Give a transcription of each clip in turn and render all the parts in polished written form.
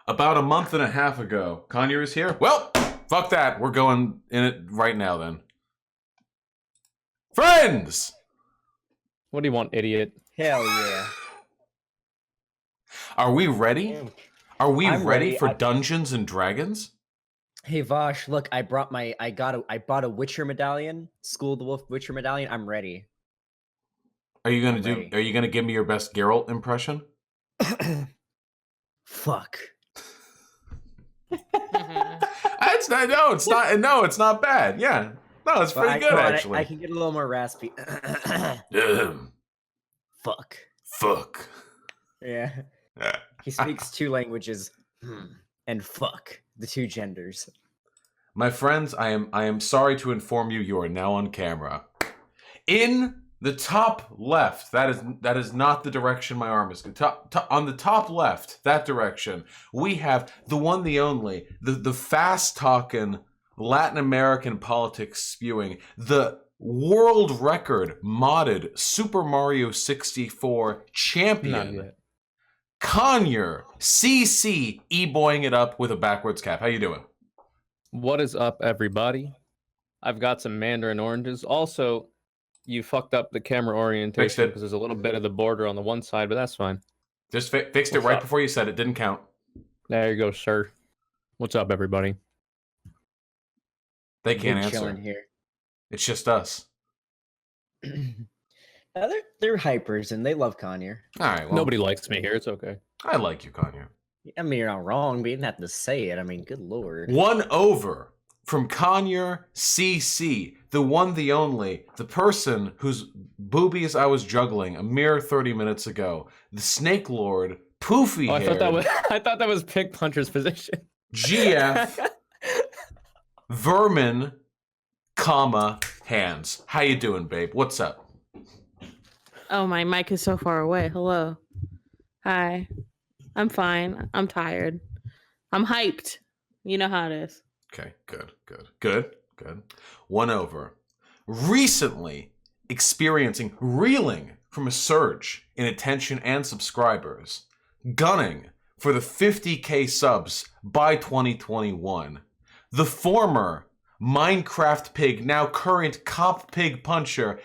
About a month and a half ago, Conyer is here. Well, fuck that. We're going in it right now then. Friends! What do you want, idiot? Hell yeah. Are we ready? Are we I'm ready ready. for Dungeons and Dragons? Hey Vosh, look, I bought a Witcher medallion, School of the Wolf Witcher medallion. I'm ready. Are you gonna give me your best Geralt impression? Fuck. It's not bad. Yeah. No, it's pretty good actually. I can get a little more raspy. Fuck. Fuck. Yeah. He speaks two languages. And fuck. The two genders. My friends, I am sorry to inform you, you are now on camera. In the top left, that is not the direction my arm is going. On the top left, that direction, we have the one, the only, the fast talking Latin American politics spewing, the world record modded Super Mario 64 champion, Conyer CC e-boying it up with a backwards cap. How you doing? What is up, everybody? I've got some mandarin oranges. Also, you fucked up the camera orientation because there's a little bit of the border on the one side, but that's fine. Just fixed it right before you said it. Didn't count. There you go, sir. What's up, everybody? They can't answer. Chilling here. It's just us. They're hypers and they love Conyer. All right. Well, nobody likes me here. It's okay. I like you, Conyer. I mean, you're not wrong, but you didn't have to say it. I mean, good lord. 1 over from Conyer CC, the one, the only, the person whose boobies I was juggling a mere 30 minutes ago, the Snake Lord, poofy hair. I thought that was Pick Puncher's position. GF, Vermin, comma, hands. How you doing, babe? What's up? Oh, my mic is so far away. Hello. Hi. I'm fine. I'm tired. I'm hyped. You know how it is. Okay, good. 1 over. Recently reeling from a surge in attention and subscribers, gunning for the 50K subs by 2021. The former Minecraft pig, now current cop pig puncher,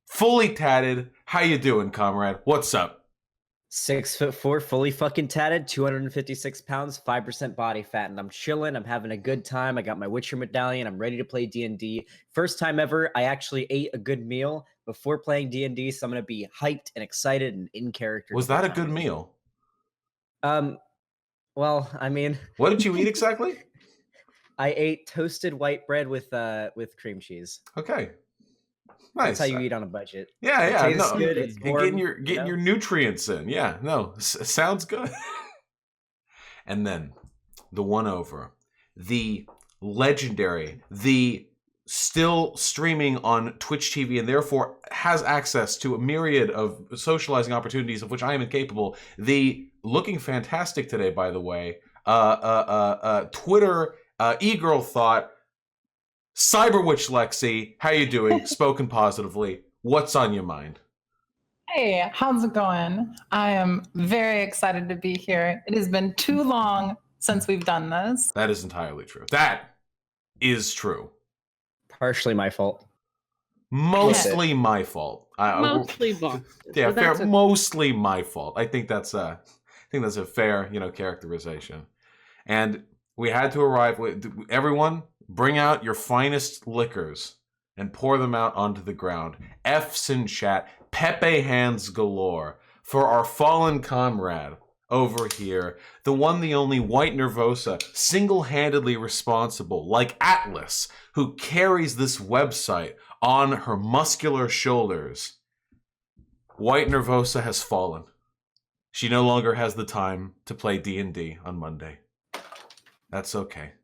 fully tatted. How you doing, comrade? What's up? 6'4", fully fucking tatted, 256 pounds, 5% body fat, and I'm chilling. I'm having a good time. I got my Witcher medallion. I'm ready to play D&D. First time ever, I actually ate a good meal before playing D&D, so I'm gonna be hyped and excited and in character. Was that a good meal? Well, I mean, what did you eat exactly? I ate toasted white bread with cream cheese. Okay. Nice. That's how you eat on a budget. Yeah. It tastes good. It's warm, getting your nutrients in. Yeah, no, sounds good. And then the 1 over, the legendary, the still streaming on Twitch TV and therefore has access to a myriad of socializing opportunities of which I am incapable. The looking fantastic today, by the way. Twitter e-girl thought. Cyberwitch Lexi, how you doing? Spoken positively. What's on your mind? Hey, how's it going? I am very excited to be here. It has been too long since we've done this. That is entirely true. That is true. Partially my fault. Mostly my fault. Mostly Boston. Yeah, fair. Okay. Mostly my fault. I think that's a fair, characterization. And we had to arrive with everyone. Bring out your finest liquors and pour them out onto the ground. F's in chat. Pepe hands galore for our fallen comrade over here. The one, the only White Nervosa, single-handedly responsible, like Atlas, who carries this website on her muscular shoulders. White Nervosa has fallen. She no longer has the time to play D&D on Monday. That's okay.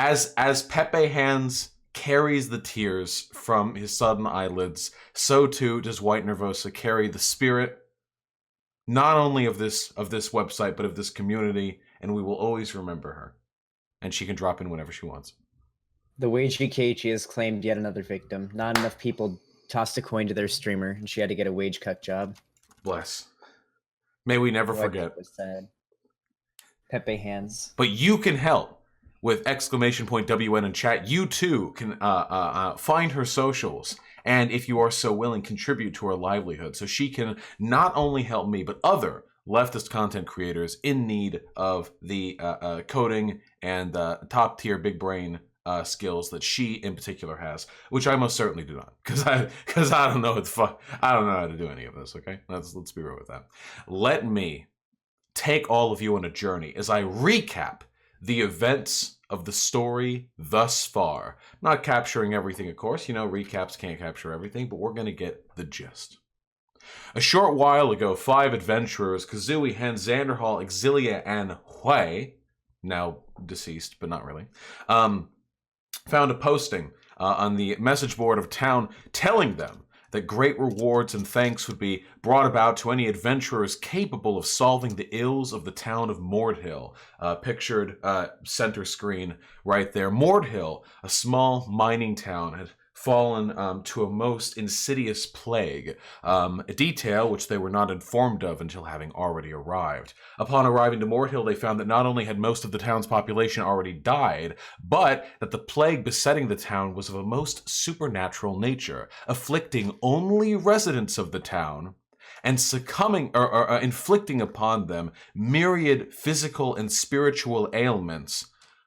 As Pepe Hands carries the tears from his sudden eyelids, so too does White Nervosa carry the spirit, not only of this website, but of this community, and we will always remember her. And she can drop in whenever she wants. The way GKG has claimed yet another victim. Not enough people tossed a coin to their streamer, and she had to get a wage cut job. Bless. May we never What forget. was said. Pepe hands. But you can help with !WN in chat. You too can find her socials, and if you are so willing, contribute to her livelihood so she can not only help me, but other leftist content creators in need of the coding and top tier big brain skills that she in particular has, which I most certainly do not, because I don't know I don't know how to do any of this. Okay, let's be real with that. Let me take all of you on a journey as I recap the events of the story thus far. Not capturing everything, of course. You know, recaps can't capture everything, but we're going to get the gist. A short while ago, 5 adventurers, Kazooie, Hen, Xanderhal, Exilia, and Hui, now deceased, but not really, found a posting on the message board of town telling them that great rewards and thanks would be brought about to any adventurers capable of solving the ills of the town of Mordhill. Pictured center screen right there. Mordhill, a small mining town, had fallen to a most insidious plague, a detail which they were not informed of until having already arrived. Upon arriving to Mordhill, they found that not only had most of the town's population already died, but that the plague besetting the town was of a most supernatural nature, afflicting only residents of the town and succumbing or inflicting upon them myriad physical and spiritual ailments,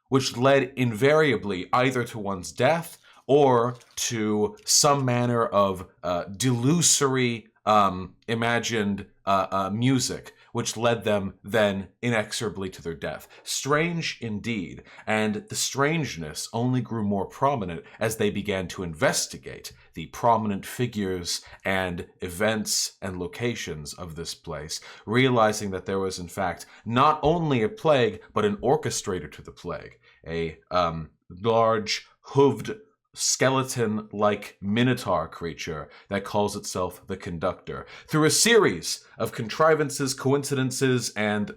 which led invariably either to one's death or to some manner of delusory imagined music, which led them then inexorably to their death. Strange indeed, and the strangeness only grew more prominent as they began to investigate the prominent figures and events and locations of this place, realizing that there was in fact not only a plague, but an orchestrator to the plague, a large hooved skeleton-like minotaur creature that calls itself the Conductor. Through a series of contrivances, coincidences, and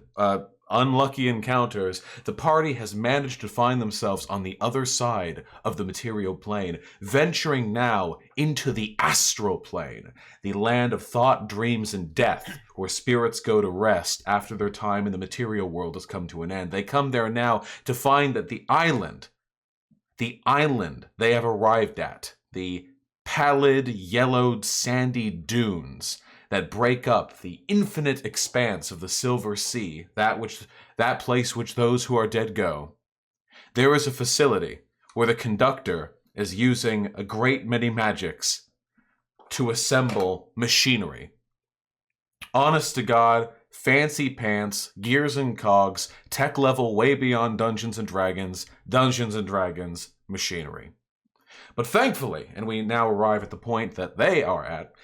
unlucky encounters, the party has managed to find themselves on the other side of the material plane, venturing now into the astral plane, the land of thought, dreams, and death, where spirits go to rest after their time in the material world has come to an end. They come there now to find that the island they have arrived at, the pallid, yellowed, sandy dunes that break up the infinite expanse of the Silver Sea, that place which those who are dead go. There is a facility where the Conductor is using a great many magics to assemble machinery. Honest to God, fancy pants, gears and cogs, tech level way beyond Dungeons and Dragons machinery. But thankfully, and we now arrive at the point that they are at,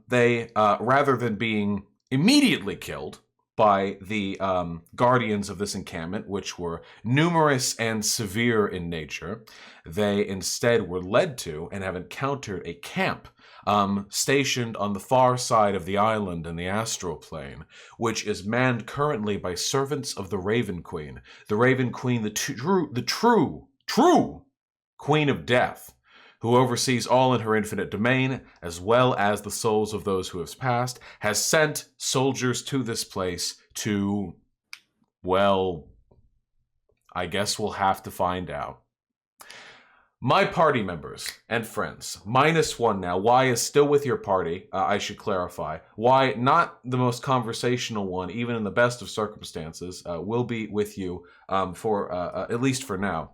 they, rather than being immediately killed by the guardians of this encampment, which were numerous and severe in nature, they instead were led to and have encountered a camp stationed on the far side of the island in the astral plane, which is manned currently by servants of the Raven Queen. The Raven Queen, the true Queen of Death, who oversees all in her infinite domain, as well as the souls of those who have passed, has sent soldiers to this place to, well, I guess we'll have to find out. My party members and friends, -1 now. Y is still with your party, I should clarify. Y, not the most conversational one, even in the best of circumstances, will be with you for at least for now.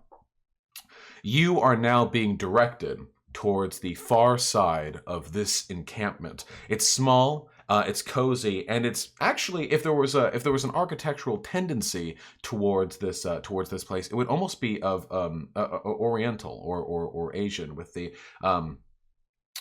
You are now being directed towards the far side of this encampment. It's small, it's cozy, and it's actually, if there was an architectural tendency towards this place, it would almost be of Oriental or Asian, with the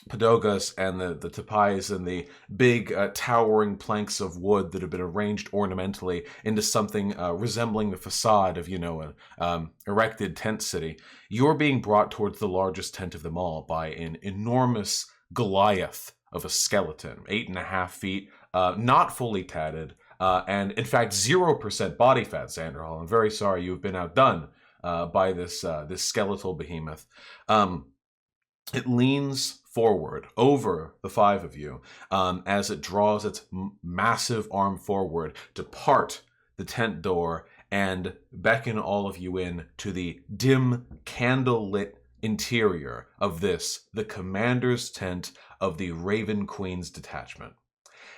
pagodas and the tapais and the big towering planks of wood that have been arranged ornamentally into something resembling the facade of, an erected tent city. You're being brought towards the largest tent of them all by an enormous Goliath of a skeleton, 8.5 feet, not fully tatted, and in fact 0% body fat, Xanderhal. I'm very sorry you've been outdone by this skeletal behemoth. It leans forward over the five of you as it draws its massive arm forward to part the tent door and beckon all of you in to the dim, candle-lit interior of this, the commander's tent of the Raven Queen's detachment.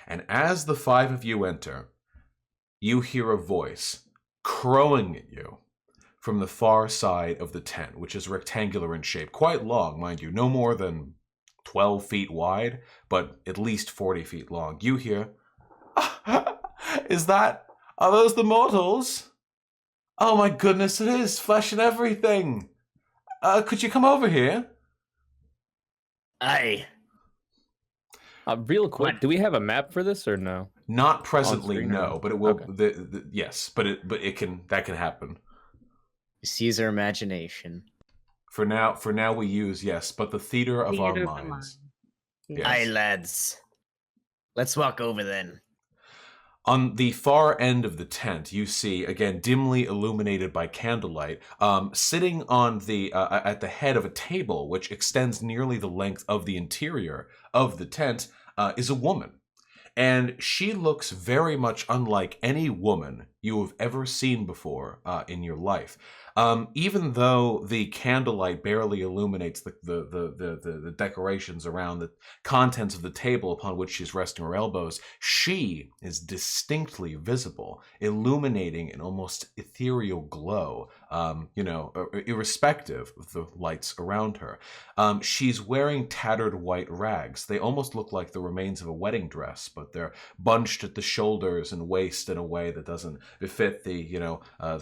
And as the five of you enter, you hear a voice crowing at you from the far side of the tent, which is rectangular in shape, quite long, mind you, no more than 12 feet wide, but at least 40 feet long. You hear, are those the mortals? Oh my goodness, it is, flesh and everything. Could you come over here? Aye. Real quick, What? do we have a map for this or no? Not presently, screen, no, or- but it will. okay. Yes, but it can, that can happen. Seize our imagination. For now we use yes, but the theater of our Theater of the minds. mind. Yes. Aye, lads. Let's walk over then. On the far end of the tent, you see, again, dimly illuminated by candlelight, sitting on the at the head of a table, which extends nearly the length of the interior of the tent, is a woman. And she looks very much unlike any woman you have ever seen before in your life. Even though the candlelight barely illuminates the decorations around the contents of the table upon which she's resting her elbows, she is distinctly visible, illuminating an almost ethereal glow, irrespective of the lights around her. She's wearing tattered white rags. They almost look like the remains of a wedding dress, but they're bunched at the shoulders and waist in a way that doesn't befit the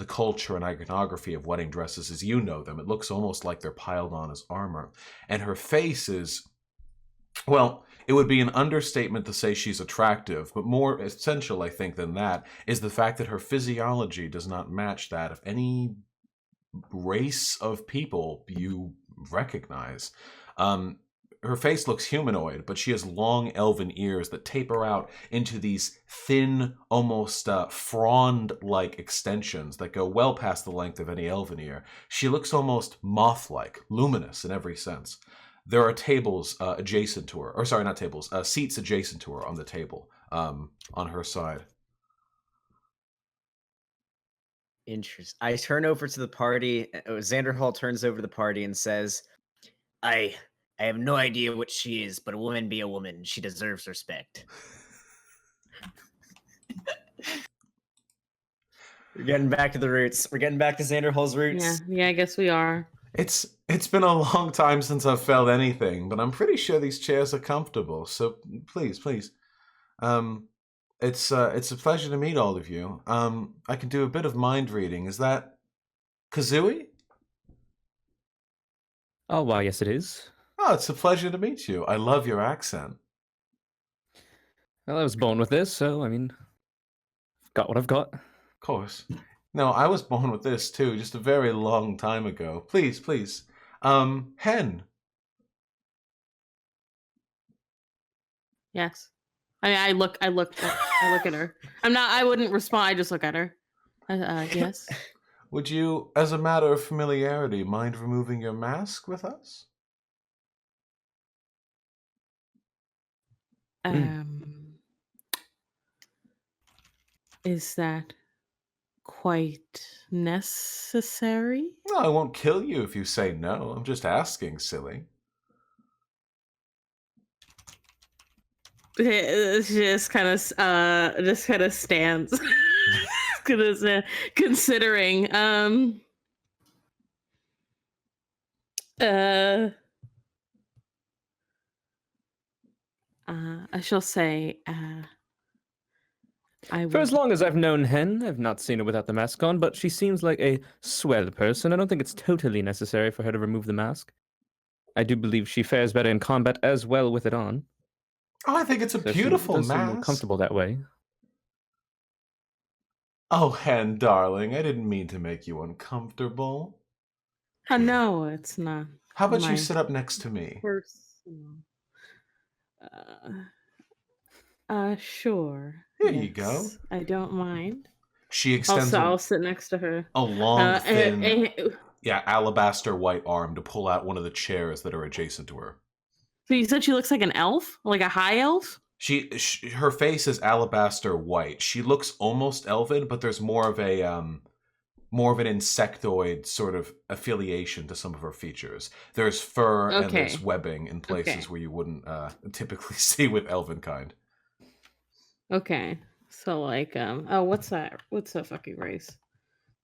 culture and iconography of wedding dresses as you know them. It looks almost like they're piled on as armor. And her face is, well, it would be an understatement to say she's attractive, but more essential, I think, than that is the fact that her physiology does not match that of any race of people you recognize. Her face looks humanoid, but she has long elven ears that taper out into these thin, almost frond-like extensions that go well past the length of any elven ear. She looks almost moth-like, luminous in every sense. There are tables adjacent to her, or sorry, not tables, seats adjacent to her on the table on her side. Interesting. I turn over to the party. Xander Hall turns over to the party and says, I have no idea what she is, but a woman be a woman. She deserves respect. We're getting back to the roots. We're getting back to Xander Hall's roots. Yeah, I guess we are. It's been a long time since I've felt anything, but I'm pretty sure these chairs are comfortable. So please. It's a pleasure to meet all of you. I can do a bit of mind reading. Is that Kazooie? Oh, why, yes it is. Oh, it's a pleasure to meet you. I love your accent. Well, I was born with this, so, I mean, got what I've got. Of course. No, I was born with this too, just a very long time ago. Please. Hen. Yes. I mean, I look at her. I wouldn't respond. I just look at her. Yes. Would you, as a matter of familiarity, mind removing your mask with us? Is that quite necessary? No, I won't kill you if you say no. I'm just asking, silly. It just kind of stands. Considering. I shall say. For as long as I've known Hen, I've not seen her without the mask on, but she seems like a swell person. I don't think it's totally necessary for her to remove the mask. I do believe she fares better in combat as well with it on. Oh, I think it's a So she beautiful does seem more mask. comfortable that way. Oh, Hen, darling, I didn't mean to make you uncomfortable. No, it's not. How about My you sit up next to me? Personal. Sure. Here you go. Yes, I don't mind. She extends I'll sit next to her. a long, thin... alabaster white arm to pull out one of the chairs that are adjacent to her. So you said she looks like an elf, like a high elf. Her face is alabaster white. She looks almost elven, but there's more of an insectoid sort of affiliation to some of her features. There's fur and there's webbing in places where you wouldn't typically see with elven kind. Okay. So like what's that? What's that fucking race?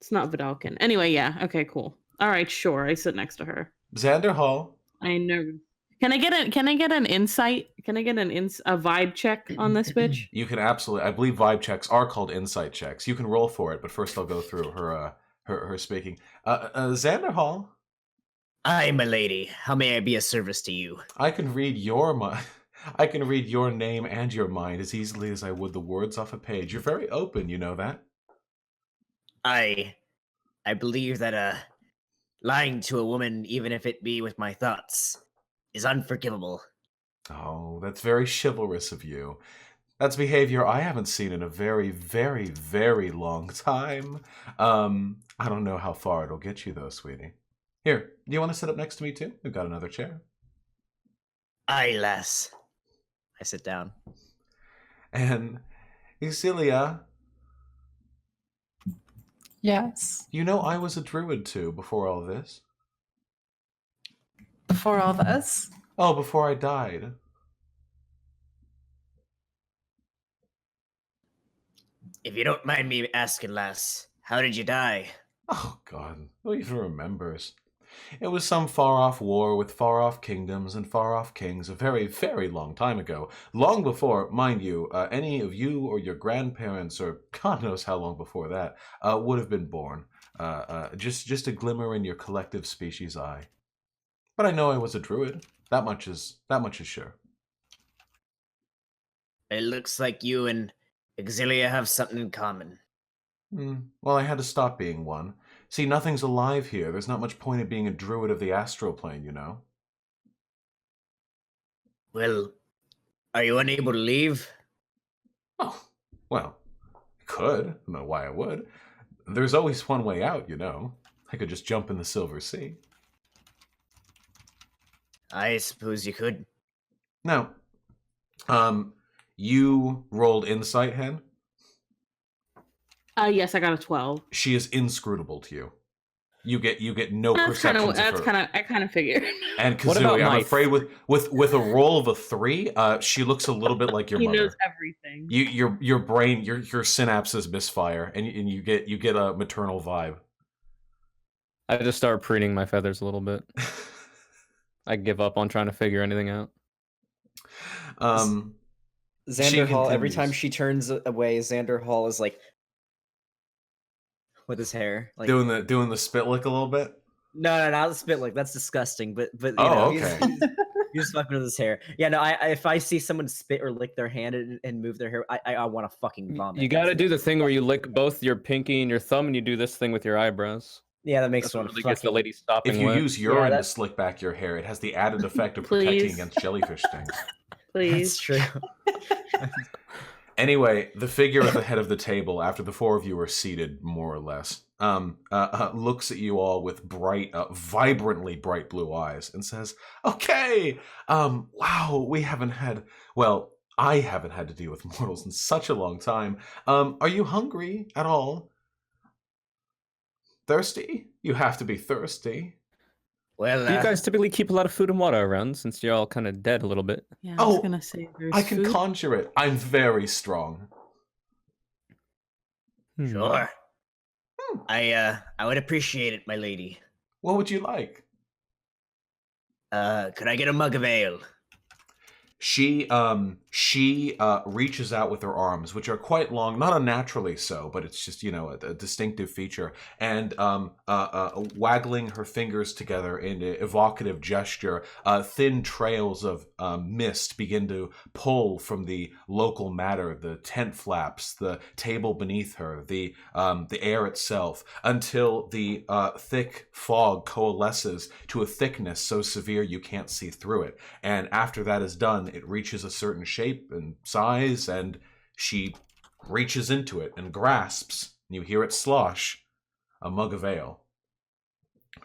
It's not Vidalcan. Anyway, yeah. Okay, cool. All right, sure. I sit next to her. Xander Hall. I know. Can I get an insight? Can I get a vibe check on this bitch? You can absolutely. I believe vibe checks are called insight checks. You can roll for it, but first I'll go through her speaking. Xander Hall. Aye, my lady. How may I be of service to you? I can read your mind. I can read your name and your mind as easily as I would the words off a page. You're very open, you know that? I believe that lying to a woman, even if it be with my thoughts, is unforgivable. Oh, that's very chivalrous of you. That's behavior I haven't seen in a very, very, very long time. I don't know how far it'll get you though, sweetie. Here, do you want to sit up next to me too? We've got another chair. Aye, lass. I sit down. And Exilia. Yes. You know I was a druid too before all this. Before all this? Oh, before I died. If you don't mind me asking, lass, how did you die? Oh, God. Who even remembers? It was some far-off war with far-off kingdoms and far-off kings a very, very long time ago. Long before, mind you, any of you or your grandparents, or God knows how long before that, would have been born. Just a glimmer in your collective species' eye. But I know I was a druid. That much is sure. It looks like you and Exilia have something in common. Well, I had to stop being one. See, nothing's alive here. There's not much point in being a druid of the astral plane, you know? Well, are you unable to leave? Oh, well, I could. I don't know why I would. There's always one way out, you know. I could just jump in the Silver Sea. I suppose you could. Now, you rolled insight, Hen? Yes, I got a 12. She is inscrutable to you. You get no perceptions of her. I kind of figured. And What about Kazooie, I'm Mike? afraid with a roll of a 3, she looks a little bit like your He mother. knows everything. Your brain, your synapses misfire, and you get a maternal vibe. I just start preening my feathers a little bit. I give up on trying to figure anything out. Xander Hall, every continues. time she turns away, Xander Hall is like with his hair. Like doing the spit lick a little bit. No, not the spit lick. That's disgusting. But you Oh, know, okay. he's just fucking with his hair. Yeah, no. If I see someone spit or lick their hand and move their hair, I want to fucking vomit. You got to do the thing where you lick both your pinky and your thumb, and you do this thing with your eyebrows. Yeah, that makes That's one what really gets the fucking. lady stopping. If you wet. use urine to that's- slick back your hair, it has the added effect of protecting Please. against jellyfish stings. That's Please. true. Anyway, the figure at the head of the table, after the four of you are seated, more or less, looks at you all with bright, vibrantly bright blue eyes and says, "Okay, wow, I haven't had to deal with mortals in such a long time. Are you hungry at all? Thirsty? You have to be thirsty." Well, Do you guys typically keep a lot of food and water around since you're all kind of dead a little bit? Yeah, I was Oh, gonna say there's I can food. conjure it. I'm very strong. sure. I would appreciate it, my lady. What would you like? Could I get a mug of ale? She reaches out with her arms, which are quite long, not unnaturally so, but it's just, you know, a distinctive feature, and waggling her fingers together in an evocative gesture, thin trails of mist begin to pull from the local matter, the tent flaps, the table beneath her, the air itself, until the thick fog coalesces to a thickness so severe you can't see through it. And after that is done, it reaches a certain shape and size, and she reaches into it and grasps, and you hear it slosh, a mug of ale.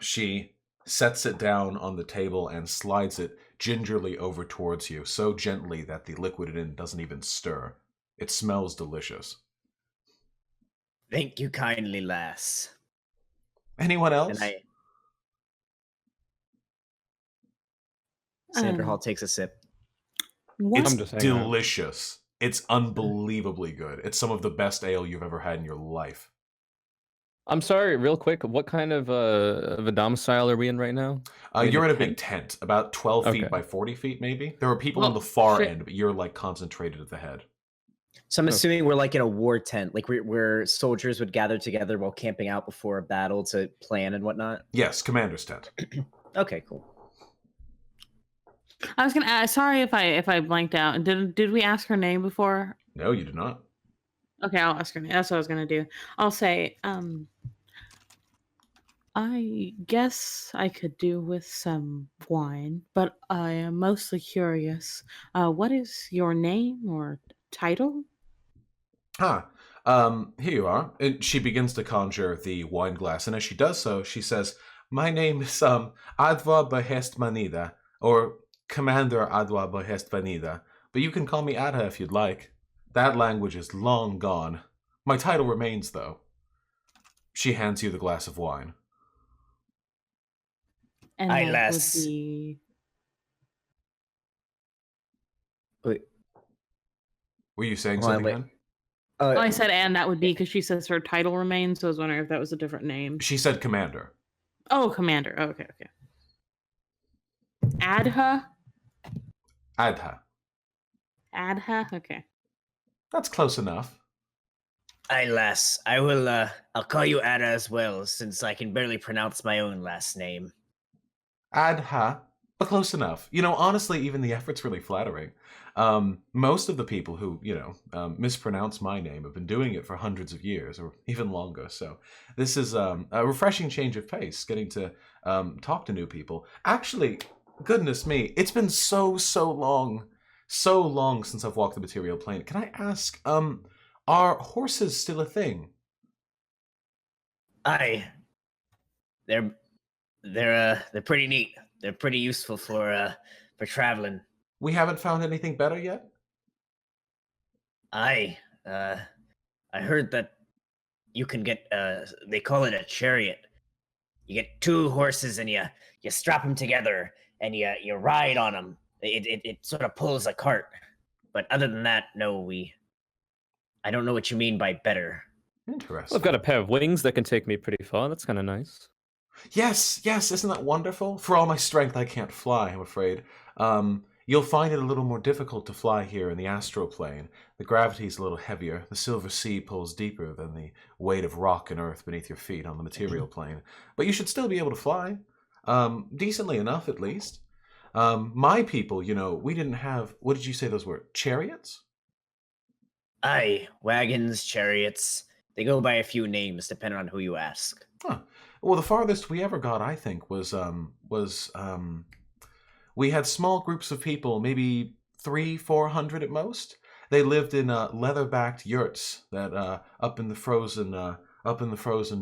She sets it down on the table and slides it gingerly over towards you, so gently that the liquid in it doesn't even stir. It smells delicious. Thank you kindly, lass. Anyone else? And Sandra Um, Hall takes a sip. What? It's I'm just hanging out. delicious. It's unbelievably good. It's some of the best ale you've ever had in your life. I'm sorry, real quick. What kind of a domicile are we in right now? In You're a in a big tent? tent, about 12 Okay. feet by 40 feet, maybe. There are people on Oh, the far shit. end, but you're like concentrated at the head. So I'm Okay. assuming we're like in a war tent, like where soldiers would gather together while camping out before a battle to plan and whatnot. Yes, commander's tent. Okay, cool. I was gonna ask. Sorry if I blanked out. Did we ask her name before? No, you do not. Okay, I'll ask her name. That's what I was gonna do. I'll say, I guess I could do with some wine, but I am mostly curious. What is your name or title? Here you are. And she begins to conjure the wine glass, and as she does so, she says, "My name is Adwa Behest Manida, or Commander Adwa Behest Manida, but you can call me Adha if you'd like. That language is long gone. My title remains, though." She hands you the glass of wine. And Aye, that lass. would be Wait, Were you saying Hold on, something, wait. then? oh, I said, and that would be because she says her title remains. So I was wondering if that was a different name. She said commander. Oh, Commander. Oh, okay. Adha. Adha. Adha. Okay. That's close enough. Aye, lass. I will. I'll call you Ada as well, since I can barely pronounce my own last name. Adha, but close enough. You know, honestly, even the effort's really flattering. Most of the people who, mispronounce my name have been doing it for hundreds of years or even longer. So this is a refreshing change of pace, getting to talk to new people. Actually, goodness me, it's been so long since I've walked the material plane. Can I ask, are horses still a thing? Aye. They're pretty neat. They're pretty useful for traveling. We haven't found anything better yet? Aye. I heard that you can get they call it a chariot. You get two horses and you strap them together and you ride on them. It sort of pulls a cart. But other than that, no, I don't know what you mean by better. Interesting. I've got a pair of wings that can take me pretty far. That's kind of nice. Yes, isn't that wonderful? For all my strength, I can't fly, I'm afraid. You'll find it a little more difficult to fly here in the astral plane. The gravity's a little heavier. The silver sea pulls deeper than the weight of rock and earth beneath your feet on the material plane. But you should still be able to fly. Decently enough, at least. My people, we didn't have, what did you say those were? Chariots? Aye, wagons, chariots. They go by a few names depending on who you ask. Huh. Well, the farthest we ever got, I think, was we had small groups of people, maybe 300-400 at most. They lived in leather-backed yurts that up in the frozen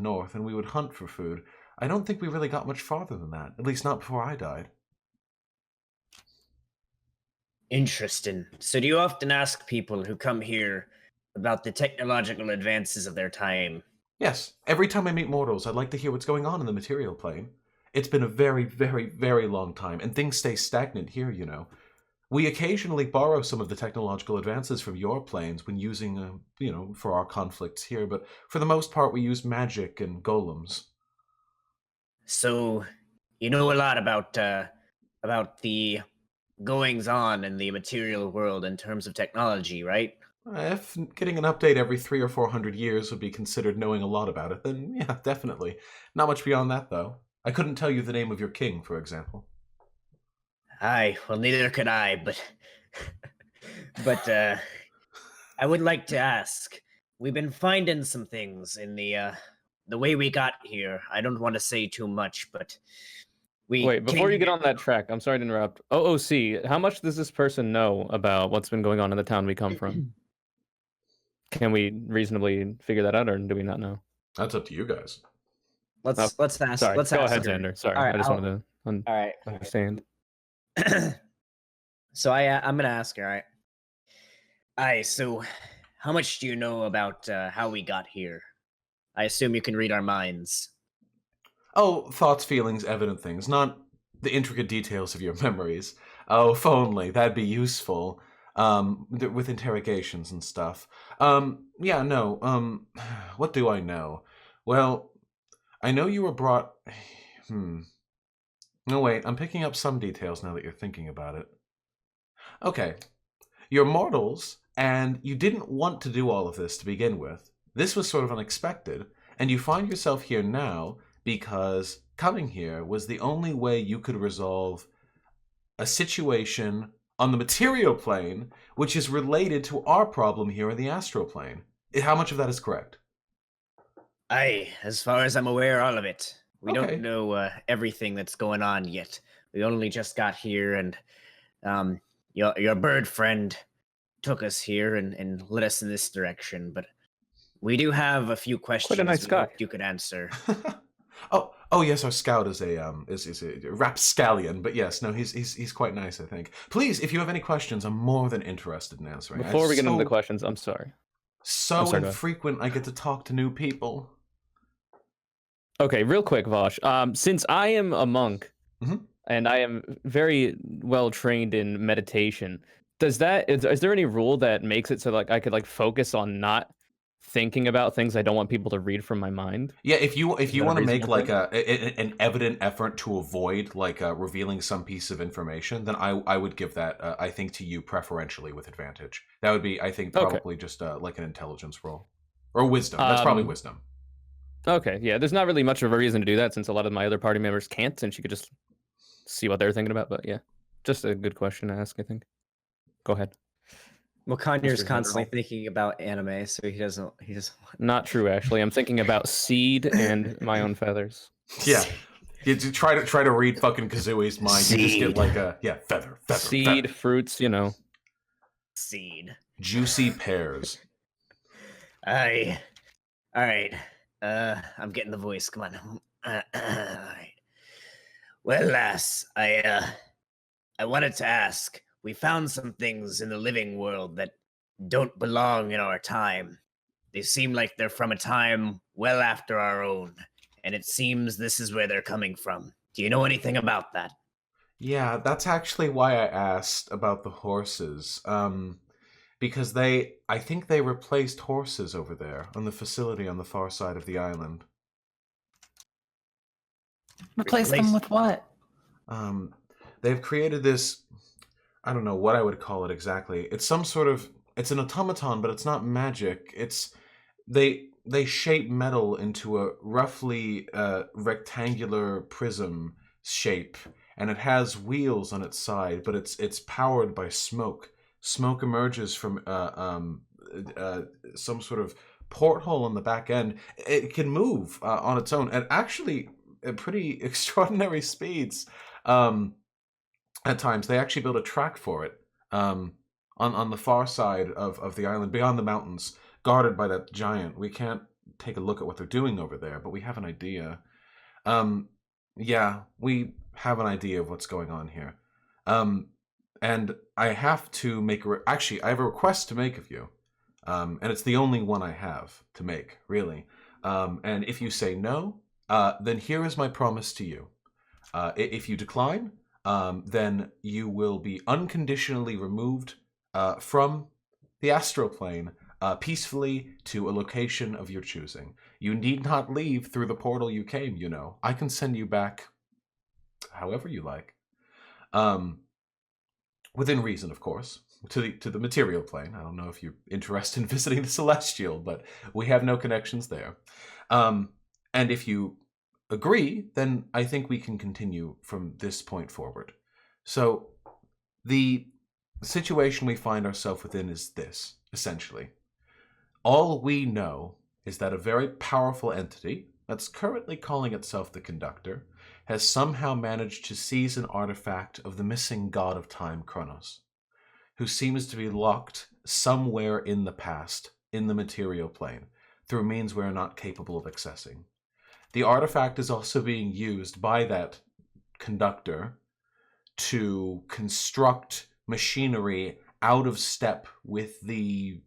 north, and we would hunt for food. I don't think we really got much farther than that, at least not before I died. Interesting. So do you often ask people who come here about the technological advances of their time? Yes, every time I meet mortals, I'd like to hear what's going on in the material plane. It's been a very, very, very long time, and things stay stagnant here, We occasionally borrow some of the technological advances from your planes when using, for our conflicts here, but for the most part, we use magic and golems. So, you know a lot about the goings-on in the material world in terms of technology, right? If getting an update every 300 or 400 years would be considered knowing a lot about it, then yeah, definitely. Not much beyond that, though. I couldn't tell you the name of your king, for example. Aye, well, neither could I, but I would like to ask. We've been finding some things in the way we got here. I don't want to say too much, but Wait, before you get on that track, I'm sorry to interrupt. OOC, how much does this person know about what's been going on in the town we come from? Can we reasonably figure that out, or do we not know? That's up to you guys. Let's Oh, ask. Sorry, Let's go ask ahead, her. Xander. Sorry, All right, I just I'll- wanted to All right. understand. So I'm gonna ask her. All right. Aye. So, how much do you know about how we got here? I assume you can read our minds. Oh, thoughts, feelings, evident things, not the intricate details of your memories. Oh, if only that'd be useful. With interrogations and stuff. Yeah, no. What do I know? Well, I know you were brought. No, wait. I'm picking up some details now that you're thinking about it. Okay, you're mortals, and you didn't want to do all of this to begin with. This was sort of unexpected, and you find yourself here now because coming here was the only way you could resolve a situation on the material plane which is related to our problem here in the astral plane. How much of that is correct? Aye, as far as I'm aware, all of it. We Okay. don't know everything that's going on yet. We only just got here, and your bird friend took us here and led us in this direction. But we do have a few questions nice we guy. hoped you could answer. Oh yes, our scout is a rapscallion, but yes, no, he's quite nice, I think. Please, if you have any questions, I'm more than interested in answering. Before we get into the So- questions, I'm sorry. So I'm sorry, go ahead. infrequent, I get to talk to new people. Okay, real quick, Vosh. Since I am a monk Mhm. and I am very well trained in meditation, is there any rule that makes it so like I could like focus on not thinking about things I don't want people to read from my mind? Yeah, if you that a want to make reasonable like an evident effort to avoid like revealing some piece of information, then I would give that I think to you preferentially with advantage. That would be I think Okay. probably just like an intelligence roll or wisdom. That's probably wisdom. Okay, yeah, there's not really much of a reason to do that since a lot of my other party members can't, and she could just see what they're thinking about. But yeah, just a good question to ask, I think. Go ahead. Well, Connor's Mr. constantly General. thinking about anime, so he doesn't. Not true, actually. I'm thinking about seed and my own feathers. Yeah. You try to read fucking Kazui's mind. You just get Seed. like a feather, Seed, fruits, you know. Seed. juicy pears. Aye. All right. I'm getting the voice. Come on. All right. Well, lass, I wanted to ask. We found some things in the living world that don't belong in our time. They seem like they're from a time well after our own, and it seems this is where they're coming from. Do you know anything about that? Yeah, that's actually why I asked about the horses. Because I think they replaced horses over there on the facility on the far side of the island. Replace them with what? They've created this, I don't know what I would call it exactly. It's some sort of, it's an automaton, but it's not magic. They shape metal into a roughly rectangular prism shape, and it has wheels on its side, but it's powered by smoke. Smoke emerges from some sort of porthole on the back end. It can move on its own, and actually at pretty extraordinary speeds. At times, they actually build a track for it on the far side of the island, beyond the mountains, guarded by that giant. We can't take a look at what they're doing over there, but we have an idea. Yeah, we have an idea of what's going on here. And I have to make actually, I have a request to make of you. And it's the only one I have to make, really. And if you say no, then here is my promise to you. If you decline, then you will be unconditionally removed from the astral plane peacefully to a location of your choosing. You need not leave through the portal you came, you know. I can send you back however you like. Within reason, of course, to the material plane. I don't know if you're interested in visiting the celestial, but we have no connections there. And if you agree, then I think we can continue from this point forward. So the situation we find ourselves within is this, essentially. All we know is that a very powerful entity that's currently calling itself the Conductor has somehow managed to seize an artifact of the missing god of time, Kronos, who seems to be locked somewhere in the past, in the material plane, through means we're not capable of accessing. the artifact is also being used by that conductor to construct machinery out of step with the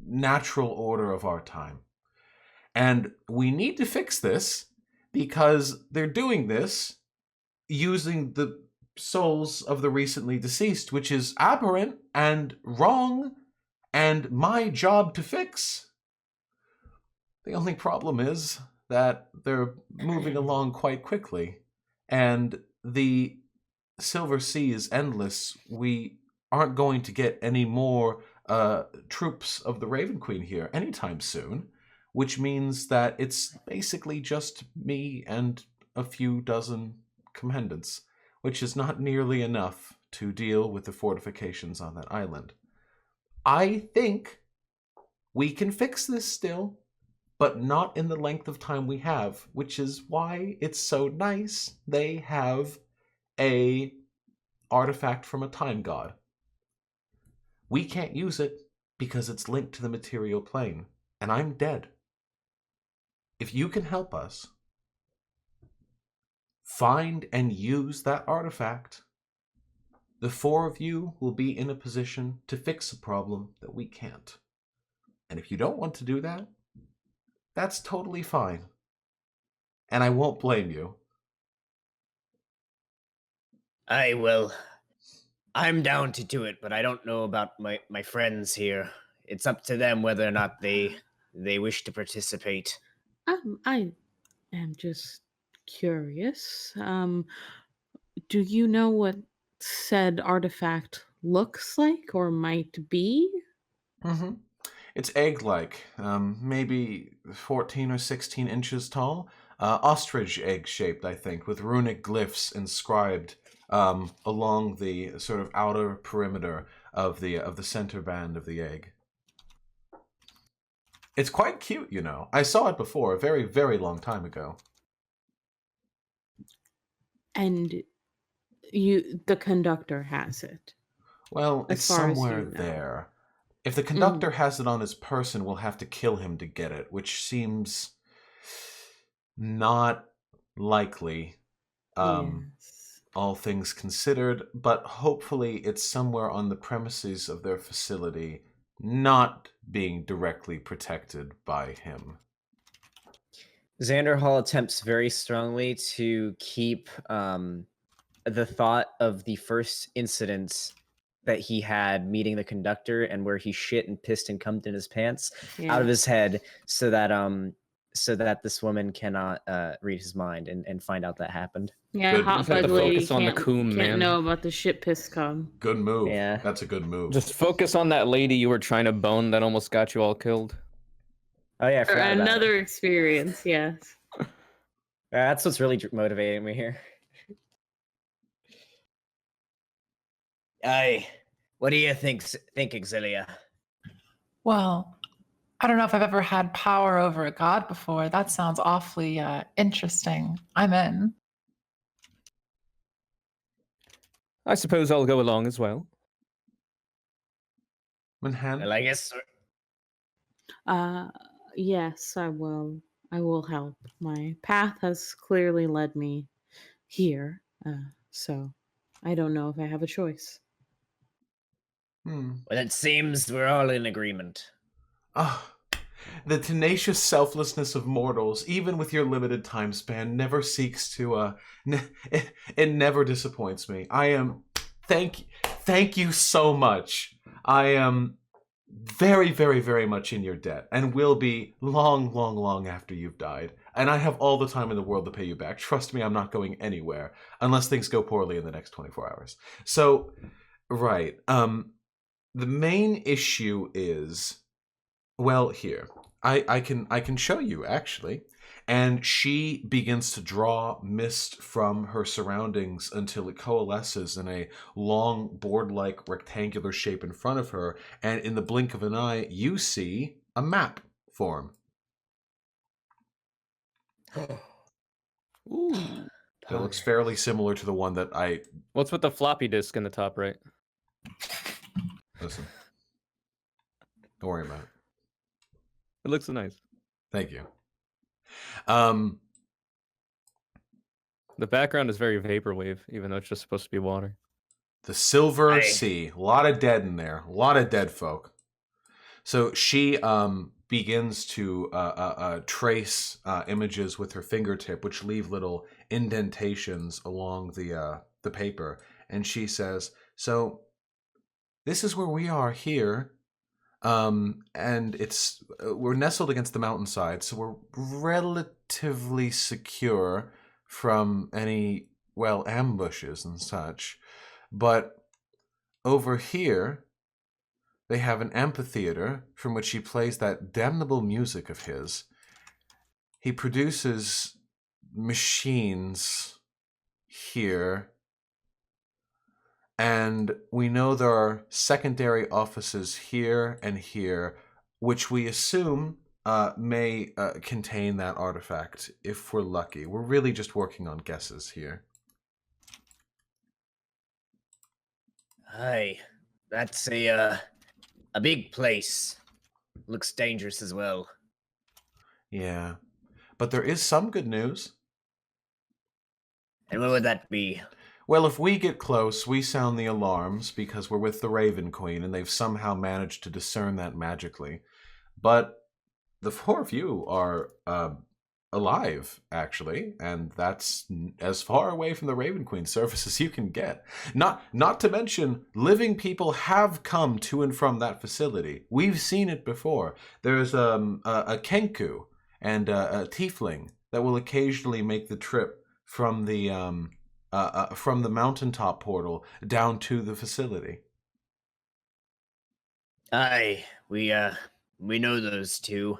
natural order of our time. And we need to fix this because they're doing this using the souls of the recently deceased, which is aberrant and wrong and my job to fix. The only problem is that they're moving along quite quickly, and the Silver Sea is endless. We aren't going to get any more troops of the Raven Queen here anytime soon, which means that it's basically just me and a few dozen commandants, which is not nearly enough to deal with the fortifications on that island. I think we can fix this still, but not in the length of time we have, which is why it's so nice they have a artifact from a time god. We can't use it because it's linked to the material plane, and I'm dead. If you can help us find and use that artifact, the four of you will be in a position to fix a problem that we can't. And if you don't want to do that, that's totally fine. And I won't blame you. I'm down to do it, but I don't know about my friends here. It's up to them whether or not they wish to participate. I am just curious. Do you know what said artifact looks like or might be? Mm-hmm. It's egg-like, maybe 14 or 16 inches tall. Ostrich egg-shaped, I think, with runic glyphs inscribed along the sort of outer perimeter of the center band of the egg. It's quite cute, you know. I saw it before, a very, very long time ago. And the conductor has it. Well, As it's far as you somewhere know. there. If the conductor has it on his person, we'll have to kill him to get it, which seems not likely, Yes. all things considered, but hopefully it's somewhere on the premises of their facility, not being directly protected by him. Xander Hall attempts very strongly to keep the thought of the first incident that he had meeting the conductor and where he shit and pissed and cummed in his pants out of his head, so that this woman cannot read his mind and find out that happened. Yeah, Good. hot Just have bug to lady focus on the coom, can't man. know about the shit piss cum. Good move. Yeah. That's a good move. Just focus on that lady you were trying to bone that almost got you all killed. Oh yeah, I Or forgot about it. another experience, yes. That's what's really motivating me here. What do you think, Exilia? Well, I don't know if I've ever had power over a god before. That sounds awfully interesting. I'm in. I suppose I'll go along as well. Manhattan? Well, I guess. Yes, I will. I will help. My path has clearly led me here, so I don't know if I have a choice. Hmm. Well, it seems we're all in agreement. Ah, the tenacious selflessness of mortals, even with your limited time span, never seeks to, it never disappoints me. Thank you so much. I am very, very, very much in your debt, and will be long, long, long after you've died. And I have all the time in the world to pay you back. Trust me, I'm not going anywhere, unless things go poorly in the next 24 hours. So, right, the main issue is, well, here, I can show you, actually. And she begins to draw mist from her surroundings until it coalesces in a long board-like rectangular shape in front of her. And in the blink of an eye, you see a map form. Ooh. That looks fairly similar to the one that I... What's with the floppy disk in the top right? Listen. Don't worry about it. It looks so nice. Thank you. Um, The background is very vaporwave, even though it's just supposed to be water. the Silver Aye. Sea. A lot of dead in there. A lot of dead folk. So she begins to trace images with her fingertip, which leave little indentations along the paper. And she says, "So this is where we are here, and it's we're nestled against the mountainside, so we're relatively secure from any ambushes and such. But over here." They have an amphitheater from which he plays that damnable music of his. He produces machines here. And we know there are secondary offices here and here, which we assume may contain that artifact, if we're lucky. We're really just working on guesses here. Aye, that's a big place. Looks dangerous as well. Yeah. But there is some good news. And what would that be? Well, if we get close, we sound the alarms because we're with the Raven Queen and they've somehow managed to discern that magically. But the four of you are alive, actually, and that's as far away from the Raven Queen's surface as you can get. Not to mention, living people have come to and from that facility. We've seen it before. There's a Kenku and a Tiefling that will occasionally make the trip from the mountaintop portal down to the facility. Aye, we know those two.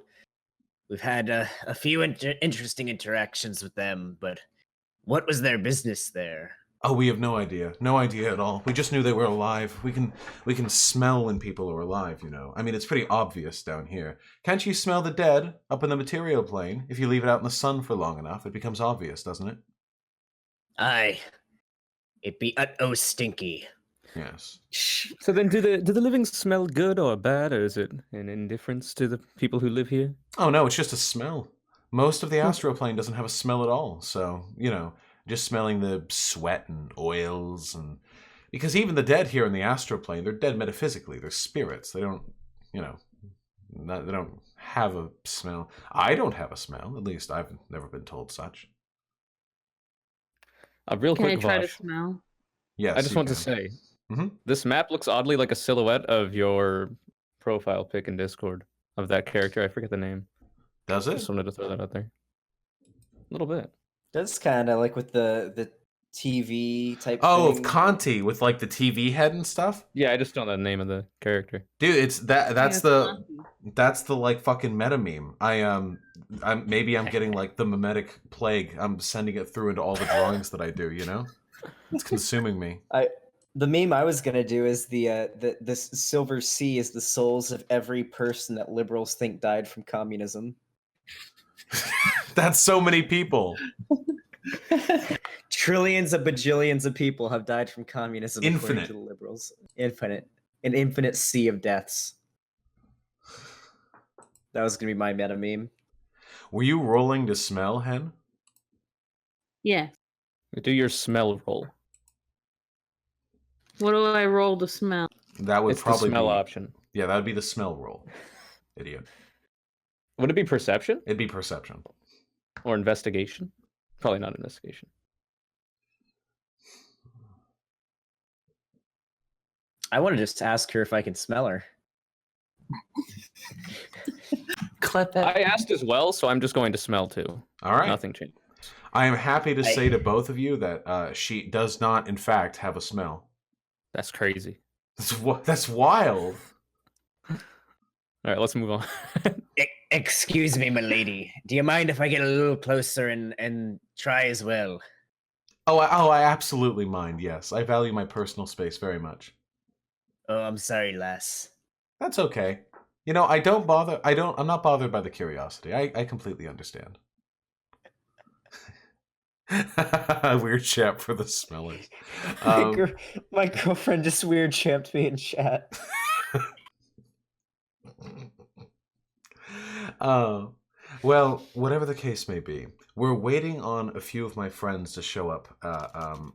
We've had a few interesting interactions with them, but what was their business there? Oh, we have no idea. No idea at all. We just knew they were alive. We can smell when people are alive, you know. I mean, it's pretty obvious down here. Can't you smell the dead up in the material plane? If you leave it out in the sun for long enough, it becomes obvious, doesn't it? Aye. It be utmost stinky. Yes. So then, do the living smell good or bad, or is it an indifference to the people who live here? Oh no, it's just a smell. Most of the astral plane doesn't have a smell at all. So, you know, just smelling the sweat and oils and because even the dead here in the astral plane, they're dead metaphysically. They're spirits. They don't, you know, they don't have a smell. I don't have a smell. At least I've never been told such. A real Can I quick try to Vosh. smell? Yes. I just you want to can. say, Mhm. this map looks oddly like a silhouette of your profile pic in Discord of that character. I forget the name. Does it? Just wanted to throw that out there. A little bit. That's kind of like with the TV type Oh, thing. of Conti with like the TV head and stuff. Yeah, I just don't know the name of the character. Dude, it's that. That's Yeah, the. That's the like fucking meta meme. I'm getting like the mimetic plague. I'm sending it through into all the drawings that I do. You know, it's consuming me. The meme I was gonna do is the Silver Sea is the souls of every person that liberals think died from communism. That's so many people. Trillions of bajillions of people have died from communism. according Infinite. to the liberals. Infinite. An infinite sea of deaths. That was gonna be my meta meme. Were you rolling to smell, Hen? Yes. Do your smell roll. What do I roll to smell? That would It's the probably smell be. option. Yeah, that would be the smell roll. Idiot. Would it be perception It'd be perception. or investigation? Probably not investigation. I want to just ask her if I can smell her. Clip it. I asked as well, so I'm just going to smell too. All right. Nothing changed. I am happy to say to both of you that she does not, in fact, have a smell. That's crazy. That's wild. All right, let's move on. Excuse me, my lady. Do you mind if I get a little closer and try as well? I absolutely mind. Yes, I value my personal space very much. Oh, I'm sorry, lass. That's okay. You know, I'm not bothered by the curiosity. I completely understand. Weird chat for the smellers. My girlfriend just weird champed me in chat. Well, whatever the case may be, we're waiting on a few of my friends to show up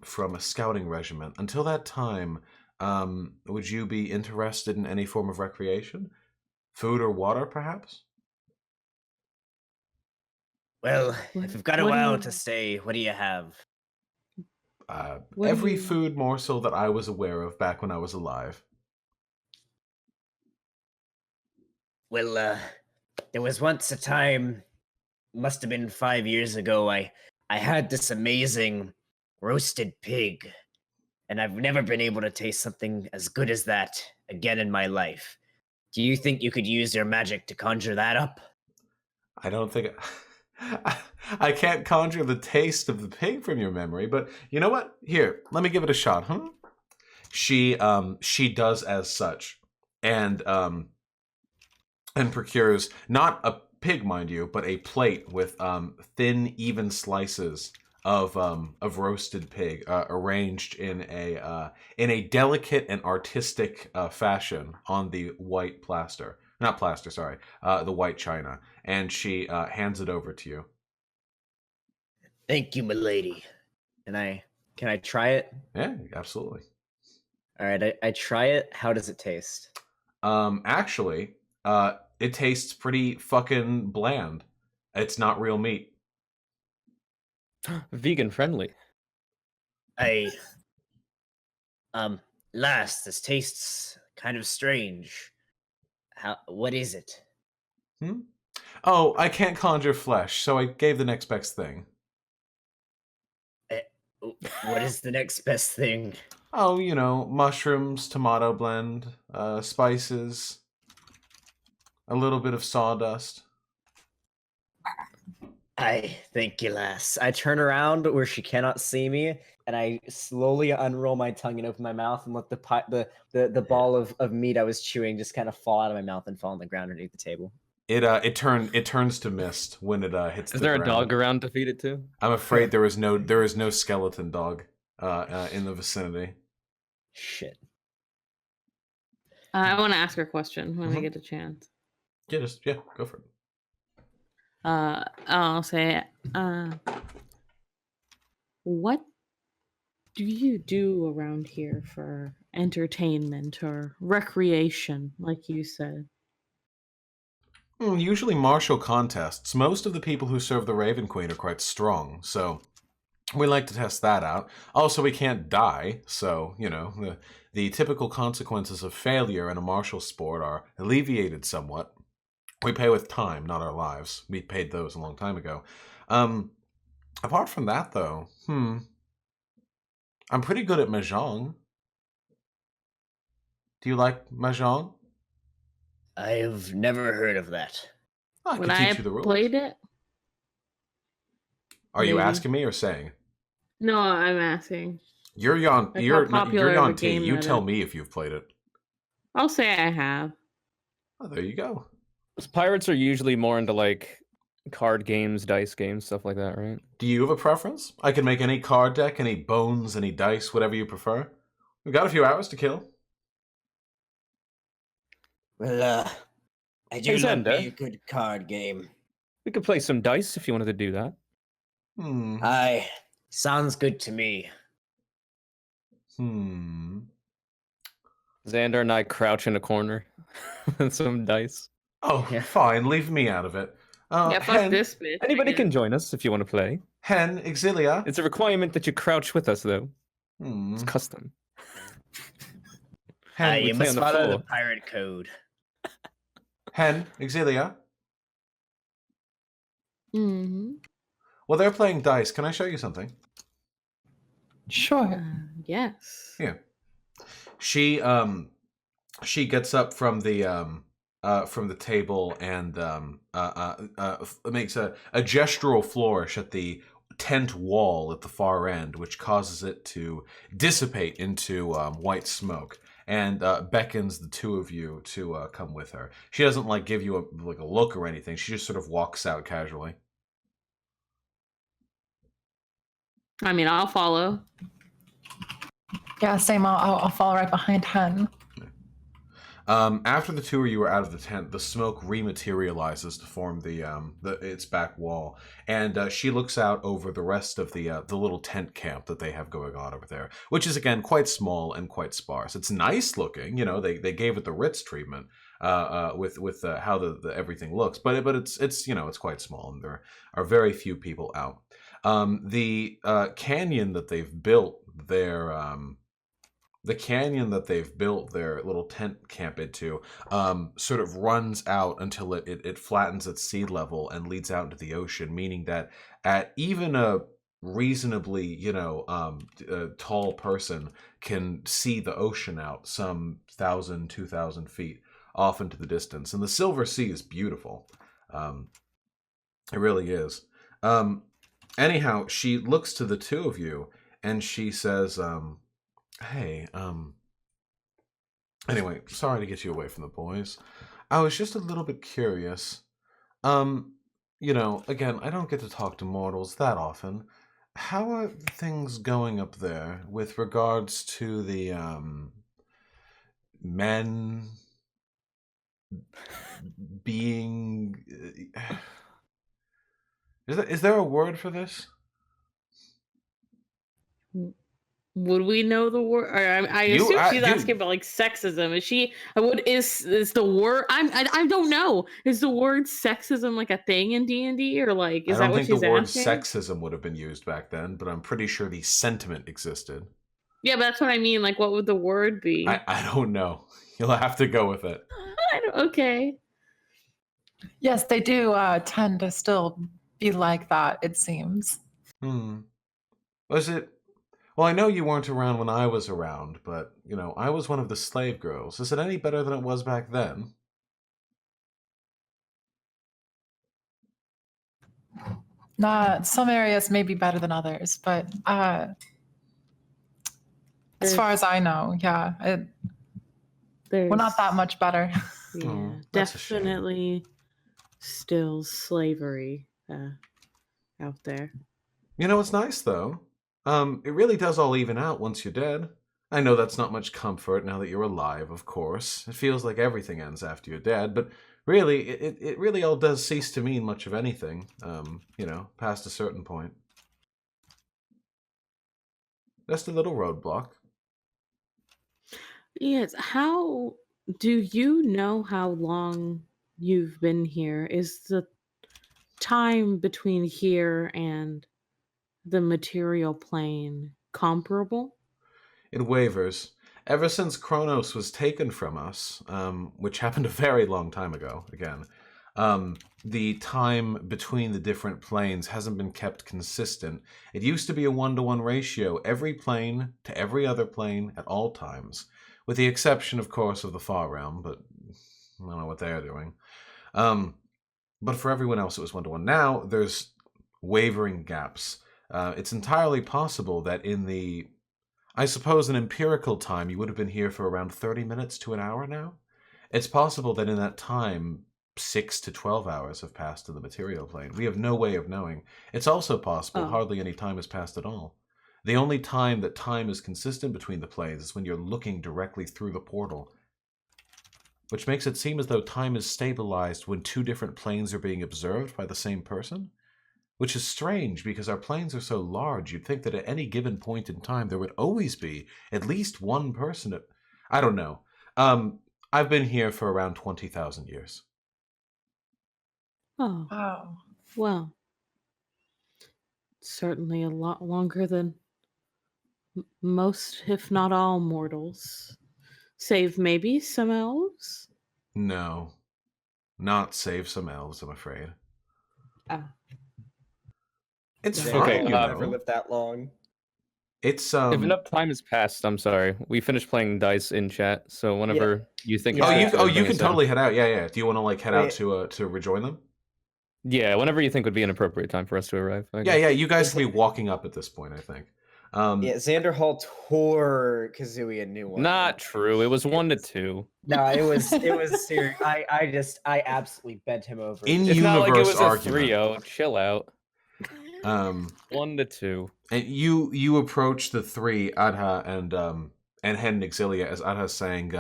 from a scouting regiment. Until that time, would you be interested in any form of recreation? Food or water, perhaps? Well, What- if we've got a what do while you- to stay, what do you have? What do Every you- food morsel that I was aware of back when I was alive. Well, there was once a time, must have been 5 years ago, I had this amazing roasted pig, and I've never been able to taste something as good as that again in my life. Do you think you could use your magic to conjure that up? I don't think I can't conjure the taste of the pig from your memory, but you know what? Here, let me give it a shot, huh? She does as such, and procures not a pig, mind you, but a plate with thin, even slices of roasted pig, arranged in a delicate and artistic fashion on the white plaster. Not plaster, sorry. The white china. And she hands it over to you. Thank you, milady. Can I try it? Yeah, absolutely. All right, I try it. How does it taste? Actually, it tastes pretty fucking bland. It's not real meat. Vegan friendly. Lass, this tastes kind of strange. What is it? Oh, I can't conjure flesh, so I gave the next best thing. What is the next best thing? Oh, you know, mushrooms, tomato blend, spices, a little bit of sawdust. Thank you, lass. I turn around where she cannot see me, and I slowly unroll my tongue and open my mouth and let the ball of meat I was chewing just kind of fall out of my mouth and fall on the ground underneath the table. It turns to mist when it hits the Is there a ground. dog around to feed it to? I'm afraid there is no skeleton dog in the vicinity. Shit. I want to ask her a question when I Mhm. get a chance. Yeah, go for it. I'll say, what do you do around here for entertainment or recreation, like you said? Usually martial contests. Most of the people who serve the Raven Queen are quite strong, so we like to test that out. Also, we can't die, so, you know, the typical consequences of failure in a martial sport are alleviated somewhat. We pay with time, not our lives. We paid those a long time ago. Apart from that, though, I'm pretty good at Mahjong. Do you like Mahjong? I've never heard of that. I When can I teach you the rules. played it? Are you maybe. asking me or saying? No, I'm asking. You're on. Like, You're how popular you're of a on T. game You that tell is. me if you've played it. I'll say I have. Oh, there you go. Pirates are usually more into like card games, dice games, stuff like that, right? Do you have a preference? I can make any card deck, any bones, any dice, whatever you prefer. We've got a few hours to kill. Well, I do Hey, love Xander. me a good card game. We could play some dice if you wanted to do that. Aye, sounds good to me. Xander and I crouch in a corner with some dice. Oh, Yeah. fine. Leave me out of it. Yeah, fuck Hen, this bitch. I Anybody guess. can join us if you want to play. Hen, Exilia. It's a requirement that you crouch with us, though. Hmm. It's custom. Hen, we You play must on the follow the floor. pirate code. Hen, Exilia. Mhm. Well, they're playing dice. Can I show you something? Sure. Yes. Yeah. She gets up from the table and makes a gestural flourish at the tent wall at the far end, which causes it to dissipate into white smoke, and beckons the two of you to come with her. She doesn't like give you a look or anything. She just sort of walks out casually. I mean, I'll follow. Yeah, same. I'll follow right behind Hen. After the two of you are out of the tent, the smoke rematerializes to form its back wall, and she looks out over the rest of the little tent camp that they have going on over there, which is again quite small and quite sparse. It's nice looking, they gave it the Ritz treatment with how the everything looks, but it's it's quite small, and there are very few people out. The canyon that they've built their little tent camp into sort of runs out until it flattens at sea level and leads out into the ocean, meaning that at even a reasonably tall person can see the ocean out some 1,000, 2,000 feet off into the distance. And the Silver Sea is beautiful. It really is. Anyhow, she looks to the two of you and she says, hey, anyway, sorry to get you away from the boys. I was just a little bit curious. Again, I don't get to talk to mortals that often. How are things going up there with regards to the, men being... Is there a word for this? Would we know the word? Or I assume she's asking about like sexism. Is she? What is the word? I don't know. Is the word sexism like a thing in D&D, or like is that what she's asking? I don't think the word sexism would have been used back then, but I'm pretty sure the sentiment existed. Yeah, but that's what I mean. Like, what would the word be? I don't know. You'll have to go with it. Okay. Yes, they do tend to still be like that, it seems. Was it? Well, I know you weren't around when I was around, but, I was one of the slave girls. Is it any better than it was back then? Some areas may be better than others, but as far as I know, yeah, we're not that much better. Yeah, definitely still slavery out there. It's nice, though. It really does all even out once you're dead. I know that's not much comfort now that you're alive, of course. It feels like everything ends after you're dead, but really, it really all does cease to mean much of anything, past a certain point. Just a little roadblock. Yes, how do you know how long you've been here? Is the time between here and the material plane comparable? It wavers. Ever since Kronos was taken from us, which happened a very long time ago, again, the time between the different planes hasn't been kept consistent. It used to be a 1-to-1 ratio, every plane to every other plane at all times, with the exception, of course, of the Far Realm, but I don't know what they're doing. But for everyone else, it was 1-to-1. Now, there's wavering gaps. It's entirely possible that in the, I suppose, an empirical time, you would have been here for around 30 minutes to an hour now. It's possible that in that time, 6 to 12 hours have passed in the material plane. We have no way of knowing. It's also possible hardly any time has passed at all. The only time that time is consistent between the planes is when you're looking directly through the portal, which makes it seem as though time is stabilized when two different planes are being observed by the same person. Which is strange, because our planes are so large, you'd think that at any given point in time, there would always be at least one person. I don't know. I've been here for around 20,000 years. Oh. Wow. Well, certainly a lot longer than most, if not all, mortals. Save maybe some elves? No. Not save some elves, I'm afraid. It's Yeah, fine, Okay, I've never lived that long. It's If enough time has passed, I'm sorry. We finished playing dice in chat, so whenever you think. Yeah. it's safe to you bring can us in. totally head out. Yeah. Do you want to head out Wait. to rejoin them? Yeah, whenever you think would be an appropriate time for us to arrive. I guess. Yeah. You guys can be walking up at this point, I think. Yeah, Xander Hall tore Kazooie a new one. Not true. It was 1 to 2. No, it was serious. I absolutely bent him over. It's not like it was a argument. 3-0. Chill out. 1 to 2. And you approach the three, Adha and Hen and Exilia, as Adha's saying,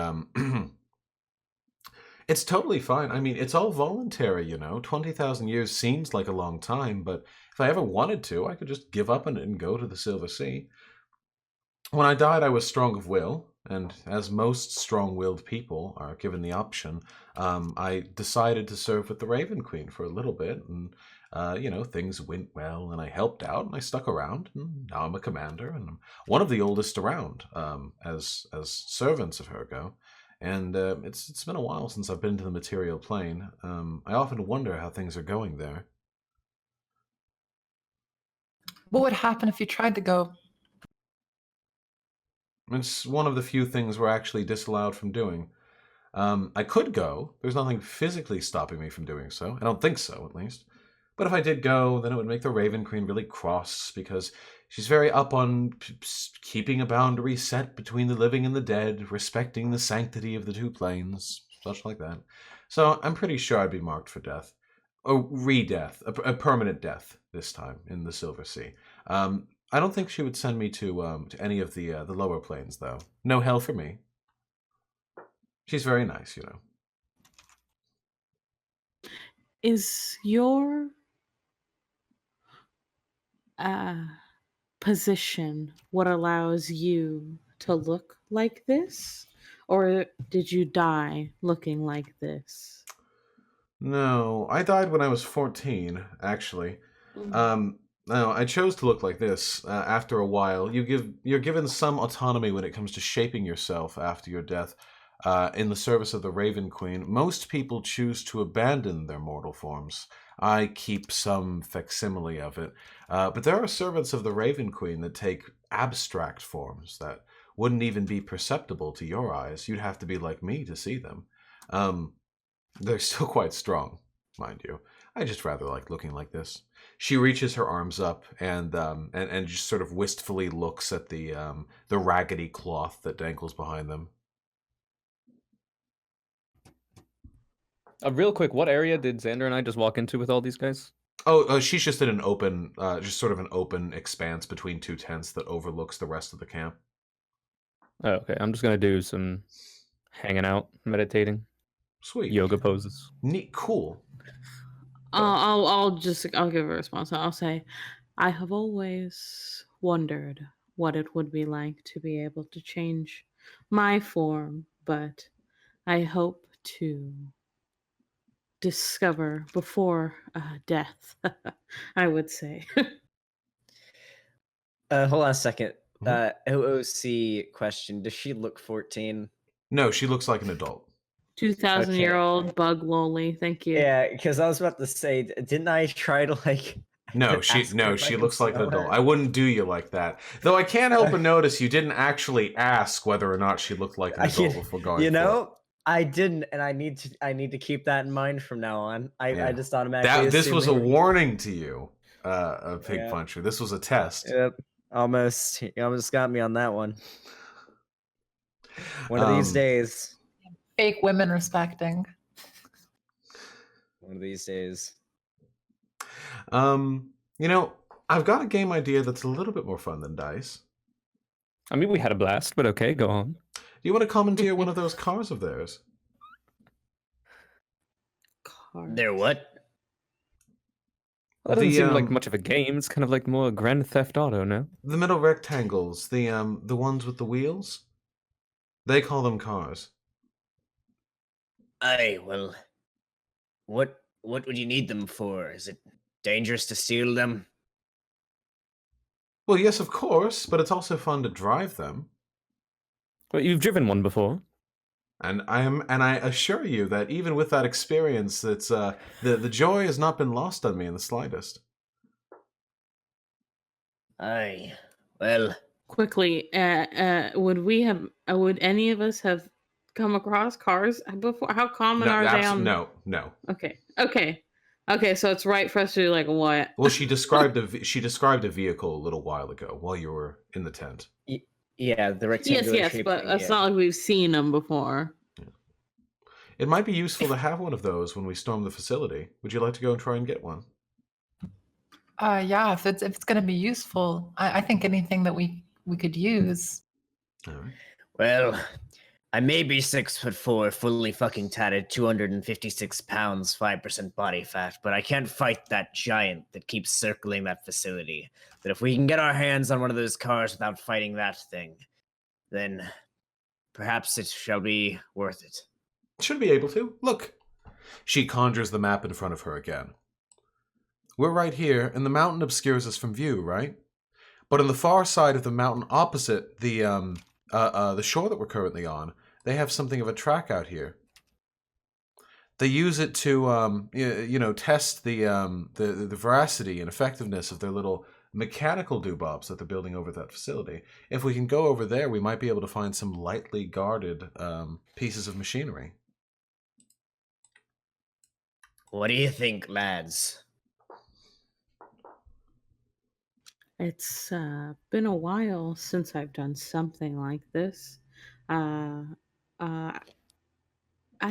It's totally fine. I mean, it's all voluntary, 20,000 years seems like a long time, but if I ever wanted to, I could just give up on it and go to the Silver Sea. When I died, I was strong of will, and as most strong-willed people are given the option, I decided to serve with the Raven Queen for a little bit, and things went well, and I helped out, and I stuck around, and now I'm a commander, and I'm one of the oldest around, as servants of her go. And it's been a while since I've been to the material plane. I often wonder how things are going there. What would happen if you tried to go? It's one of the few things we're actually disallowed from doing. I could go. There's nothing physically stopping me from doing so. I don't think so, at least. But if I did go, then it would make the Raven Queen really cross, because she's very up on keeping a boundary set between the living and the dead, respecting the sanctity of the two planes, such like that. So I'm pretty sure I'd be marked for death. A re-death, a permanent death this time in the Silver Sea. I don't think she would send me to any of the lower planes, though. No hell for me. She's very nice, Is your position what allows you to look like this? Or did you die looking like this? No, I died when I was 14, actually. No, I chose to look like this. After a while, you're given some autonomy when it comes to shaping yourself after your death. In the service of the Raven Queen, most people choose to abandon their mortal forms. I keep some facsimile of it. But there are servants of the Raven Queen that take abstract forms that wouldn't even be perceptible to your eyes. You'd have to be like me to see them. They're still quite strong, mind you. I just rather like looking like this. She reaches her arms up and just sort of wistfully looks at the raggedy cloth that dangles behind them. Real quick, what area did Xander and I just walk into with all these guys? Oh, she's just in an open, just sort of an open expanse between two tents that overlooks the rest of the camp. Oh, okay. I'm just gonna do some hanging out, meditating, Sweet. yoga poses. Neat, cool. I'll give a response. I'll say, I have always wondered what it would be like to be able to change my form, but I hope to discover before death, I would say. Hold on a second. Mhm. OOC question. Does she look 14? No, she looks like an adult. 2,000-year-old bug lolly. Thank you. Yeah, because I was about to say, didn't I try to like? No, ask her if I she can looks like an smell adult. her? I wouldn't do you like that. Though I can't help but notice you didn't actually ask whether or not she looked like an adult before going. You for it. know, I didn't, and I need to keep that in mind from now on. Yeah. I just automatically this was a assumed- warning to you, a pig Yeah. puncher. This was a test. Yep, almost. You almost got me on that one. One of these days. Fake women respecting. One of these days. I've got a game idea that's a little bit more fun than dice. I mean, we had a blast, but okay, go on. Do you want to commandeer one of those cars of theirs? They're what? That doesn't The, seem like um, much of a game. It's kind of like more Grand Theft Auto, no? The middle rectangles, the ones with the wheels. They call them cars. Aye, well, what would you need them for? Is it dangerous to steal them? Well, yes, of course, but it's also fun to drive them. Well, you've driven one before. And I assure you that even with that experience, it's the joy has not been lost on me in the slightest. Aye, well, Quickly, would any of us have come across cars before? How common are they on? No. Okay. So it's right for us to be like, what? Well, she described a vehicle a little while ago while you were in the tent. yeah, the rectangular Yes, shape but thing, it's yeah. not like we've seen them before. It might be useful to have one of those when we storm the facility. Would you like to go and try and get one? Yeah, if it's going to be useful, I think anything that we could use. All right. Well, I may be 6'4", fully fucking tatted, 256 pounds, 5% body fat, but I can't fight that giant that keeps circling that facility. But if we can get our hands on one of those cars without fighting that thing, then perhaps it shall be worth it. Should be able to. Look. She conjures the map in front of her again. We're right here, and the mountain obscures us from view, right? But on the far side of the mountain opposite the shore that we're currently on, they have something of a track out here. They use it to, test the veracity and effectiveness of their little mechanical doobobs that they're building over that facility. If we can go over there, we might be able to find some lightly guarded pieces of machinery. What do you think, lads? It's been a while since I've done something like this. I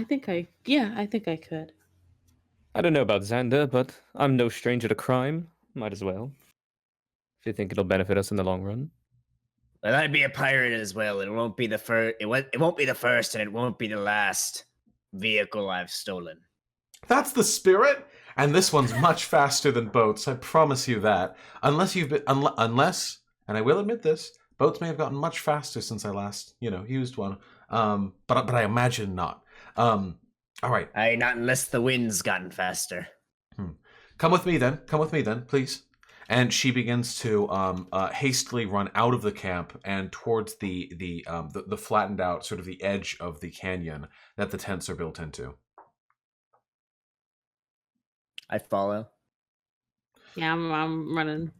think I could. I don't know about Xander, but I'm no stranger to crime. Might as well. If you think it'll benefit us in the long run. Well, I'd be a pirate as well. It won't be the first. It won't be the first, and it won't be the last vehicle I've stolen. That's the spirit, and this one's much faster than boats. I promise you that. Unless you've been, unless, and I will admit this, boats may have gotten much faster since I last, used one. But I imagine not. All right. Aye, not unless the wind's gotten faster. Come with me then, please. And she begins to hastily run out of the camp and towards the flattened out, sort of the edge of the canyon that the tents are built into. I follow. Yeah, I'm running.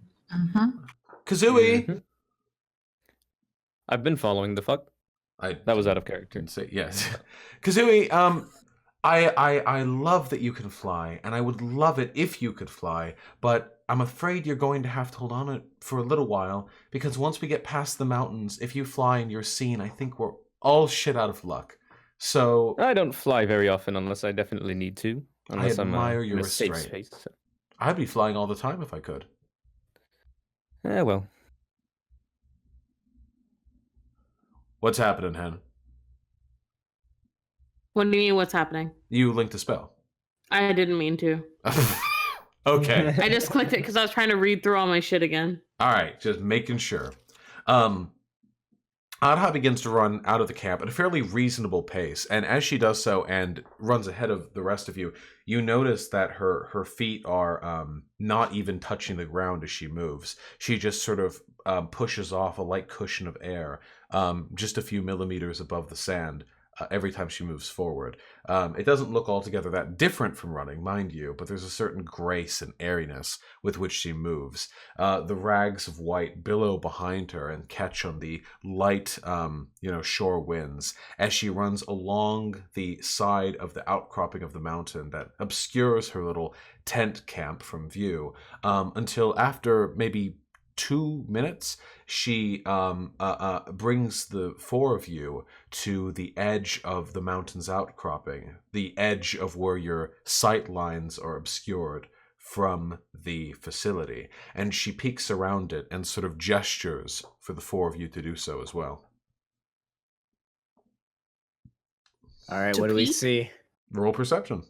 Kazooie! Mhm. I've been following the fuck. That was out of character. Didn't say yes. Kazooie, I love that you can fly, and I would love it if you could fly, but I'm afraid you're going to have to hold on it for a little while, because once we get past the mountains, if you fly and you're seen, I think we're all shit out of luck. So I don't fly very often unless I definitely need to. Unless admire I'm your in a safe restraint. space. So. I'd be flying all the time if I could. Well. What's happening, Hen? What do you mean? What's happening? You linked a spell. I didn't mean to. Okay. I just clicked it because I was trying to read through all my shit again. All right, just making sure. Adha begins to run out of the camp at a fairly reasonable pace, and as she does so and runs ahead of the rest of you, you notice that her feet are not even touching the ground as she moves. She just sort of pushes off a light cushion of air just a few millimeters above the sand every time she moves forward. It doesn't look altogether that different from running, mind you, but there's a certain grace and airiness with which she moves. The rags of white billow behind her and catch on the light, shore winds as she runs along the side of the outcropping of the mountain that obscures her little tent camp from view, until after maybe 2 minutes, she brings the four of you to the edge of the mountain's outcropping, the edge of where your sight lines are obscured from the facility. And she peeks around it and sort of gestures for the four of you to do so as well. All right, To what do we peek? see? Roll perception.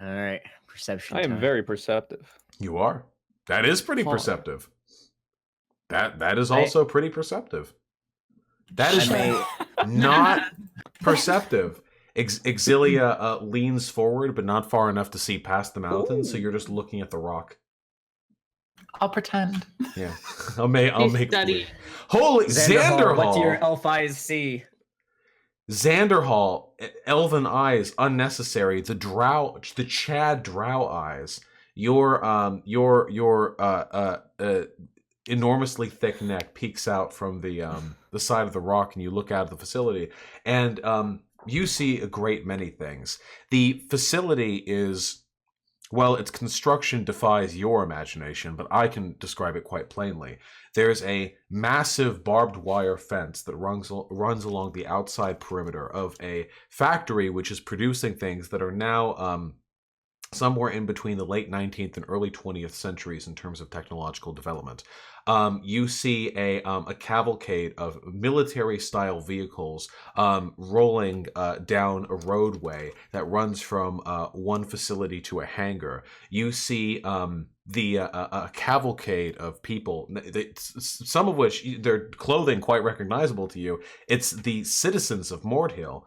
All right, perception. I am time. very perceptive. You are. That is pretty Huh. perceptive. That is also pretty perceptive. That is I not perceptive. Exilia leans forward, but not far enough to see past the mountain, so you're just looking at the rock. I'll pretend. Yeah, I'll make study. believe. Holy Xanderhall! What do your elf eyes see? Xanderhall, elven eyes, unnecessary. The Chad Drow eyes. Your enormously thick neck peeks out from the side of the rock, and you look out at the facility, and you see a great many things. The facility is, well, its construction defies your imagination, but I can describe it quite plainly. There's a massive barbed wire fence that runs along the outside perimeter of a factory which is producing things that are now somewhere in between the late 19th and early 20th centuries in terms of technological development. You see a cavalcade of military-style vehicles rolling down a roadway that runs from one facility to a hangar. You see a cavalcade of people, some of which their clothing quite recognizable to you. It's the citizens of Mordhill,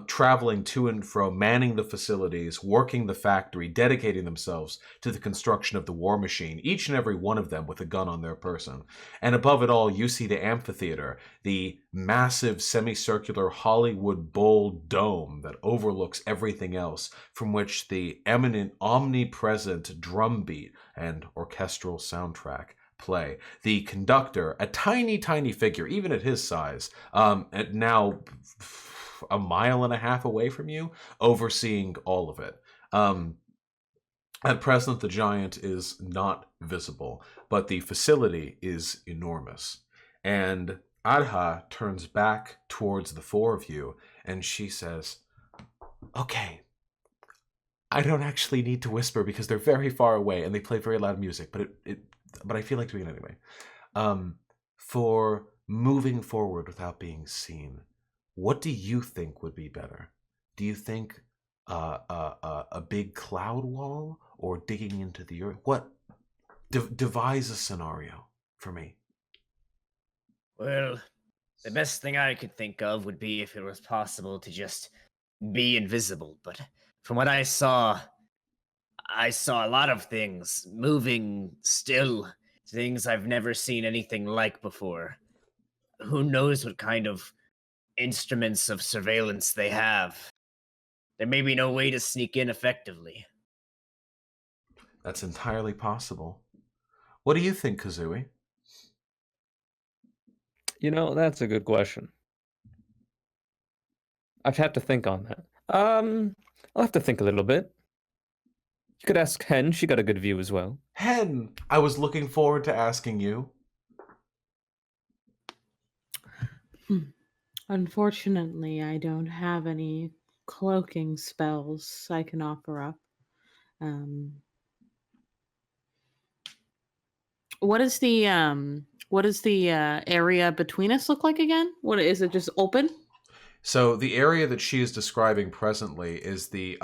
traveling to and fro, manning the facilities, working the factory, dedicating themselves to the construction of the war machine, each and every one of them with a gun on their person. And above it all, you see the amphitheater, the massive semicircular Hollywood Bowl dome that overlooks everything else, from which the eminent, omnipresent drumbeat and orchestral soundtrack play. The conductor, a tiny, tiny figure, even at his size, now a mile and a half away from you, overseeing all of it. At present, the giant is not visible, but the facility is enormous. And Adha turns back towards the four of you, and she says, "Okay, I don't actually need to whisper because they're very far away and they play very loud music, but I feel like doing it anyway. For moving forward without being seen, what do you think would be better? Do you think a big cloud wall or digging into the earth? What? Devise a scenario for me." Well, the best thing I could think of would be if it was possible to just be invisible, but from what I saw a lot of things moving still, things I've never seen anything like before. Who knows what kind of instruments of surveillance they have? There may be no way to sneak in effectively. That's entirely possible. What do you think, Kazooie? That's a good question. I'd have to think on that. I'll have to think a little bit. You could ask Hen. She got a good view as well. Hen, I was looking forward to asking you. Unfortunately, I don't have any cloaking spells I can offer up. What is the area between us look like again? What is it? Just open? So the area that she is describing presently is the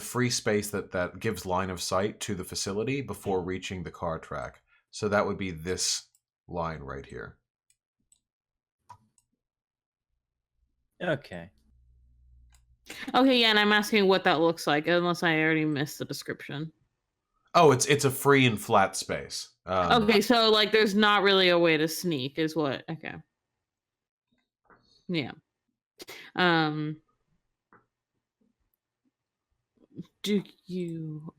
free space that gives line of sight to the facility before reaching the car track. So that would be this line right here. Okay. Okay, yeah, and I'm asking what that looks like, unless I already missed the description. Oh, it's a free and flat space. Okay, so like there's not really a way to sneak is what. Okay. Yeah. Do you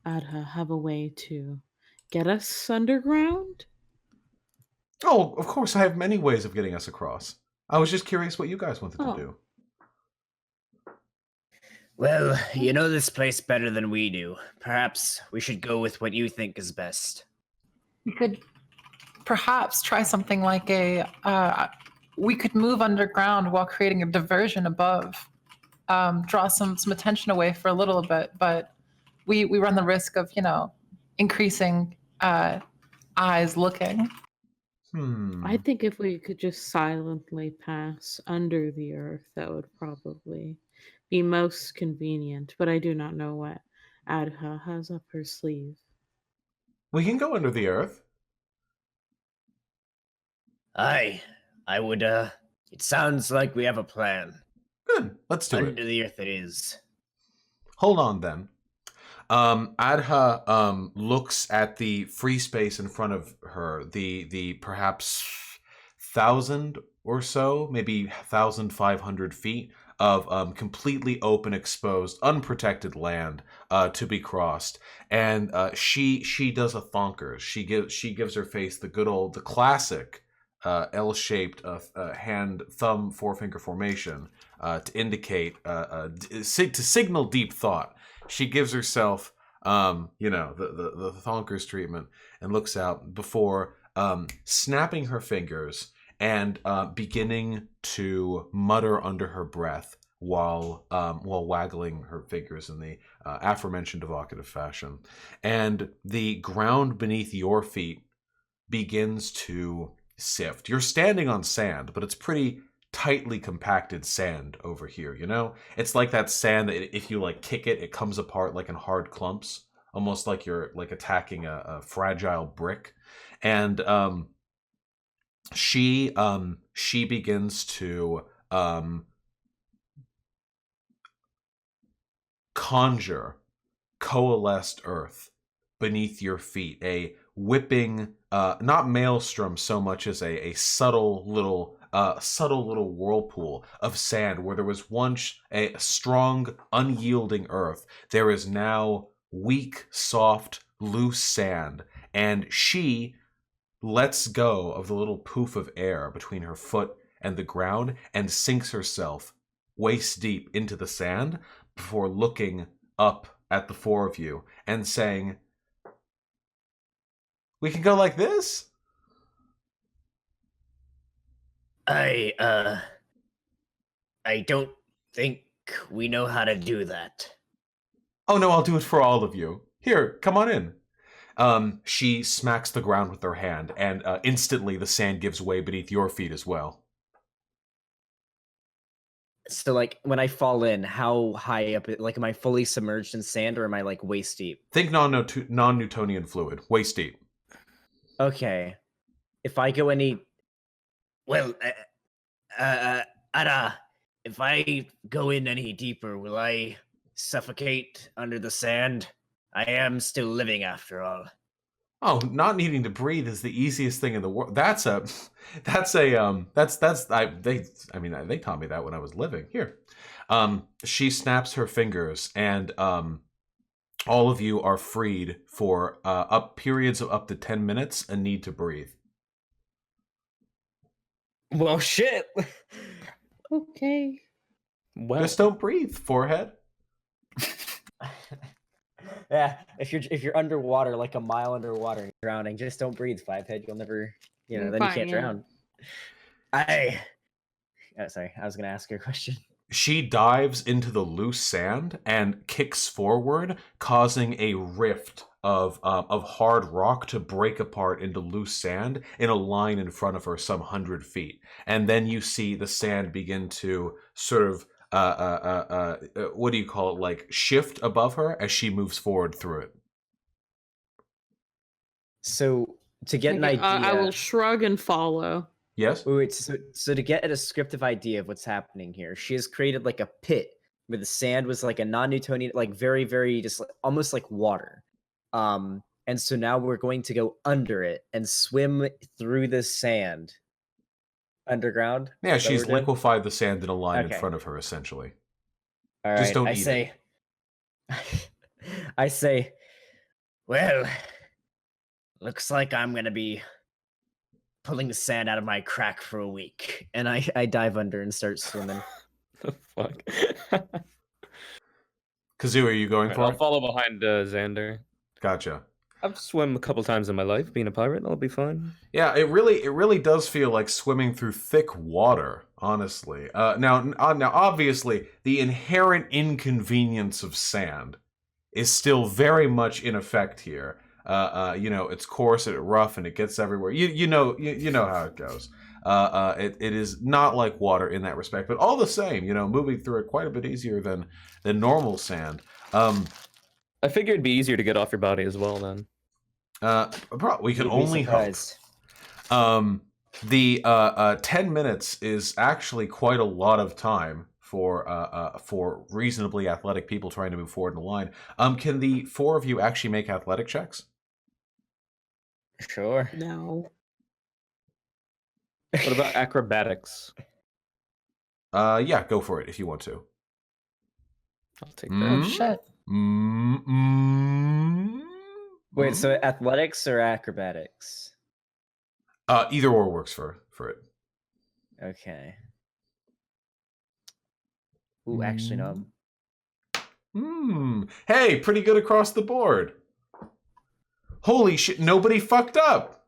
Adha have a way to get us underground? Oh, of course, I have many ways of getting us across. I was just curious what you guys wanted to do. Well, you know this place better than we do. Perhaps we should go with what you think is best. We could perhaps try something like we could move underground while creating a diversion above. Draw some attention away for a little bit, but we run the risk of, increasing eyes looking. I think if we could just silently pass under the earth, that would probably be most convenient, but I do not know what Adha has up her sleeve. We can go under the earth. I would, it sounds like we have a plan. Good, let's do it. Under the earth it is. Hold on then. Adha looks at the free space in front of her, the perhaps 1,000 or so, maybe 1,500 feet of completely open, exposed, unprotected land to be crossed, and she does a thonkers. She gives her face the classic L-shaped hand, thumb, forefinger formation to indicate to signal deep thought. She gives herself, the thonkers treatment and looks out before snapping her fingers and beginning to mutter under her breath while waggling her fingers in the aforementioned evocative fashion. And the ground beneath your feet begins to sift. You're standing on sand, but it's pretty tightly compacted sand over here, you know? It's like that sand that if you like kick it, it comes apart like in hard clumps, almost like you're like attacking a fragile brick. And she begins to conjure coalesced earth beneath your feet, a whipping, not maelstrom so much as a subtle little whirlpool of sand. Where there was once a strong, unyielding earth, there is now weak, soft, loose sand, and she lets go of the little poof of air between her foot and the ground and sinks herself waist deep into the sand before looking up at the four of you and saying, "We can go like this?" I don't think we know how to do that. "Oh no, I'll do it for all of you. Here, come on in." She smacks the ground with her hand, and instantly the sand gives way beneath your feet as well. So, like, when I fall in, how high up? Like, am I fully submerged in sand, or am I like waist deep? Think non-Newtonian fluid, waist deep. Okay. If I go any, well, Ada, if I go in any deeper, will I suffocate under the sand? I am still living after all. Oh, not needing to breathe is the easiest thing in the world. They taught me that when I was living here. She snaps her fingers, and all of you are freed for periods of up to 10 minutes and need to breathe. Well, shit. Okay. Well, Just don't breathe, forehead. Yeah, if you're underwater, like a mile underwater and drowning, just don't breathe, Fivehead. You'll never, then you Fine, can't yeah. drown. Sorry, I was gonna ask her a question. She dives into the loose sand and kicks forward, causing a rift of hard rock to break apart into loose sand in a line in front of her, some 100 feet. And then you see the sand begin to sort of what do you call it? Like shift above her as she moves forward through it. So to get an idea, I will shrug and follow. Yes. wait, so to get a descriptive idea of what's happening here, she has created like a pit where the sand was like a non-Newtonian, like very, very just almost like water. And so now we're going to go under it and swim through the sand underground. Yeah, Is that she's what we're doing? liquefied the sand in a line in Okay. front of her, essentially. All Just right, don't I eat it. say, I say, well, looks like I'm gonna be pulling the sand out of my crack for a week, and I dive under and start swimming. the fuck. Kazoo, are you going for I'll it? follow behind Xander. Gotcha. I've swum a couple times in my life. Being a pirate, I'll be fine. Yeah, it really does feel like swimming through thick water, honestly. Now, obviously, the inherent inconvenience of sand is still very much in effect here. It's coarse and rough and it gets everywhere. You know how it goes. It is not like water in that respect, but all the same, moving through it quite a bit easier than normal sand. I figured it'd be easier to get off your body as well then. We can You'd be only hope. surprised. The 10 minutes is actually quite a lot of time for reasonably athletic people trying to move forward in the line. Can the four of you actually make athletic checks? Sure. No. What about acrobatics? Yeah, go for it if you want to. I'll take Mm. that. Shit. Wait, so athletics or acrobatics? Either or works for it. Okay. Ooh, actually, no. Hey, pretty good across the board. Holy shit, nobody fucked up.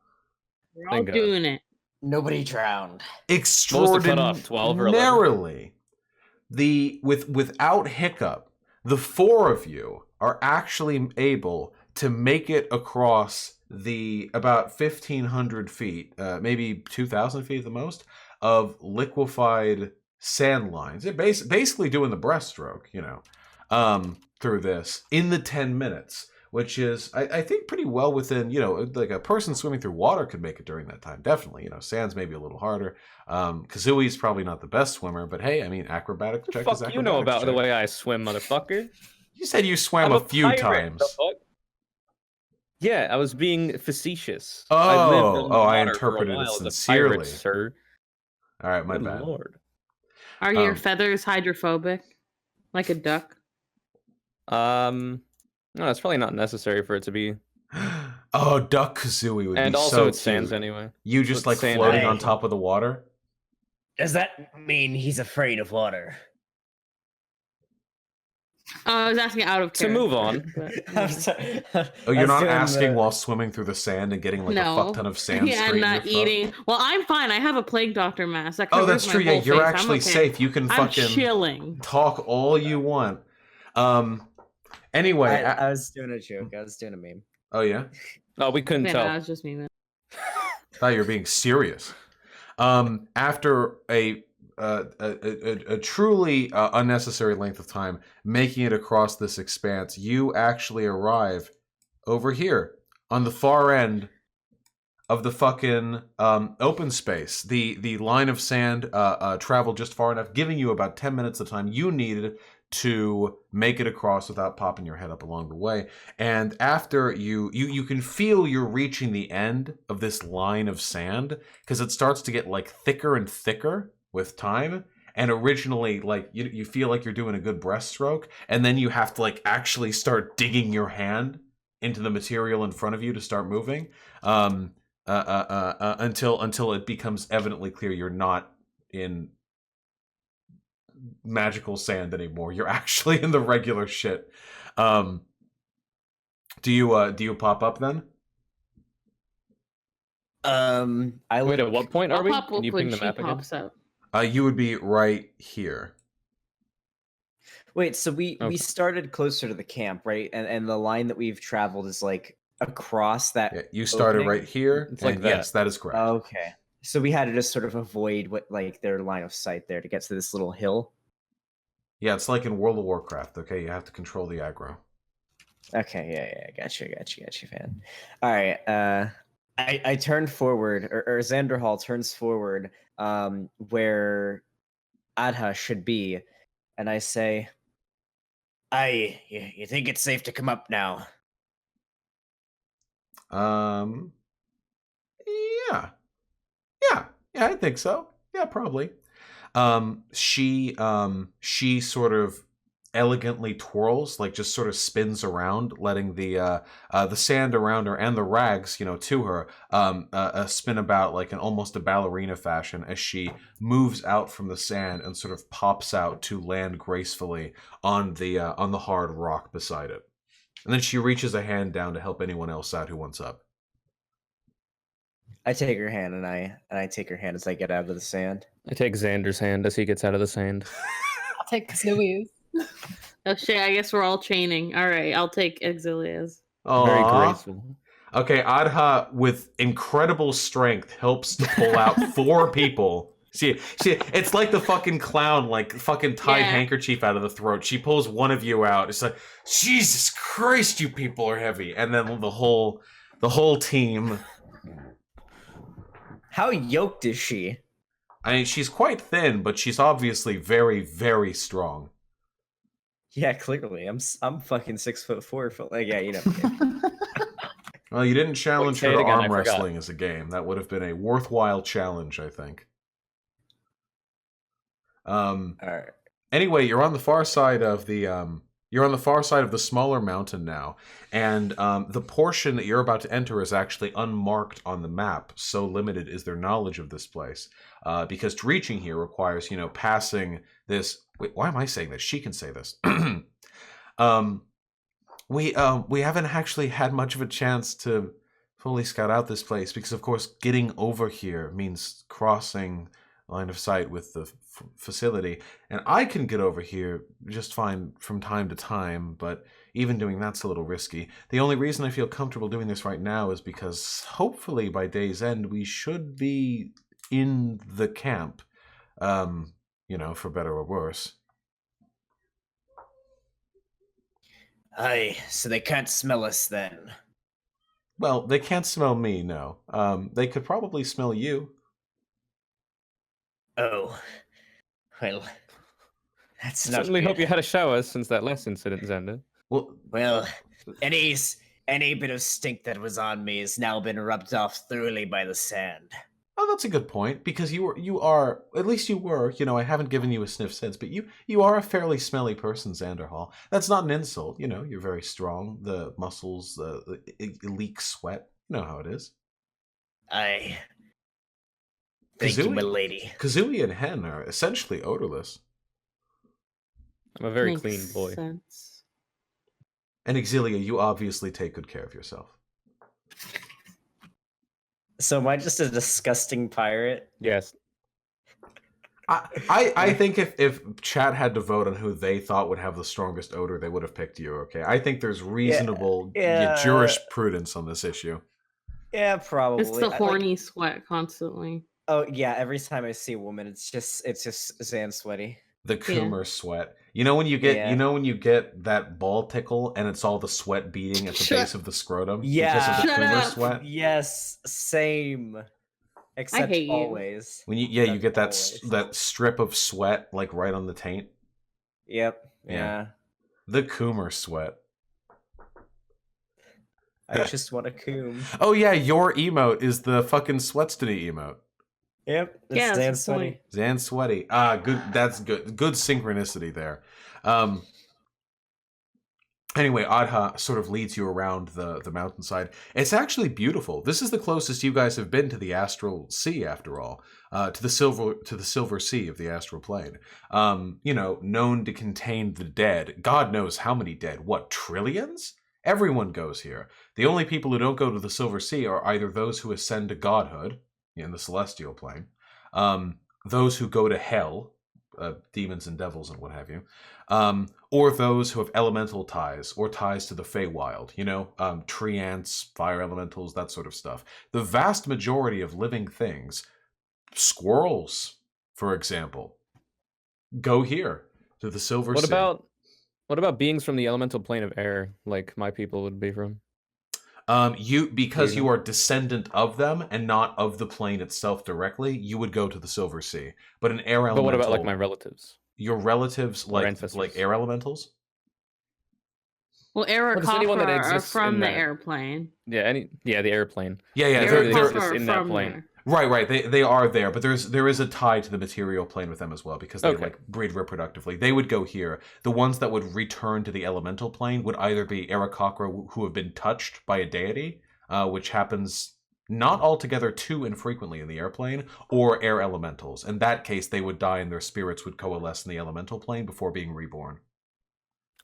We're all Thank God. doing it. Nobody drowned. What was the cutoff, 12 or 11? Extraordinarily. without hiccup, the four of you are actually able to make it across the about 1,500 feet, maybe 2,000 feet at the most, of liquefied sand lines. They're basically doing the breaststroke, through this in the 10 minutes, which is, I think, pretty well within, like a person swimming through water could make it during that time. Definitely, sand's maybe a little harder. Kazui's probably not the best swimmer, but hey, I mean, acrobatic check is Fuck, acrobatics you know about check. the way I swim, motherfucker. You said you swam I'm a few pirate, times. the fuck? Yeah, I was being facetious. I lived Oh, underwater I for a interpreted it while as a sincerely. pirate, sir. All right, my Good bad. lord. Are your Um, feathers hydrophobic? Like a duck? No, it's probably not necessary for it to be. Oh, Duck Kazooie would And be also so it sands cute. anyway. You just With like sand floating anyway. on top of the water. Does that mean he's afraid of water? I was asking out of To move on. I'm sorry. Oh, you're I was not doing asking the- while swimming through the sand and getting like a fuck ton of sand yeah, straight and in not your throat? eating. Well, I'm fine. I have a plague doctor mask. That Oh, covers that's my true. Yeah, whole you're face. I'm actually okay. safe. You can I'm fucking chilling. talk all you want. Anyway. I was doing a joke. I was doing a meme. Oh yeah. Oh, we couldn't Yeah, tell. that was just me. Man. I thought you were being serious. After a truly unnecessary length of time making it across this expanse, you actually arrive over here on the far end of the fucking open space. The line of sand traveled just far enough, giving you about 10 minutes of time you needed to make it across without popping your head up along the way. And after you can feel you're reaching the end of this line of sand, because it starts to get like thicker and thicker with time. And originally, like you feel like you're doing a good breaststroke, and then you have to like actually start digging your hand into the material in front of you to start moving, until it becomes evidently clear you're not in magical sand anymore. You're actually in the regular shit. Do you pop up then? I Wait, at what point are I'll we? pop Can up you when ping the she map again? pops up. You would be right here. Wait, so we Okay. started closer to the camp, right? And the line that we've traveled is like across that. Yeah, you started opening? right here. It's like and that. Yes, that is correct. Okay. So we had to just sort of avoid what like their line of sight there to get to this little hill. Yeah, it's like in World of Warcraft. Okay, you have to control the aggro. Okay, yeah, gotcha, fan. All right, I turn forward, or Xanderhal turns forward, where Adha should be, and I say, you think it's safe to come up now? Yeah, I think so. Yeah, probably. She sort of elegantly twirls, like just sort of spins around, letting the sand around her and the rags, to her, spin about like in almost a ballerina fashion as she moves out from the sand and sort of pops out to land gracefully on the hard rock beside it. And then she reaches a hand down to help anyone else out who wants up. I take her hand and I take her hand as I get out of the sand. I take Xander's hand as he gets out of the sand. I'll take Kazooie's. Oh shit! I guess we're all chaining. All right, I'll take Exilia's. Very Aw. graceful. Okay, Adha, with incredible strength, helps to pull out four people. See, it's like the fucking clown, like fucking tied Yeah. handkerchief out of the throat. She pulls one of you out. It's like, Jesus Christ, you people are heavy. And then the whole team. How yoked is she? I mean, she's quite thin, but she's obviously very, very strong. Yeah, clearly. I'm fucking 6'4". Like, yeah, you know. Well, you didn't challenge say her it to again, arm I forgot. wrestling as a game. That would have been a worthwhile challenge, I think. All right. Anyway, you're on the far side of the smaller mountain now, and the portion that you're about to enter is actually unmarked on the map. So limited is their knowledge of this place, because reaching here requires, passing this. Wait, why am I saying this? She can say this. We haven't actually had much of a chance to fully scout out this place because, of course, getting over here means crossing line of sight with the facility, and I can get over here just fine from time to time, but even doing that's a little risky. The only reason I feel comfortable doing this right now is because hopefully by day's end we should be in the camp, for better or worse. Aye, so they can't smell us then. Well, they can't smell me, no. They could probably smell you. Oh, well, that's not Certainly good. hope you had a shower since that last incident, Xander. Well, any bit of stink that was on me has now been rubbed off thoroughly by the sand. Oh, that's a good point, because you are, at least you were, I haven't given you a sniff since, but you are a fairly smelly person, Xander Hall. That's not an insult, you're very strong, the muscles, it leaks sweat, you know how it is. Aye. Thank you, my lady. Kazooie and Hen are essentially odorless. I'm a very Makes clean boy. Sense. And Exilia, you obviously take good care of yourself. So am I just a disgusting pirate? Yes. I think if chat had to vote on who they thought would have the strongest odor, they would have picked you, okay? I think there's reasonable jurisprudence on this issue. Yeah, probably. It's the horny sweat constantly. Oh yeah, every time I see a woman, it's just Zan sweaty. The Coomer sweat. You know when you get that ball tickle and it's all the sweat beating at the base of the scrotum? Yeah. Because of the Shut Coomer up. sweat? Yes, same. Except hate you. always. When you get that Always. that strip of sweat like right on the taint. Yep. Yeah. Yeah. The Coomer sweat. I just want a coom. Oh yeah, your emote is the fucking Sweatstony emote. Yep. It's Yeah, Zan that's the sweaty. point. Zan Sweaty. Good. That's good. Good synchronicity there. Anyway, Adha sort of leads you around the mountainside. It's actually beautiful. This is the closest you guys have been to the astral sea, after all, to the silver sea of the astral plane. Known to contain the dead. God knows how many dead. What, trillions? Everyone goes here. The only people who don't go to the silver sea are either those who ascend to godhood in the celestial plane, those who go to hell, demons and devils and what have you, or those who have elemental ties or ties to the Feywild, tree ants, fire elementals, that sort of stuff. The vast majority of living things, squirrels, for example, go here to the silver sea. What about beings from the elemental plane of air, like my people would be from? Because you are descendant of them and not of the plane itself directly, you would go to the Silver Sea. But an air elemental. But what about like my relatives? Your relatives, like ancestors. air elementals? Well, does anyone that Aarakocra are exists from in the that- airplane. The airplane. Yeah. They're Aarakocra in are that from plane. there. Right. They are there, but there is a tie to the material plane with them as well because they Okay. breed reproductively. They would go here. The ones that would return to the elemental plane would either be Aarakocra who have been touched by a deity, which happens not altogether too infrequently in the airplane, or air elementals. In that case, they would die and their spirits would coalesce in the elemental plane before being reborn.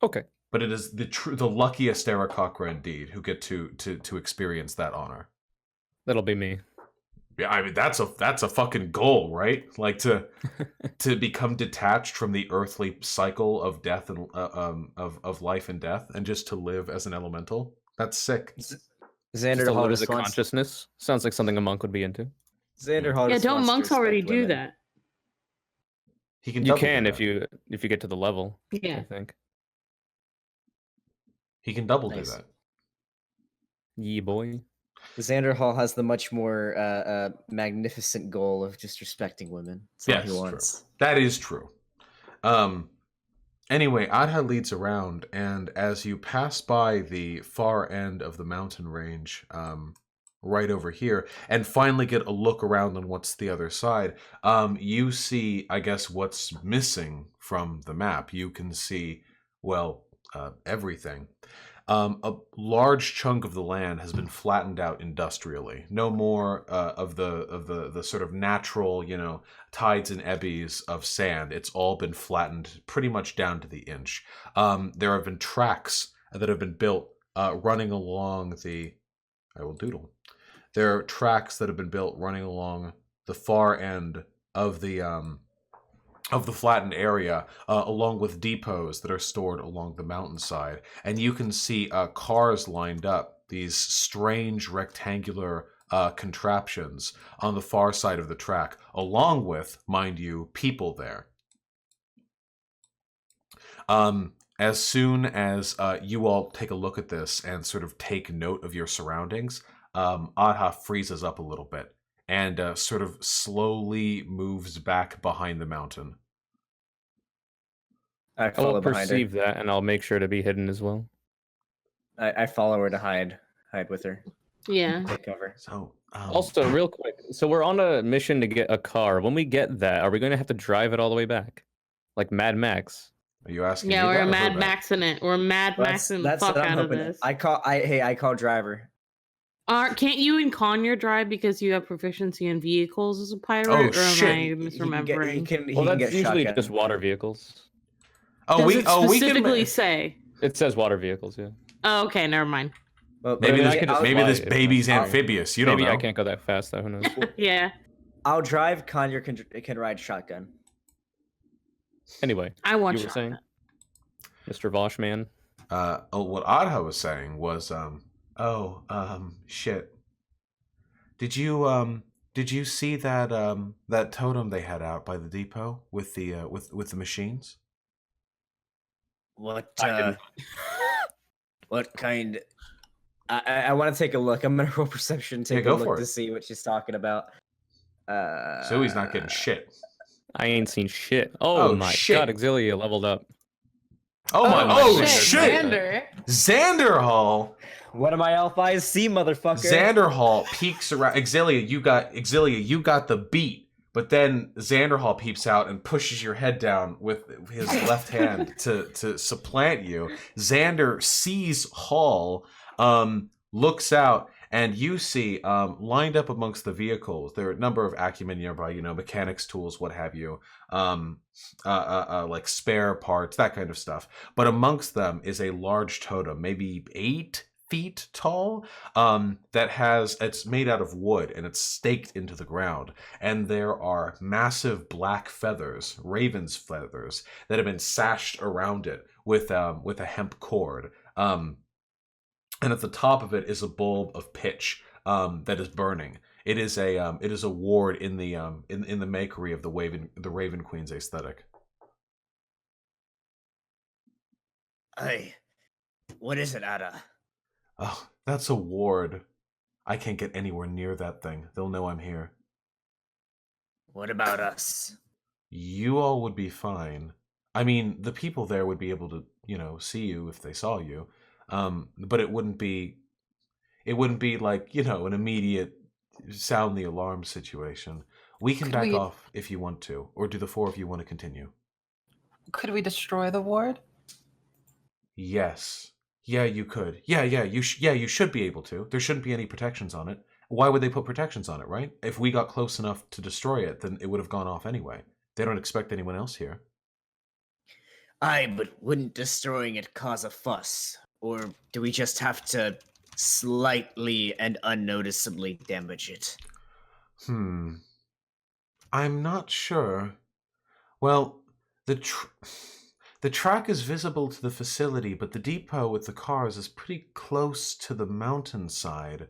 Okay. But it is the luckiest Aarakocra indeed who get to experience that honor. That'll be me. Yeah, I mean that's a fucking goal, right? Like to become detached from the earthly cycle of death and of life and death, and just to live as an elemental. That's sick. Xander Just Hall as a just wants. consciousness. Sounds like something a monk would be into. Xander Hall Yeah, just don't wants to monks already respect do women. that? He can. You double can do if that. you get to the level. I Yeah. think. He can double Nice. do that. Yee boy. Xander Hall has the much more magnificent goal of just respecting women. That's all Yes, he true. wants. That is true. Anyway, Adha leads around, and as you pass by the far end of the mountain range, right over here, and finally get a look around on what's the other side, you see, I guess, what's missing from the map. You can see, well, everything. A large chunk of the land has been flattened out industrially. No more of the sort of natural, tides and ebbies of sand. It's all been flattened pretty much down to the inch. There have been tracks that have been built running along the. I will doodle. There are tracks that have been built running along the far end of the flattened area, along with depots that are stored along the mountainside, and you can see cars lined up. These strange rectangular contraptions on the far side of the track, along with, mind you, people there. As soon as you all take a look at this and sort of take note of your surroundings, Adha freezes up a little bit and sort of slowly moves back behind the mountain. I I follow will behind her. perceive that, and I'll make sure to be hidden as well. I follow her to hide with her. Yeah. Take cover. So, Also, real quick, so we're on a mission to get a car. When we get that, are we going to have to drive it all the way back, like Mad Max? are you asking? Yeah, me we're that or her Mad that? Maxing it. We're Mad Maxing the fuck what I'm out of hoping. this. I call driver. Can't you and Conyer drive because you have proficiency in vehicles as a pirate? Oh, or am shit. I He misremembering? can Well, that's get usually shotgun. just water vehicles. Oh, Does it we can. specifically say? It says water vehicles, yeah. Oh, okay, never mind. Well, Maybe I mean, this, I could just maybe fly this it. baby's I'll- amphibious. You don't Maybe know. I can't go that fast, though. Who knows? Yeah, I'll drive. Conyer can ride shotgun. Anyway, I want you were saying, shotgun. Mr. Voshman. What Adha was saying was, shit. Did you see that that totem they had out by the depot with the with the machines? What? I didn't. What kind? I want to take a look. I'm gonna roll perception. Take go a for look it. to see what she's talking about. So he's not getting shit. I ain't seen shit. Oh, Oh, my shit. god, Exilia leveled up. Oh my! my Oh shit. shit! Xander. Xander Hall. What am I elf eyes see, motherfucker? Xander Hall peeks around. Exilia, you got the beat, but then Xander Hall peeps out and pushes your head down with his left hand to supplant you. Xander sees Hall, looks out, and you see lined up amongst the vehicles. There are a number of acumen nearby, mechanics tools, what have you, like spare parts, that kind of stuff. But amongst them is a large totem, maybe 8 feet tall, it's made out of wood and it's staked into the ground, and there are massive black feathers, raven's feathers, that have been sashed around it with a hemp cord, and at the top of it is a bulb of pitch that is burning. It is a ward in the in the makery of the Raven Queen's aesthetic. Hey, what is it, Ada? Oh, that's a ward. I can't get anywhere near that thing. They'll know I'm here. What about us? You all would be fine. I mean, the people there would be able to, see you if they saw you. But it wouldn't be like, an immediate sound the alarm situation. We can Could back we- off if you want to, or do the 4 of you want to continue? Could we destroy the ward? Yes. Yeah, you could. Yeah, you should be able to. There shouldn't be any protections on it. Why would they put protections on it, right? If we got close enough to destroy it, then it would have gone off anyway. They don't expect anyone else here. Aye, but wouldn't destroying it cause a fuss? Or do we just have to slightly and unnoticeably damage it? I'm not sure. Well, the track is visible to the facility, but the depot with the cars is pretty close to the mountainside.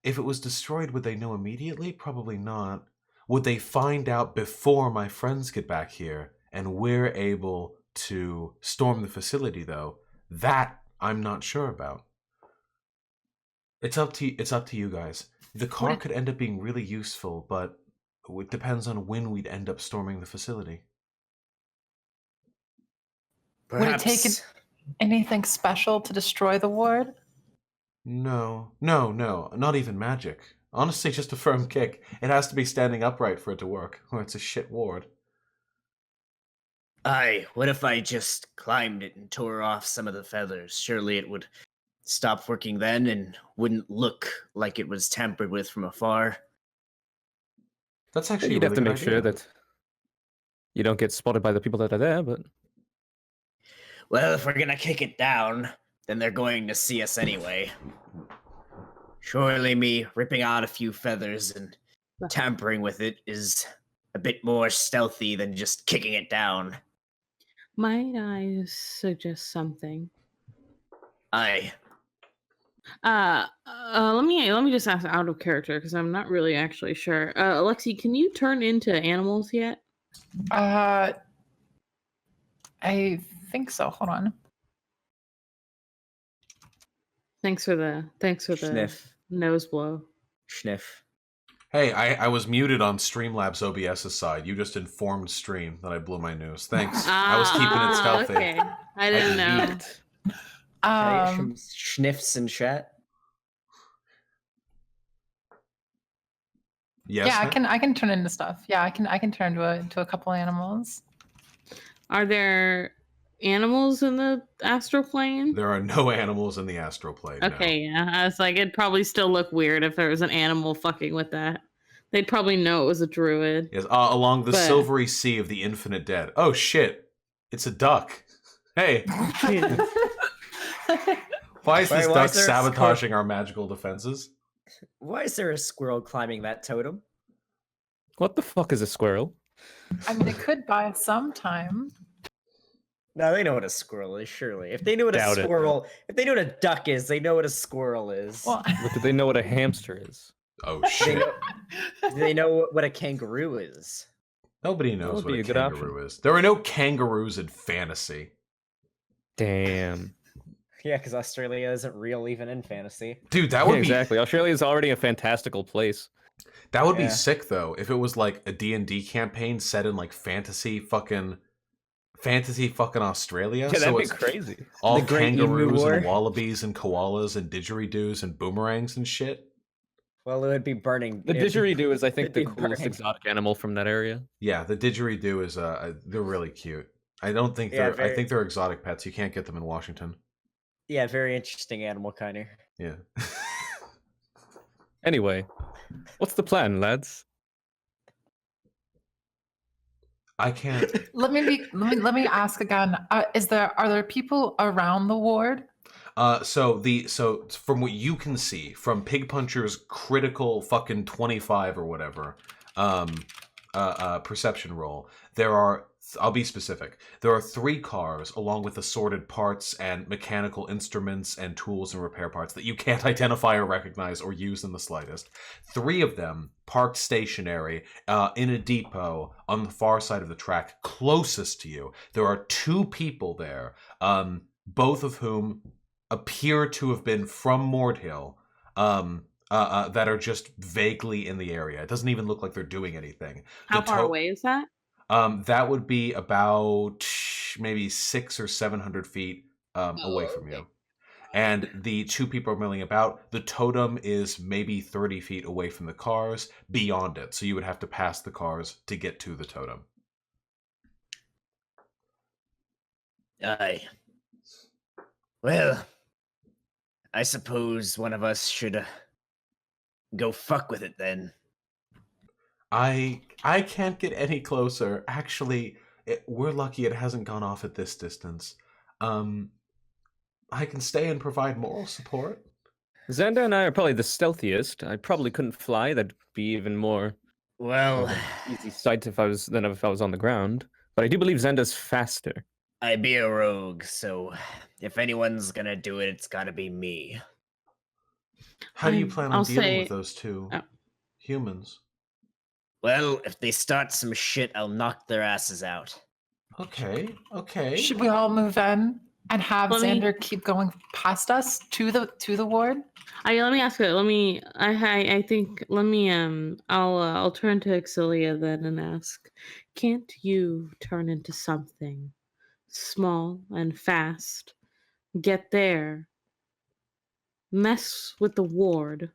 If it was destroyed, would they know immediately? Probably not. Would they find out before my friends get back here and we're able to storm the facility, though? That I'm not sure about. It's up to you guys. The car could end up being really useful, but it depends on when we'd end up storming the facility. Would it take anything special to destroy the ward? No, not even magic. Honestly, just a firm kick. It has to be standing upright for it to work, or it's a shit ward. Aye, what if I just climbed it and tore off some of the feathers? Surely it would stop working then and wouldn't look like it was tampered with from afar. That's actually You'd a have to really make good sure idea. that you don't get spotted by the people that are there, but Well, if we're gonna kick it down, then they're going to see us anyway. Surely me ripping out a few feathers and tampering with it is a bit more stealthy than just kicking it down. Might I suggest something? Aye. Let me just ask out of character because I'm not really actually sure. Alexi, can you turn into animals yet? I think so. Hold on. Thanks for the Sniff. nose blow. Sniff. Hey, I was muted on Streamlabs OBS's side. You just informed Stream that I blew my news. Thanks. I was keeping it stealthy. Okay. I didn't know. Neat. Can I get Um, some sniffs in chat? Yes. yeah, ma'am? I can turn into stuff. Yeah, I can turn into a couple animals. Are there animals in the astral plane? There are no animals in the astral plane. no. Okay, yeah. I was like, it'd probably still look weird if there was an animal fucking with that. They'd probably know it was a druid. Yes, along the But- silvery sea of the infinite dead. Oh shit! It's a duck. Hey, why is this Why duck is there a sabotaging our magical defenses? Why is there a squirrel climbing that totem? What the fuck is a squirrel? I mean, it could buy some time. No, they know what a squirrel is, surely. If they knew what Doubt a it. squirrel, if they knew what a duck is, they know what a squirrel is. Well, But do they know what a hamster is? Oh they, shit! know, they know what a kangaroo is. Nobody knows would what be a a good kangaroo is. There are no kangaroos in fantasy. Damn. Yeah, because Australia isn't real even in fantasy. Dude, that Yeah, would be exactly. Australia is already a fantastical place. that would be Yeah. sick though if it was like a D&D campaign set in like fantasy fucking Australia. Yeah, so that'd be it's crazy. all The Great Emu kangaroos and War. wallabies and koalas and didgeridoos and boomerangs and shit. Well, it would be burning. The it'd be- didgeridoo is, I think, the it'd be coolest burning. exotic animal from that area. Yeah, the didgeridoo is they're really cute. I don't think Yeah, they're I very- think they're exotic pets. You can't get them in Washington. Yeah, very interesting animal, Kiner. Yeah. Anyway, what's the plan, lads? I can't let me ask again. Are there people around the ward? so from what you can see from Pig Puncher's critical fucking 25 or whatever perception roll, there are I'll be specific. There are 3 cars along with assorted parts and mechanical instruments and tools and repair parts that you can't identify or recognize or use in the slightest. 3 of them parked stationary in a depot on the far side of the track closest to you. There are 2 people there, both of whom appear to have been from Mordhill, that are just vaguely in the area. It doesn't even look like they're doing anything. How The far to- away is that? That would be about maybe 600 or 700 feet away from okay. you. And the 2 people are milling about. The totem is maybe 30 feet away from the cars, beyond it. So you would have to pass the cars to get to the totem. Aye. Well, I suppose one of us should go fuck with it then. I can't get any closer. Actually, we're lucky it hasn't gone off at this distance. I can stay and provide moral support. Xander and I are probably the stealthiest. I probably couldn't fly. That'd be even more Well, easy sight if I was on the ground. But I do believe Xander's faster. I be a rogue, so if anyone's gonna do it, it's gotta be me. How do you plan on I'll dealing say- with those 2 Oh. humans? Well, if they start some shit, I'll knock their asses out. Okay, okay. Should we all move in and have Let me- Xander keep going past us to the ward? Let me ask it. I think I'll turn to Exilia then and ask, can't you turn into something small and fast? Get there. Mess with the ward.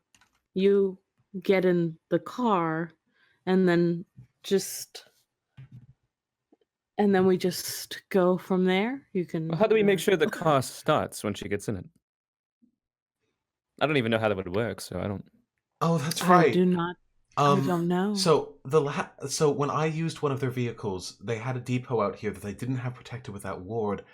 You get in the car and then we just go from there. You can Well, how do we make sure the car starts when she gets in it? I don't even know how that would work, so I don't. Oh, that's I right. do not I don't know. So so when I used one of their vehicles, they had a depot out here that they didn't have protected with that ward.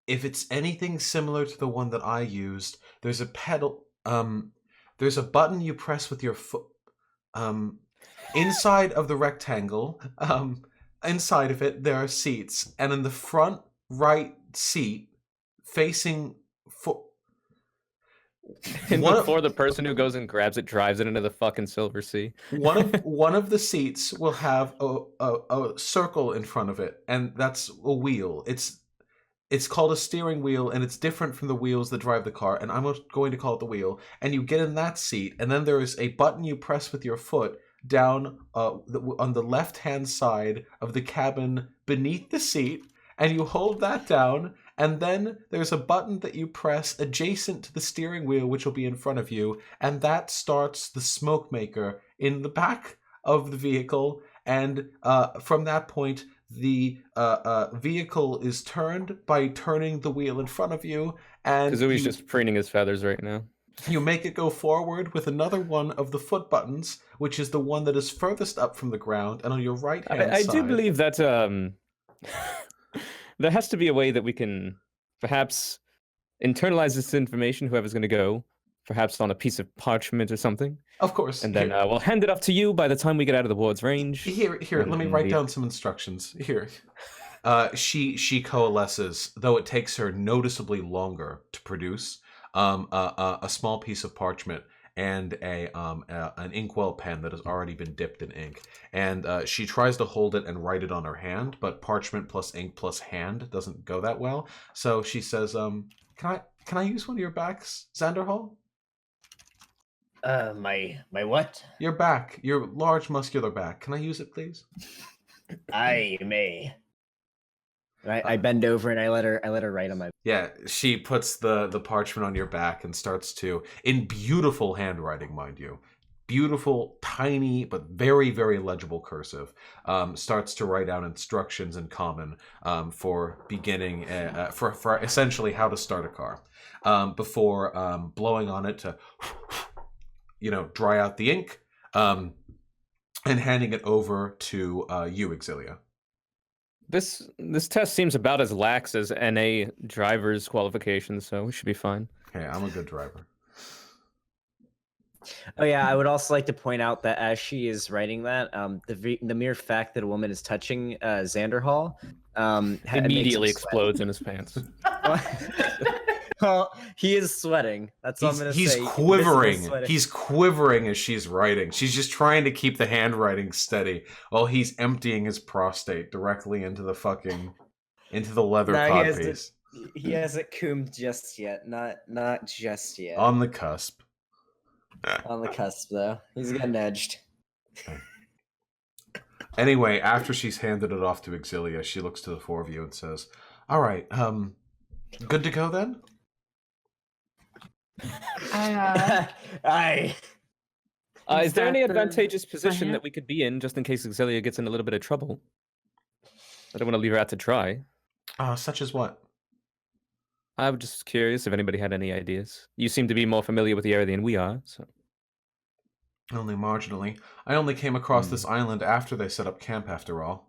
If it's anything similar to the one that I used, there's a pedal. There's a button you press with your foot. Inside of the rectangle, inside of it, there are seats, and in the front right seat, facing for And one before of the person who goes and grabs it drives it into the fucking Silver Sea. one of the seats will have a circle in front of it, and that's a wheel. It's called a steering wheel, and it's different from the wheels that drive the car, and I'm going to call it the wheel. And you get in that seat, and then there is a button you press with your foot down on the left-hand side of the cabin beneath the seat, and you hold that down, and then there's a button that you press adjacent to the steering wheel, which will be in front of you, and that starts the smoke maker in the back of the vehicle, and from that point, the vehicle is turned by turning the wheel in front of you, and Kazui's just preening his feathers right now. you make it go forward with another one of the foot buttons, which is the one that is furthest up from the ground, and on your right hand I side. do believe that there has to be a way that we can perhaps internalize this information, whoever's going to go, perhaps on a piece of parchment or something. Of course. And then we'll hand it off to you by the time we get out of the ward's range. Here, let me and write we- down some instructions. Here. She coalesces, though it takes her noticeably longer to produce, a small piece of parchment and an inkwell pen that has already been dipped in ink. And she tries to hold it and write it on her hand, but parchment plus ink plus hand doesn't go that well. So she says, can I use one of your backs, Xanderhall? My what? Your back, your large muscular back. Can I use it, please? I may. I bend over and I let her write on my. Yeah, she puts the parchment on your back and starts to, in beautiful handwriting, mind you, beautiful, tiny, but very, very legible cursive, starts to write out instructions in common for beginning, for essentially how to start a car, before blowing on it to, dry out the ink, and handing it over to you, Exilia. This test seems about as lax as NA driver's qualifications, so we should be fine. Hey, I'm a good driver. Oh yeah, I would also like to point out that as she is writing that, the mere fact that a woman is touching Xanderhall Immediately explodes in his pants. Well, he is sweating. That's all I'm gonna He's say. quivering. Sweating. He's quivering as she's writing. She's just trying to keep the handwriting steady while he's emptying his prostate directly into the leather No, codpiece. He hasn't coomed just yet. Not just yet. On the cusp. On the cusp, though. He's getting edged. Anyway, after she's handed it off to Exilia, she looks to the four of you and says, "All right, good to go then?" Aye. Is there that any the advantageous position plan? that we could be in just in case Exilia gets in a little bit of trouble? I don't want to leave her out to dry. Such as what? I was just curious if anybody had any ideas. You seem to be more familiar with the area than we are, so. Only marginally. I only came across this island after they set up camp, after all.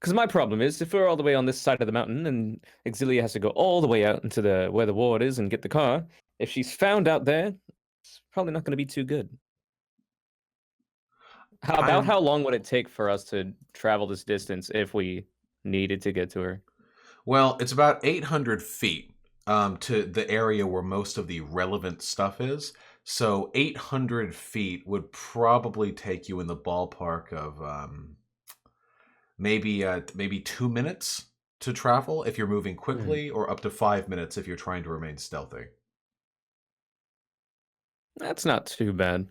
Because my problem is, if we're all the way on this side of the mountain and Exilia has to go all the way out into where the ward is and get the car, if she's found out there, it's probably not going to be too good. How long would it take for us to travel this distance if we needed to get to her? Well, it's about 800 feet to the area where most of the relevant stuff is. So 800 feet would probably take you in the ballpark of maybe 2 minutes to travel if you're moving quickly, or up to 5 minutes if you're trying to remain stealthy. That's not too bad.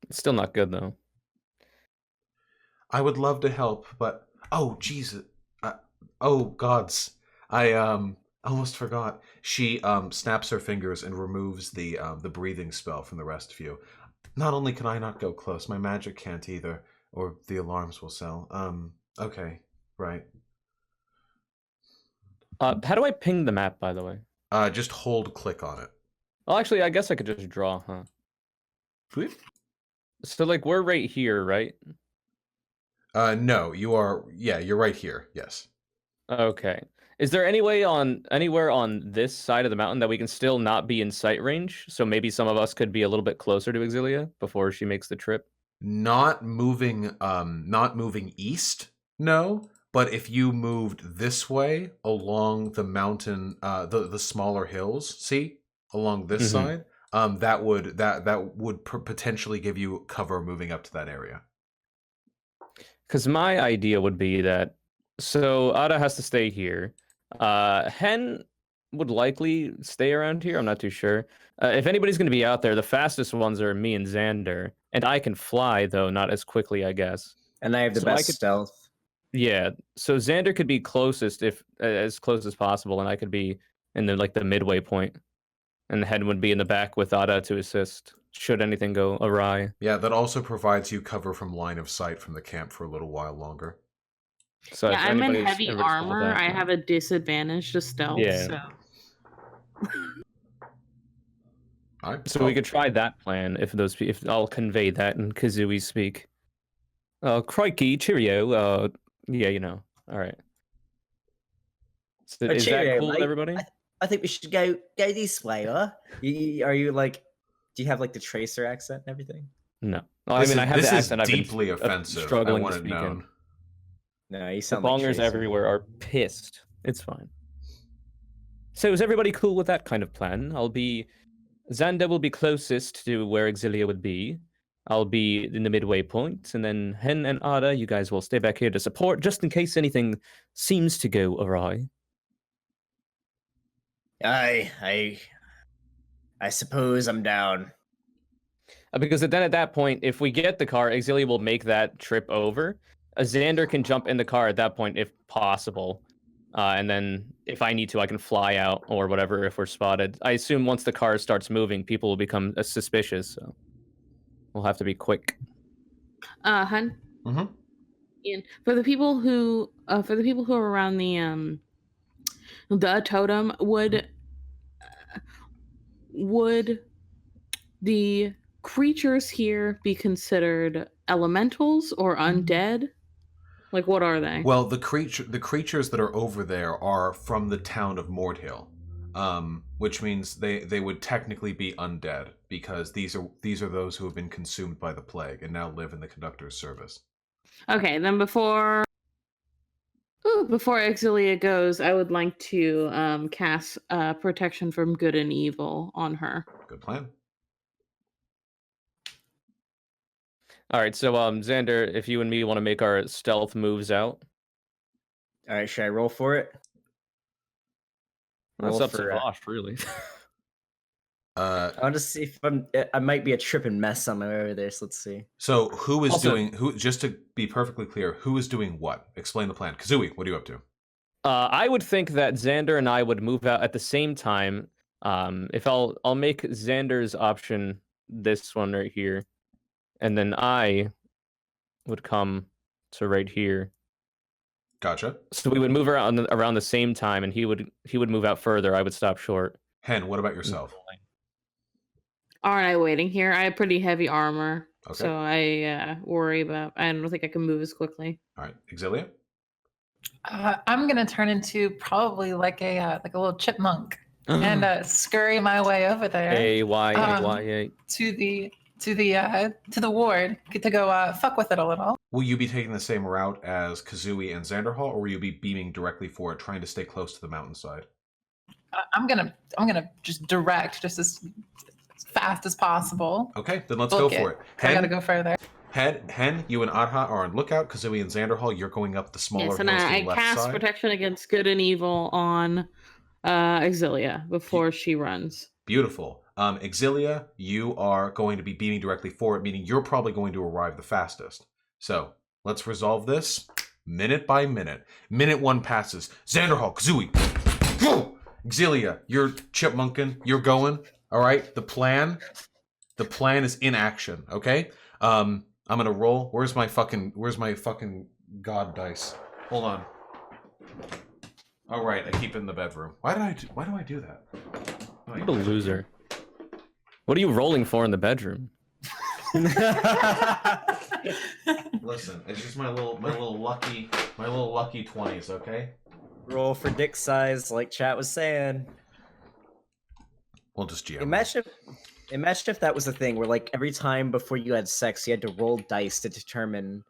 It's still not good, though. I would love to help, but oh Jesus, oh gods, I almost forgot. She snaps her fingers and removes the breathing spell from the rest of you. Not only can I not go close, my magic can't either, or the alarms will sell. Okay, right. How do I ping the map, by the way? Just hold click on it. Well, actually, I guess I could just draw, huh? Sweet. So, like, we're right here, right? No, you are. Yeah, you're right here. Yes. Okay. Is there anywhere on this side of the mountain that we can still not be in sight range? So maybe some of us could be a little bit closer to Exilia before she makes the trip. Not moving east, no. But if you moved this way along the mountain, the smaller hills, see, along this side, that would potentially give you cover moving up to that area. Because my idea would be that so Ada has to stay here. Hen would likely stay around here. I'm not too sure. If anybody's going to be out there, the fastest ones are me and Xander, and I can fly though, not as quickly, I guess. And I have the So I best could- stealth. Yeah, so Xander could be closest if as close as possible, and I could be in the midway point, and Hen would be in the back with Ada to assist should anything go awry. Yeah, that also provides you cover from line of sight from the camp for a little while longer. So Yeah, if I'm in anybody's- heavy everybody's cool with armor. that, I yeah. have a disadvantage to stealth. Yeah. So. All right. So we could try that plan if I'll convey that in Kazooie speak. Crikey, cheerio. Yeah, All right. So is that cheerio, cool with mate. everybody? I think we should go this way, huh? Are you like? Do you have like the tracer accent and everything? No. Well, I mean, I have this the is accent. I've been deeply offensive. struggling I to want it speak in. known. No, you The sound like bongers Tracer. everywhere are pissed. It's fine. So is everybody cool with that kind of plan? Xander will be closest to where Exilia would be. I'll be in the midway point, and then Hen and Ada, you guys will stay back here to support, just in case anything seems to go awry. I suppose I'm down. Because then at that point, if we get the car, Exilia will make that trip over. Xander can jump in the car at that point if possible. And then if I need to, I can fly out or whatever if we're spotted. I assume once the car starts moving, people will become suspicious. So we'll have to be quick. Hun. Mm-hmm. Ian, for the people who are around the totem, would the creatures here be considered elementals or undead? Like, what are they? Well, the creatures that are over there are from the town of Mordhill, which means they would technically be undead because these are those who have been consumed by the plague and now live in the conductor's service. Okay, then before Exilia goes, I would like to cast protection from good and evil on her. Good plan. All right, so Xander, if you and me want to make our stealth moves out, All right, should I roll for it? that's Roll up to for, Vosh, really. I want to see if I might be a tripping mess on my way over there. So let's see. So who is Also- doing who? Just to be perfectly clear, who is doing what? Explain the plan. Kazooie, what are you up to? I would think that Xander and I would move out at the same time. If I'll make Xander's option this one right here, and then I would come to right here. Gotcha. So we would move around the same time, and he would move out further. I would stop short. Hen, what about yourself? Aren't I waiting here? I have pretty heavy armor, Okay. so I worry about. I don't think I can move as quickly. All right, Exilia. I'm gonna turn into probably like a little chipmunk and scurry my way over there AYA. to the ward to go fuck with it a little. Will you be taking the same route as Kazooie and Xanderhall, or will you be beaming directly for it, trying to stay close to the mountainside? I'm gonna just direct just as fast as possible. Okay, then let's Book go for it. I gotta go further. Hen, you and Adha are on lookout. Kazooie and Xanderhall, you're going up the smaller Yes, hills and to I the left cast side. protection against good and evil on Exilia before she runs. Beautiful. Exilia, you are going to be beaming directly for it, meaning you're probably going to arrive the fastest. So let's resolve this minute by minute. Minute 1 passes. Xanderhall, Kazooie, go! Exilia, you're chipmunking. You're going. All right. The plan is in action. Okay. I'm gonna roll. Where's my fucking god dice? Hold on. All right, I keep it in the bedroom. Why do I do that? Oh, What a loser. What are you rolling for in the bedroom? Listen, it's just my little lucky 20s, okay? Roll for dick size, like chat was saying. We'll just GM. Imagine if that was a thing where, like, every time before you had sex, you had to roll dice to determine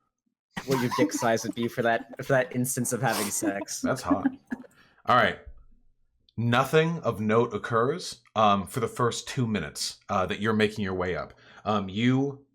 what your dick size would be for that instance of having sex. That's hot. All right. Nothing of note occurs for the first 2 minutes that you're making your way up. You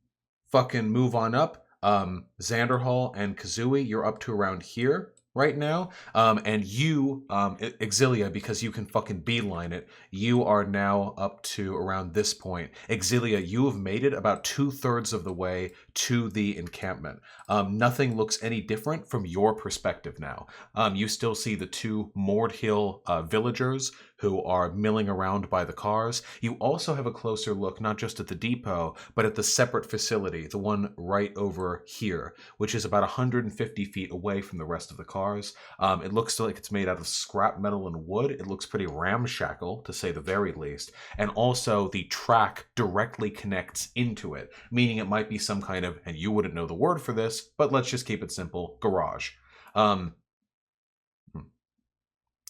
fucking move on up. Xanderhall and Kazooie, you're up to around here right now. And you, Exilia, because you can fucking beeline it, you are now up to around this point. Exilia, you have made it about 2/3 of the way to the encampment. Nothing looks any different from your perspective now. You still see the two Mordhill villagers who are milling around by the cars. You also have a closer look, not just at the depot, but at the separate facility, the one right over here, which is about 150 feet away from the rest of the cars. It looks like it's made out of scrap metal and wood. It looks pretty ramshackle, to say the very least. And also, the track directly connects into it, meaning it might be some kind of, and you wouldn't know the word for this, but let's just keep it simple, garage.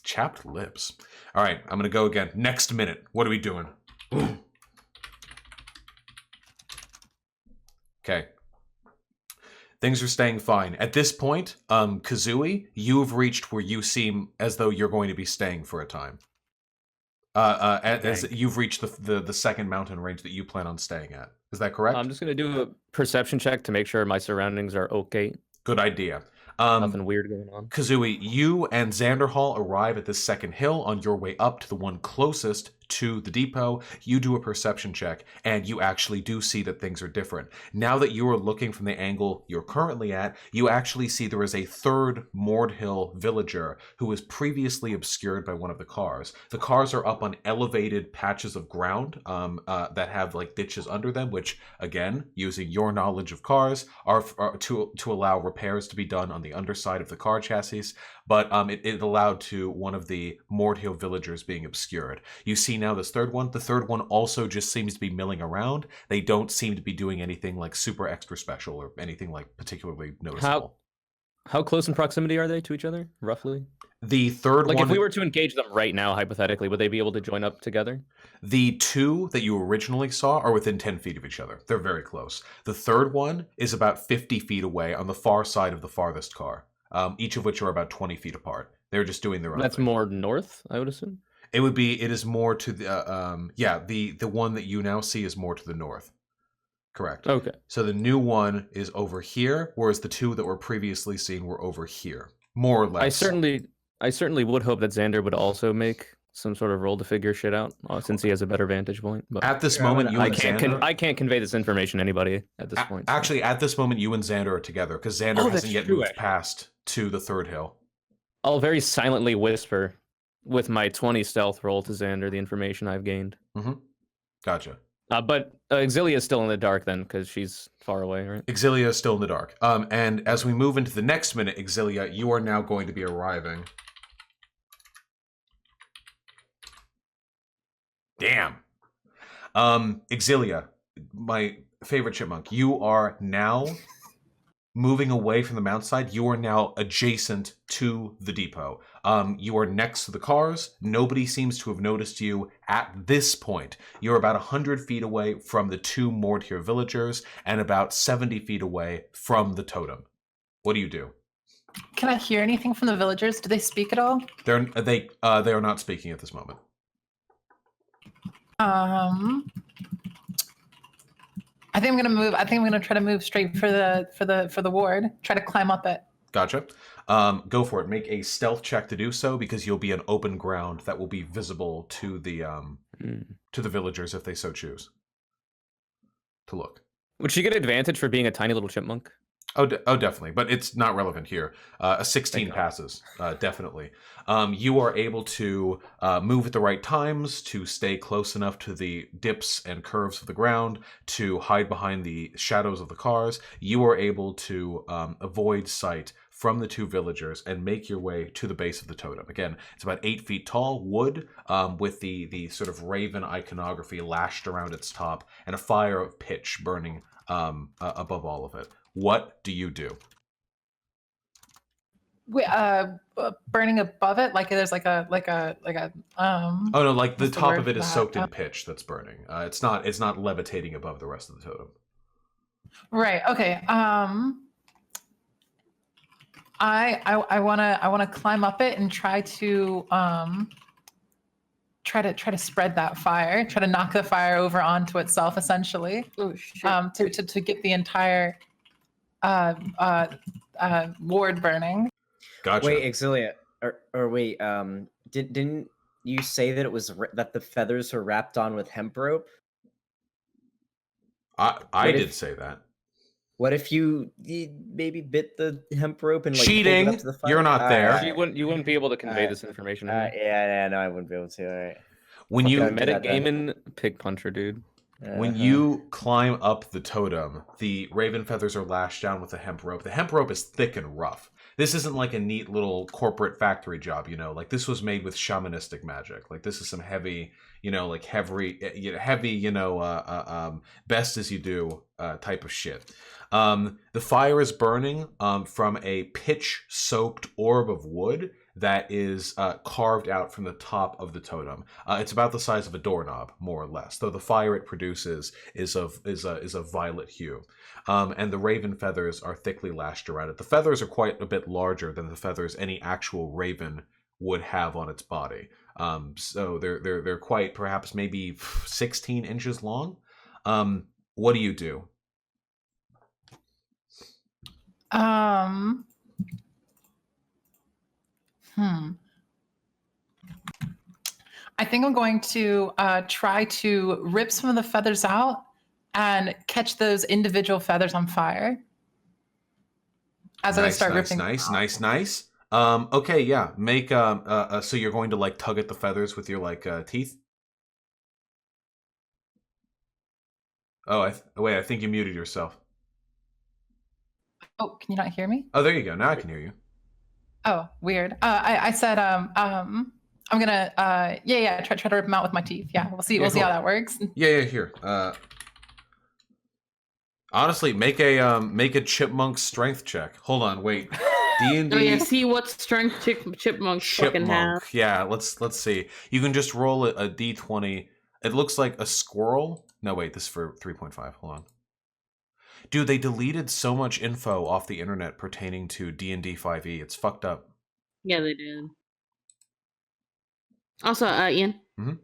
Chapped lips. All right, I'm going to go again. Next minute. What are we doing? Okay. Things are staying fine. At this point, Kazooie, you've reached where you seem as though you're going to be staying for a time. As you've reached the second mountain range that you plan on staying at. Is that correct? I'm just going to do a perception check to make sure my surroundings are okay. Good idea. Nothing weird going on. Kazooie, you and Xanderhall arrive at this second hill on your way up to the one closest to the depot. You do a perception check, and you actually do see that things are different. Now that you are looking from the angle you're currently at, you actually see there is a third Mordhill villager who was previously obscured by one of the cars. The cars are up on elevated patches of ground that have like ditches under them, which, again, using your knowledge of cars, are to allow repairs to be done on the underside of the car chassis. But it allowed to one of the Mordhill villagers being obscured. You see now this third one. The third one also just seems to be milling around. They don't seem to be doing anything like super extra special or anything like particularly noticeable. How close in proximity are they to each other, roughly? The third like one... if we were to engage them right now, hypothetically, would they be able to join up together? The two that you originally saw are within 10 feet of each other. They're very close. The third one is about 50 feet away on the far side of the farthest car. Each of which are about 20 feet apart. They're just doing their own That's thing. more north, I would assume? It is more to the, the one that you now see is more to the north. Correct. Okay. So the new one is over here, whereas the two that were previously seen were over here. More or less. I certainly would hope that Xander would also make some sort of roll to figure shit out, since he has a better vantage point. But at this moment, I can't convey this information to anybody at this point. Actually, at this moment, you and Xander are together, because Xander hasn't yet moved past to the third hill. I'll very silently whisper with my 20 stealth roll to Xander the information I've gained. Mm-hmm. Gotcha. But Exilia is still in the dark then, because she's far away, right? Exilia is still in the dark. And as we move into the next minute, Exilia, you are now going to be arriving. Damn. Exilia, my favorite chipmunk, you are now moving away from the mountainside. You are now adjacent to the depot. You are next to the cars. Nobody seems to have noticed you at this point. You're about 100 feet away from the two Mordhill villagers and about 70 feet away from the totem. What do you do? Can I hear anything from the villagers? Do they speak at all? They are not speaking at this moment. I think I'm gonna move. I think I'm gonna try to move straight for the ward. Try to climb up it. Gotcha. Go for it. Make a stealth check to do so, because you'll be on open ground that will be visible to the villagers if they so choose to look. Would she get advantage for being a tiny little chipmunk? Oh, definitely, but it's not relevant here. A 16 passes, definitely. You are able to move at the right times, to stay close enough to the dips and curves of the ground, to hide behind the shadows of the cars. You are able to avoid sight from the two villagers and make your way to the base of the totem. Again, it's about 8 feet tall, wood, with the sort of raven iconography lashed around its top, and a fire of pitch burning above all of it. What do you do? Burning above it, like there's like a Oh no, like the what's the top word of it for is that? soaked in pitch that's burning. It's not levitating above the rest of the totem. Right. Okay. I wanna climb up it and try to spread that fire, try to knock the fire over onto itself, essentially, Oh shit. to get the entire ward burning. Gotcha. Wait, Exilia, or wait, didn't you say that it was that the feathers were wrapped on with hemp rope? I What did if- say that. What if you maybe bit the hemp rope and like Cheating! pulled it up to the fire? You're not there. You wouldn't be able to convey Alright. this information. Yeah, no, I wouldn't be able to. All right. When Fuck you it, I'll do that then. Metagaming pig puncher, dude. When you climb up the totem, the raven feathers are lashed down with the hemp rope. The hemp rope is thick and rough. This isn't like a neat little corporate factory job, you know. Like this was made with shamanistic magic. Like this is some heavy, like heavy, best as you do type of shit. The fire is burning from a pitch-soaked orb of wood that is carved out from the top of the totem. It's about the size of a doorknob, more or less, though the fire it produces is a violet hue. And the raven feathers are thickly lashed around it. The feathers are quite a bit larger than the feathers any actual raven would have on its body. So they're quite, perhaps maybe 16 inches long. What do you do? I think I'm going to try to rip some of the feathers out and catch those individual feathers on fire as I start ripping them out. Nice. Okay, yeah. Make so you're going to like tug at the feathers with your like teeth? Oh, wait, I think you muted yourself. Oh, can you not hear me? Oh, there you go. Now I can hear you. Oh, weird. I said I'm gonna try to rip them out with my teeth. Yeah, we'll see Yeah, how cool. that works. Yeah, here. Honestly, make a chipmunk strength check. Hold on, wait. D&D Oh yeah, see what strength chipmunks fucking have. chipmunk. Yeah, let's see. You can just roll a d20. It looks like a squirrel. No, wait, this is for 3.5. Hold on. Dude, they deleted so much info off the internet pertaining to D&D 5e. It's fucked up. Yeah, they did. Also, Ian. Mhm.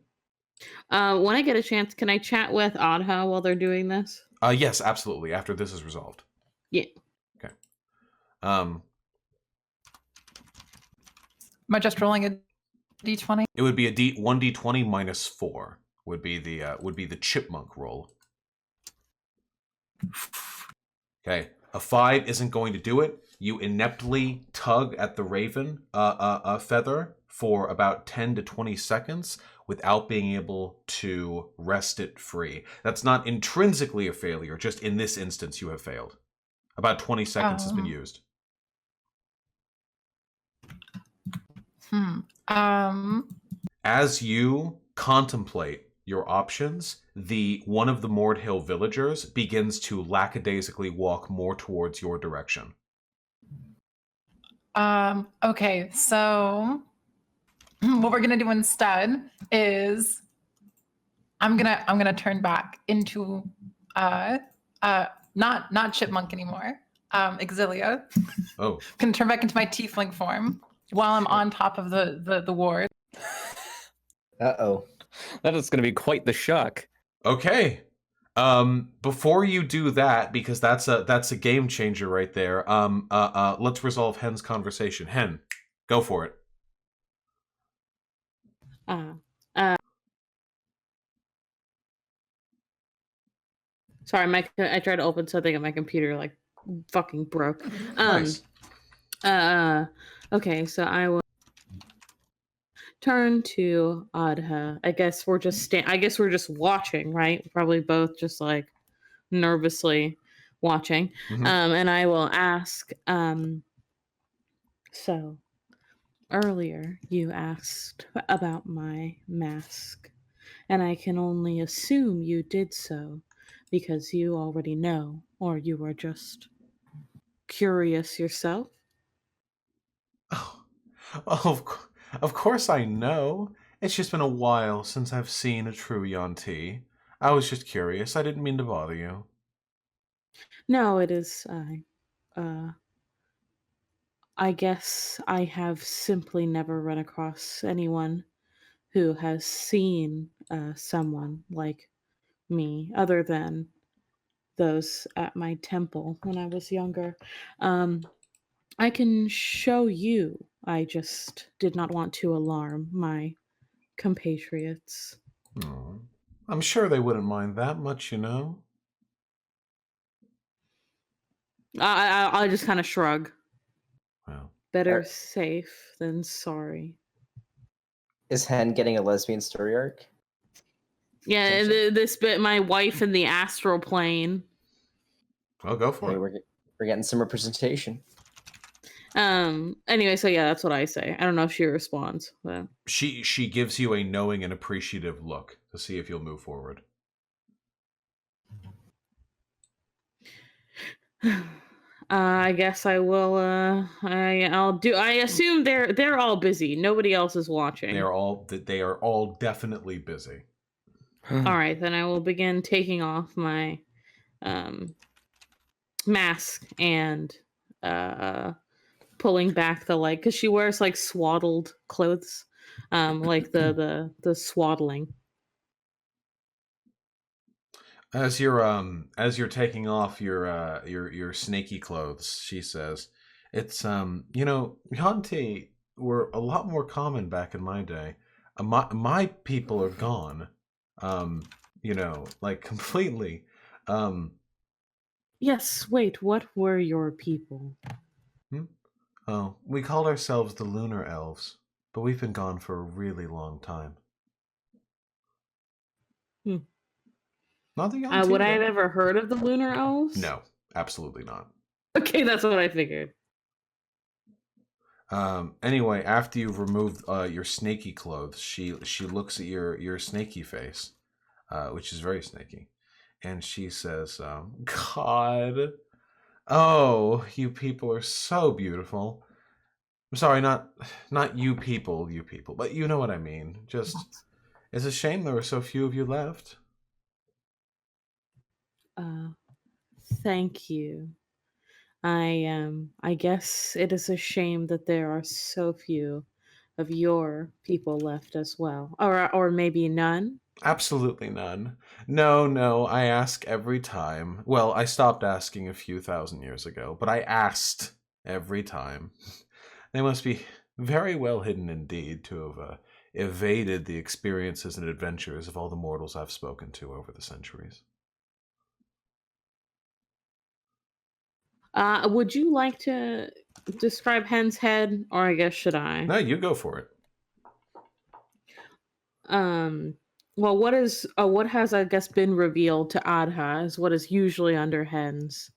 When I get a chance, can I chat with Adha while they're doing this? Yes, absolutely. After this is resolved. Yeah. Okay. Am I just rolling a d20? It would be a 1d20 minus 4 would be the chipmunk roll. Okay, a 5 isn't going to do it. You ineptly tug at the raven feather for about 10 to 20 seconds without being able to wrest it free. That's not intrinsically a failure, just in this instance you have failed. About 20 seconds has been used. As you contemplate your options, one of the Mordhill villagers begins to lackadaisically walk more towards your direction. Okay, so what we're gonna do instead is I'm gonna turn back into not chipmunk anymore. Exilia. Oh. Can turn back into my tiefling form while I'm on top of the ward. Uh-oh. That is going to be quite the shock. Okay. Before you do that, because that's a game changer right there. Let's resolve Hen's conversation. Hen, go for it. Sorry, I tried to open something and my computer like fucking broke. Nice. Okay, so I will turn to Adha. I guess we're just watching, right? Probably both just like nervously watching. Mhm. And I will ask, so earlier you asked about my mask, and I can only assume you did so because you already know, or you were just curious yourself. Oh, well, of course I know. It's just been a while since I've seen a true Yuan-ti. I was just curious. I didn't mean to bother you. No, it is. I guess I have simply never run across anyone who has seen someone like me, other than those at my temple when I was younger. Um, I can show you. I just did not want to alarm my compatriots. Oh, I'm sure they wouldn't mind that much, you know. I just kind of shrug. Well, Better Are- safe than sorry. Is Hen getting a lesbian story arc? Yeah, Potentially. this bit, my wife in the astral plane. well, go for Hey, it. we're getting some representation. Anyway, so yeah, that's what I say. I don't know if she responds, but She gives you a knowing and appreciative look to see if you'll move forward. I guess I will. I'll do. I assume they're all busy. Nobody else is watching. They are all definitely busy. All right, then I will begin taking off my mask and pulling back the like, because she wears like swaddled clothes, like the swaddling. As you're taking off your snaky clothes, she says, "It's Yuan-ti were a lot more common back in my day. My people are gone. Like completely. Um, Yes. Wait. What were your people? hmm? Oh, we called ourselves the Lunar Elves, but we've been gone for a really long time. Hmm. Not the Yuan-ti, Would I have though. ever heard of the lunar elves? No, absolutely not. Okay, that's what I figured. Anyway, after you've removed your snaky clothes, she looks at your snaky face, which is very snaky, and she says, "God, oh, you people are so beautiful. I'm sorry, not you people, but you know what I mean. Just, it's a shame there were so few of you left." Uh, Thank you. I guess it is a shame that there are so few of your people left as well, or maybe none. Absolutely none. No, no, I ask every time. Well, I stopped asking a few thousand years ago, but I asked every time. They must be very well hidden indeed to have evaded the experiences and adventures of all the mortals I've spoken to over the centuries. Would you like to describe Hen's head, or I guess should I? No, you go for it. Um, well, what has I guess been revealed to Adha is what is usually under Hen's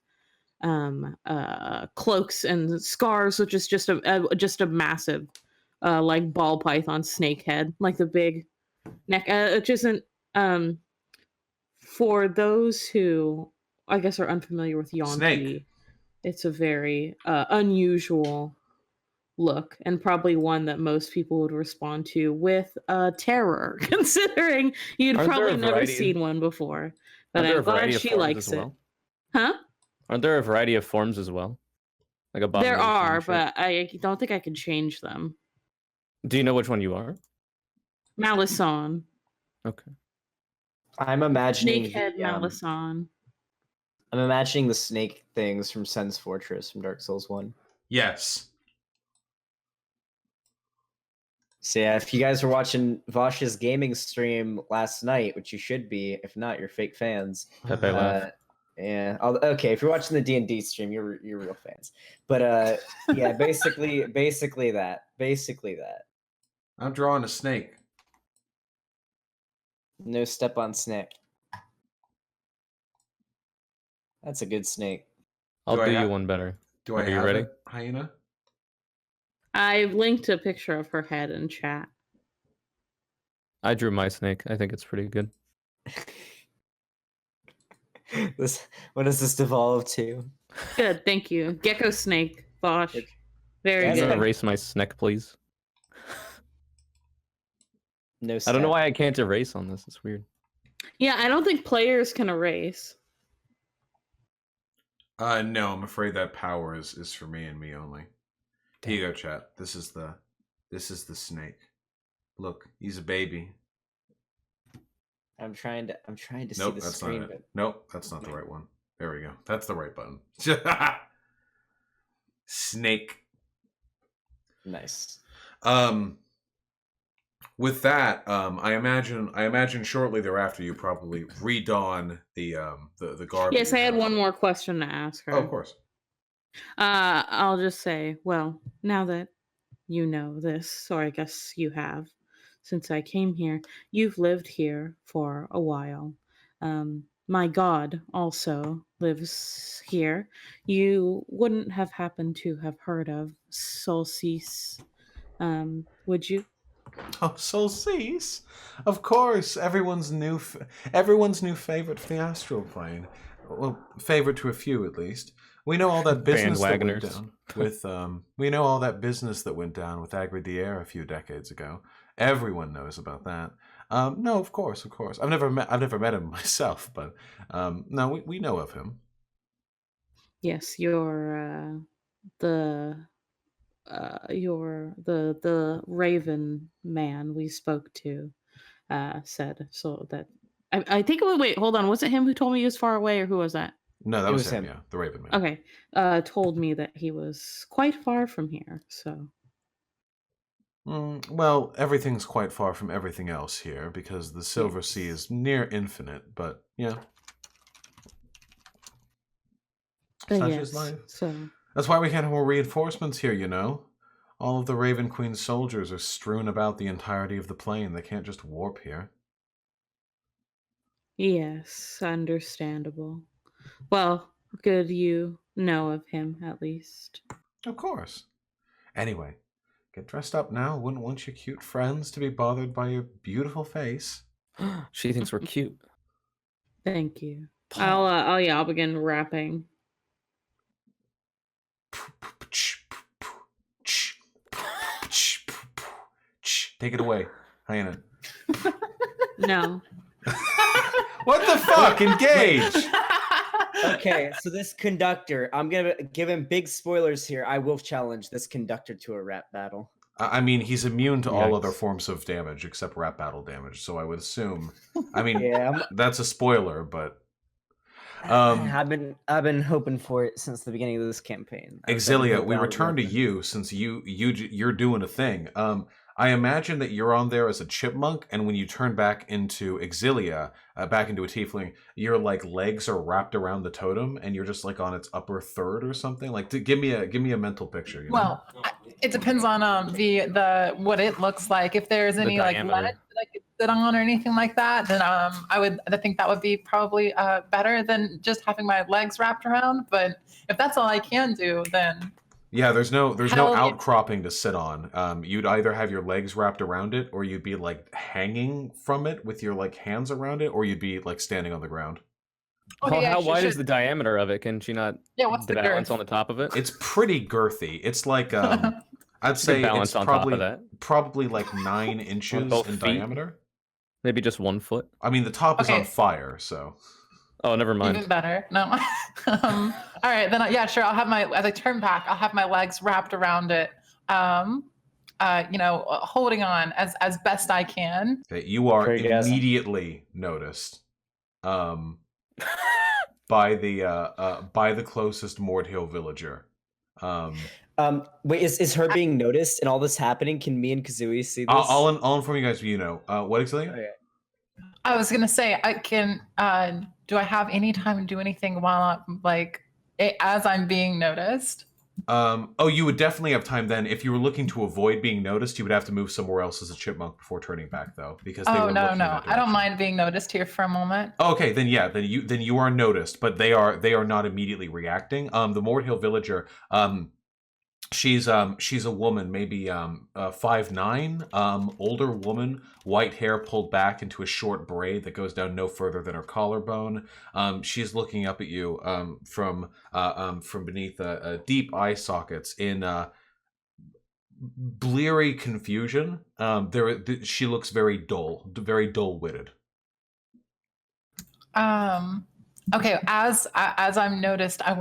cloaks and scars, which is just a massive like ball python snake head, like the big neck, which isn't um for those who I guess are unfamiliar with Snake. Yuan-ti. It's a very unusual look, and probably one that most people would respond to with terror, considering you'd Aren't there probably a never variety- seen one before. But Aren't there I'm a variety glad of she forms likes as it. well? Huh? Aren't there a variety of forms as well? Like There abomination and are, shit? but I don't think I can change them. Do you know which one you are? Malison. Okay. I'm imagining Snakehead the, Malison. I'm imagining the snake things from Sen's Fortress from Dark Souls 1. Yes. So yeah, if you guys were watching Vosh's gaming stream last night, which you should be, if not, you're fake fans. Pepe laugh. Yeah. Okay, if you're watching the D&D stream, you're real fans. But yeah, basically that. Basically that. I'm drawing a snake. No step on snake. That's a good snake. I'll Do I do you have- one better. Do Are I you have ready? it, hyena? I've linked a picture of her head in chat. I drew my snake. I think it's pretty good. What does this devolve to? Good, thank you. Gecko snake, Bosch. It- Very That's Can you good. good. erase my snack, please? No. I don't know step. why I can't erase on this. It's weird. Yeah, I don't think players can erase. No, I'm afraid that power is for me and me only. Here you go, chat. This is the snake. Look, he's a baby. I'm trying to see Nope, the that's screen, not it. but Nope, that's not the right one. There we go. That's the right button. Snake. nice. With that, I imagine shortly thereafter you probably redon the garb. Yes, that I you had have. one more question to ask her. Oh, of course. I'll just say, well, now that you know this, or I guess you have, since I came here, you've lived here for a while. My god also lives here. You wouldn't have happened to have heard of Solstice, would you? Oh, Solstice, of course. Everyone's new favorite for the astral plane. Well, favorite to a few at least. We know all that business that went Bandwagoners. down with. We know all that business that went down with Agridier a few decades ago. Everyone knows about that. No, of course. I've never met him myself, but no, we know of him. Yes, you're the Raven man we spoke to said so that I think it was, wait, hold on, was it him who told me he was far away, or who was that? No, that It was was him. him. Yeah, the Raven Man. Okay, told me that he was quite far from here. So Well, everything's quite far from everything else here because the Silver Sea is near infinite. But yeah, such is life. so That's why we can't have more reinforcements here, you know? All of the Raven Queen's soldiers are strewn about the entirety of the plane. They can't just warp here. yes, understandable. Well, good you know of him at least. Of course. Anyway, get dressed up now. Wouldn't want your cute friends to be bothered by your beautiful face. She thinks we're cute. Thank you. Paul. I'll begin rapping. Take it away, Hyena. No. What the fuck? Engage! Okay, so this conductor, I'm gonna give him big spoilers here. I will challenge this conductor to a rap battle. I mean, he's immune to all Yikes. other forms of damage except rap battle damage, so I would assume. I mean, Yeah, that's a spoiler, but I've been hoping for it since the beginning of this campaign. I've been Exilia, we down return to with it. you since you're doing a thing. I imagine that you're on there as a chipmunk, and when you turn back into Exilia, back into a tiefling, your like legs are wrapped around the totem, and you're just like on its upper third or something. Like, give me a mental picture. You know? Well, it depends on the what it looks like. If there's any like diameter. ledge that I could sit on or anything like that, then I think that would be probably better than just having my legs wrapped around. But if that's all I can do, then Yeah, there's no Hell yeah. outcropping to sit on. You'd either have your legs wrapped around it, or you'd be like hanging from it with your like hands around it, or you'd be like standing on the ground. Okay, yeah, How she wide is should- the diameter of it? Can she not yeah, what's the balance girth? on the top of it? It's pretty girthy. It's like I'd She say could balance it's on top probably of that. probably like 9 inches both in feet? diameter. Maybe just 1 foot. I mean, the top is on Okay. fire, so Oh, never mind. Even better. No. All right, then yeah, sure. I'll have as I turn back, I'll have my legs wrapped around it. Holding on as best I can. that you are Orgasm. immediately noticed by the closest Mordhill villager. Wait, is her being noticed and all this happening? Can me and Kazooie see this? I'll inform you guys. You know what exactly? Okay. I was gonna say, I can. Do I have any time to do anything while I'm as I'm being noticed? You would definitely have time then. If you were looking to avoid being noticed, you would have to move somewhere else as a chipmunk before turning back, though, because they Oh were no, looking in no, that I don't direction. mind being noticed here for a moment. Okay, then yeah, then you are noticed, but they are not immediately reacting. The Mordhill villager, she's a woman, maybe 5'9", older woman, white hair pulled back into a short braid that goes down no further than her collarbone. She's looking up at you from beneath deep eye sockets in bleary confusion. She looks very dull-witted. Okay, as I'm noticed, I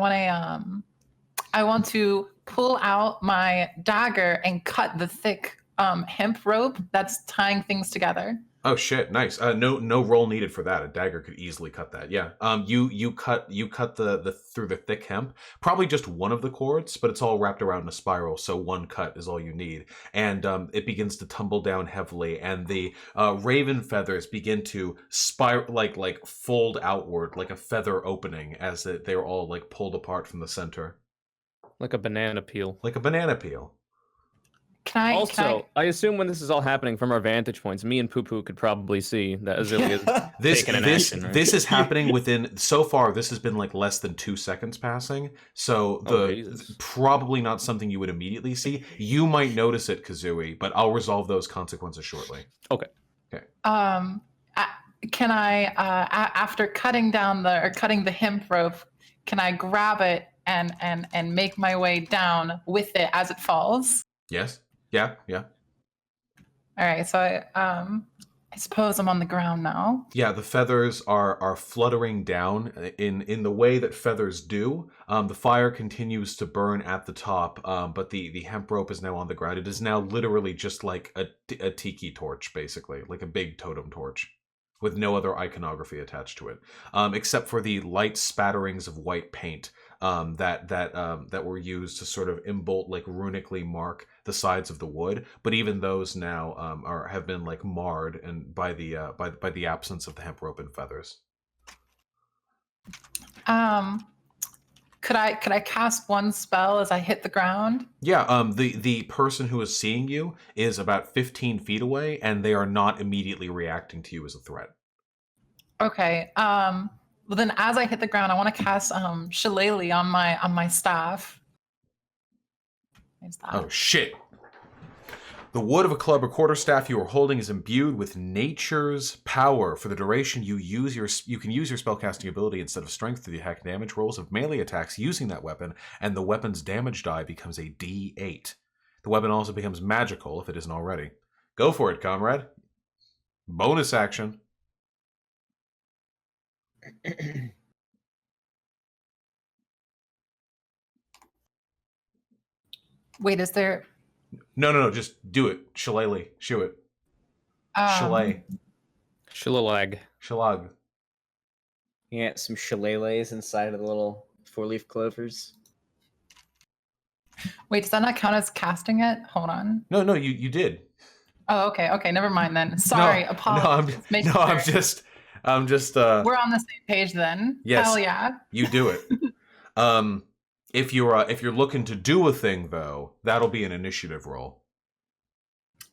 want to pull out my dagger and cut the thick hemp rope that's tying things together. Oh shit! Nice. No roll needed for that. A dagger could easily cut that. Yeah. You cut the through the thick hemp. Probably just one of the cords, but it's all wrapped around in a spiral, so one cut is all you need. And it begins to tumble down heavily, and the raven feathers begin to spiral, like fold outward, like a feather opening, as they're all like pulled apart from the center, Like a banana peel. like a banana peel. Also, I assume when this is all happening from our vantage points, me and Poo Poo could probably see that Azilia is taking an action, right? This is happening within, so far this has been like less than 2 seconds passing, so probably not something you would immediately see. You might notice it, Kazooie, but I'll resolve those consequences shortly. Okay. Can I after cutting the hemp rope, can I grab it and make my way down with it as it falls? Yes. Yeah. All right, so I suppose I'm on the ground now. Yeah, the feathers are fluttering down in the way that feathers do. The fire continues to burn at the top, but the hemp rope is now on the ground. It is now literally just like a tiki torch, basically, like a big totem torch, with no other iconography attached to it, except for the light spatterings of white paint that were used to sort of embolt, like runically mark the sides of the wood. But even those now have been like marred and by the absence of the hemp rope and feathers. Could I cast one spell as I hit the ground? Yeah. The person who is seeing you is about 15 feet away, and they are not immediately reacting to you as a threat. Okay. Well, then, as I hit the ground, I want to cast Shillelagh on my staff. Oh shit! The wood of a club or quarterstaff you are holding is imbued with nature's power. For the duration, you can use your spellcasting ability instead of strength to the attack damage rolls of melee attacks using that weapon, and the weapon's damage die becomes a D8. The weapon also becomes magical if it isn't already. Go for it, comrade. Bonus action. Wait, is there? No, just do it. Shillelagh. Shoo it. Shillelagh. Shillag. Yeah, some shillelaghs inside of the little 4-leaf clovers. Wait, does that not count as casting it? Hold on. No, you did. Oh, okay, never mind then. Sorry, apologies. I'm just. We're on the same page then. Yes. Hell yeah. You do it. If you're looking to do a thing though, that'll be an initiative roll.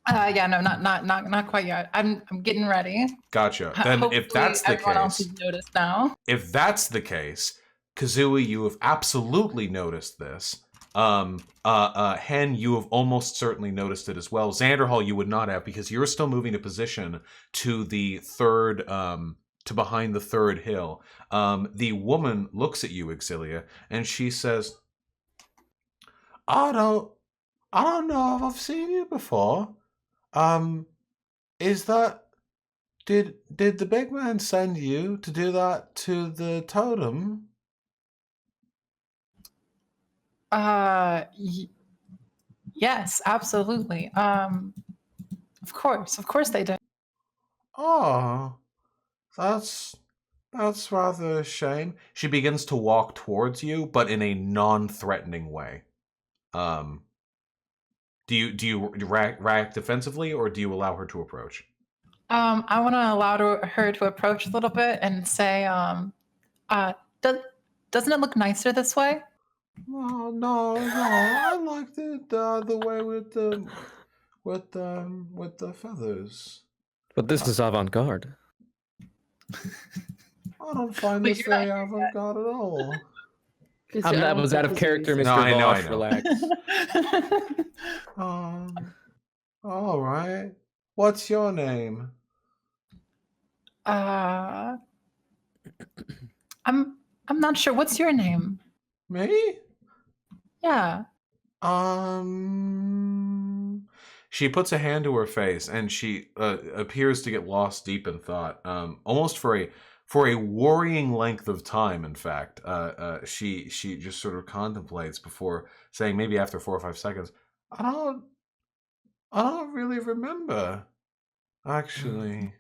Yeah, no, not quite yet. I'm getting ready. Gotcha. Then if that's the everyone else case, has noticed now. If that's the case, Kazooie, you have absolutely noticed this. Hen, you have almost certainly noticed it as well. Xanderhall, you would not have, because you're still moving to position to the third, to behind the third hill. The woman looks at you, Exilia, and she says, I don't know if I've seen you before. Did the big man send you to do that to the totem? Yes, absolutely. Of course they did. Oh, that's rather a shame. She begins to walk towards you, but in a non-threatening way. Do you react defensively, or do you allow her to approach? I want to allow her to approach a little bit and say, doesn't it look nicer this way? No. I liked it the way with the feathers. But this is avant-garde. I don't find this very avant-garde at all. That was out of character, Mr. No, I Bosch. know. Relax. All right. What's your name? I'm not sure. What's your name? Me? Yeah. She puts a hand to her face and she appears to get lost deep in thought, almost for a worrying length of time. In fact, she just sort of contemplates before saying, maybe after 4 or 5 seconds, I don't really remember actually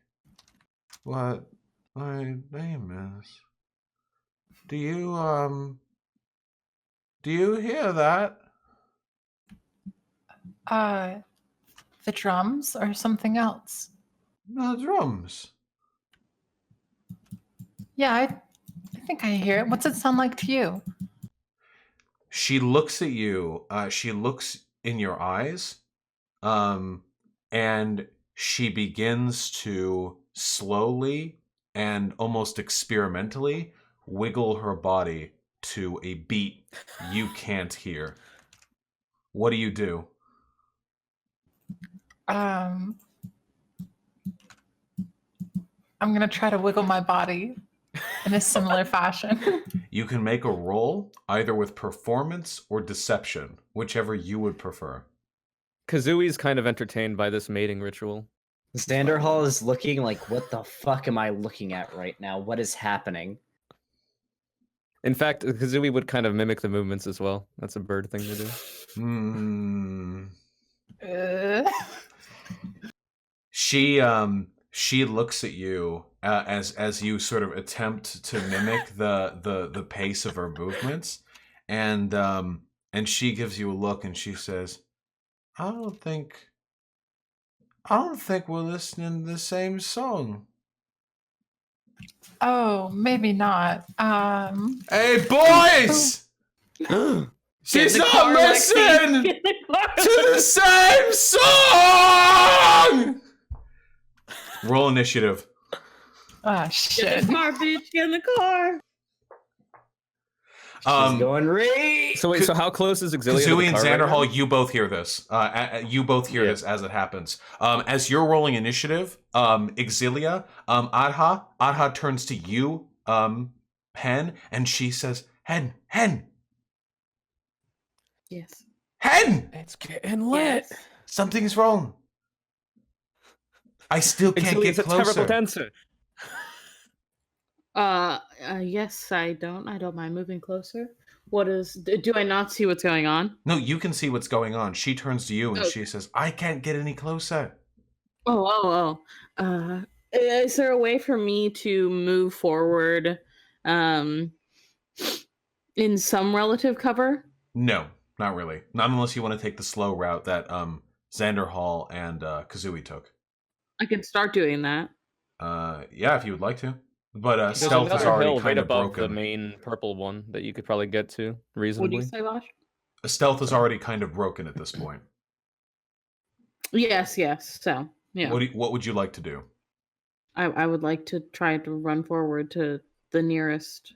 what my name is. Do you hear that? The drums or something else? The drums. Yeah, I think I hear it. What's it sound like to you? She looks at you. She looks in your eyes, and she begins to slowly and almost experimentally wiggle her body to a beat you can't hear. What do you do? I'm gonna try to wiggle my body in a similar fashion. You can make a roll either with performance or deception, whichever you would prefer. Kazui's kind of entertained by this mating ritual. Xanderhall is looking like, what the fuck am I looking at right now? What is happening? In fact, Kazui would kind of mimic the movements as well. That's a bird thing to do. She looks at you as you sort of attempt to mimic the pace of her movements, and she gives you a look and she says, I don't think we're listening to the same song. Oh, maybe not. Hey boys! She's the not car, listening Get the car. to the same song! Roll initiative. Ah, Get shit. the car, bitch. Get in the car. She's going right. So wait, so how close is Exilia to the Kazui and car right now? Xanderhall, you both hear this. You both hear this as it happens. As you're rolling initiative, Exilia, Adha turns to you, Hen, and she says, Hen, Yes. It's getting lit. Yes. something's wrong. I still can't Exilia's get a terrible closer. dancer. Yes, I don't mind moving closer. What is? Do I not see what's going on? No, you can see what's going on. She turns to you and Oh. she says, I can't get any closer. Is there a way for me to move forward, in some relative cover? No, not really. Not unless you want to take the slow route that Xanderhall and Kazui took. I can start doing that. Yeah, if you would like to. But There's stealth is another already hill kind right of above the broken. main purple one that you could probably get to What do reasonably. you say, Vosh? Stealth is already kind of broken at this point. Yes. So yeah, What would you like to do? I would like to try to run forward to the nearest,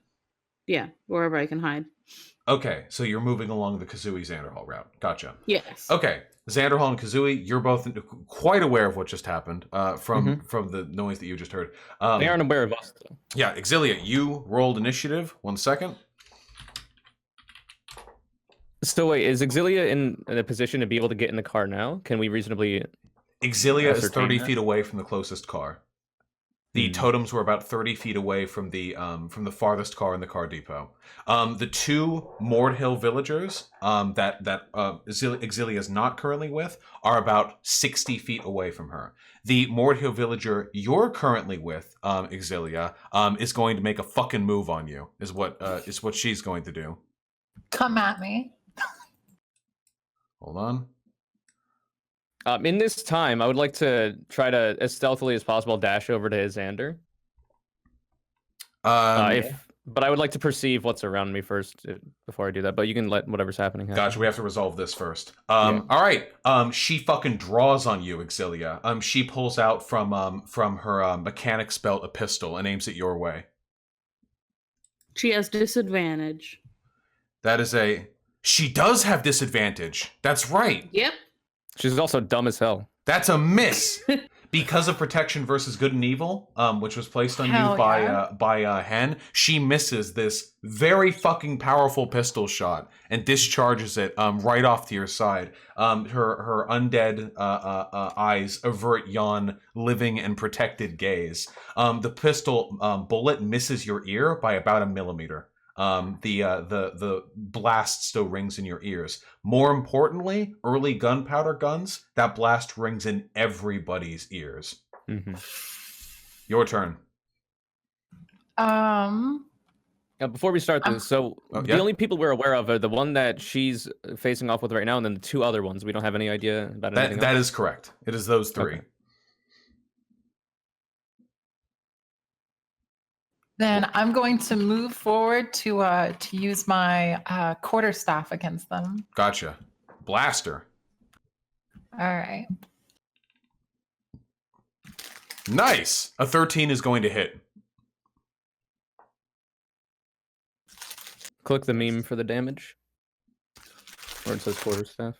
wherever I can hide. Okay, so you're moving along the Kazui Xanderhall route. Gotcha. Yes. Okay, Xanderhall and Kazui, you're both quite aware of what just happened from the noise that you just heard. They aren't aware of us, though. Yeah, Exilia, you rolled initiative. 1 second. So wait, is Exilia in a position to be able to get in the car now? Can we reasonably... Exilia is Ascertain 30 that? feet away from the closest car. The totems were about 30 feet away from the farthest car in the car depot. The two Mordhill villagers that Exilia is not currently with are about 60 feet away from her. The Mordhill villager you're currently with, Exilia, is going to make a fucking move on you. Is what she's going to do. Come at me. Hold on. In this time, I would like to try to, as stealthily as possible, dash over to Xander. But I would like to perceive what's around me first before I do that. But you can let whatever's happening happen. Gotcha. We have to resolve this first. Yeah. All right. She fucking draws on you, Exilia. She pulls out from her mechanic's belt a pistol and aims it your way. She has disadvantage. She does have disadvantage. That's right. Yep. She's also dumb as hell. That's a miss. because of protection versus good and evil, which was placed on Hell you by yeah. Hen, she misses this very fucking powerful pistol shot and discharges it right off to your side. Her undead eyes avert yon living and protected gaze. The pistol bullet misses your ear by about a millimeter. The blast still rings in your ears. More importantly, early gunpowder guns, that blast rings in everybody's ears. Mm-hmm. Your turn. Before we start this, so Oh, the yeah? only people we're aware of are the one that she's facing off with right now, and then the two other ones. We don't have any idea about anything That else. is correct. It is those three. Okay. Then I'm going to move forward to use my quarterstaff against them. Gotcha. Blaster. All right. Nice. A 13 is going to hit. Click the meme for the damage. Where it says quarterstaff.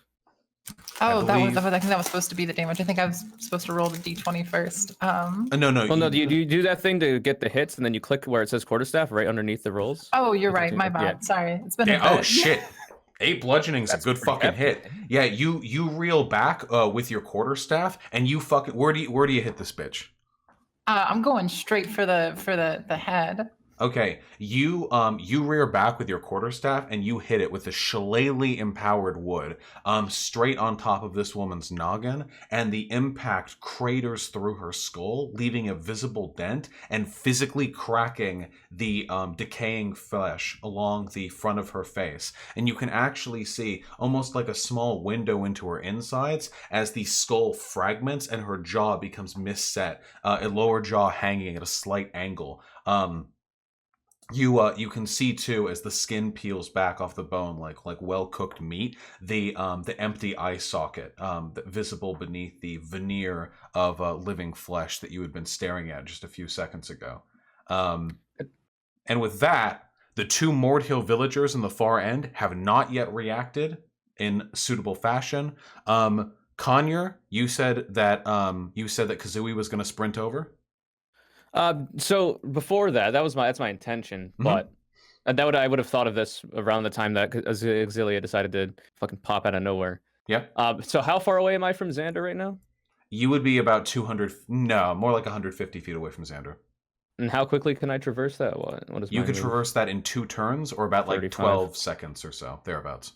Oh, I believe- think that was supposed to be the damage. I think I was supposed to roll the d20 first. No. Well, no, do you do that thing to get the hits, and then you click where it says quarterstaff right underneath the rolls? Oh, you're That's right. My yeah. bad. Sorry. It's been a Yeah, oh bit. shit. 8 bludgeoning's a That's good pretty fucking hefty. hit. Yeah, you reel back with your quarterstaff, and you fucking where do you hit this bitch? I'm going straight for the head. Okay, you rear back with your quarterstaff and you hit it with the shillelagh empowered wood, straight on top of this woman's noggin, and the impact craters through her skull, leaving a visible dent and physically cracking the decaying flesh along the front of her face. And you can actually see almost like a small window into her insides as the skull fragments and her jaw becomes misset, a lower jaw hanging at a slight angle. You can see too as the skin peels back off the bone like well cooked meat, the empty eye socket visible beneath the veneer of living flesh that you had been staring at just a few seconds ago. And with that, the two Mordhill villagers in the far end have not yet reacted in suitable fashion. Conyer, you said that Kazooie was going to sprint over. So before that's my intention, Mhm. but I would have thought of this around the time that Exilia decided to fucking pop out of nowhere. Yeah. So how far away am I from Xander right now? You would be about 200, no, more like 150 feet away from Xander. And how quickly can I traverse that? What is You my could move? traverse that in 2 turns or about like 35. 12 seconds or so, thereabouts.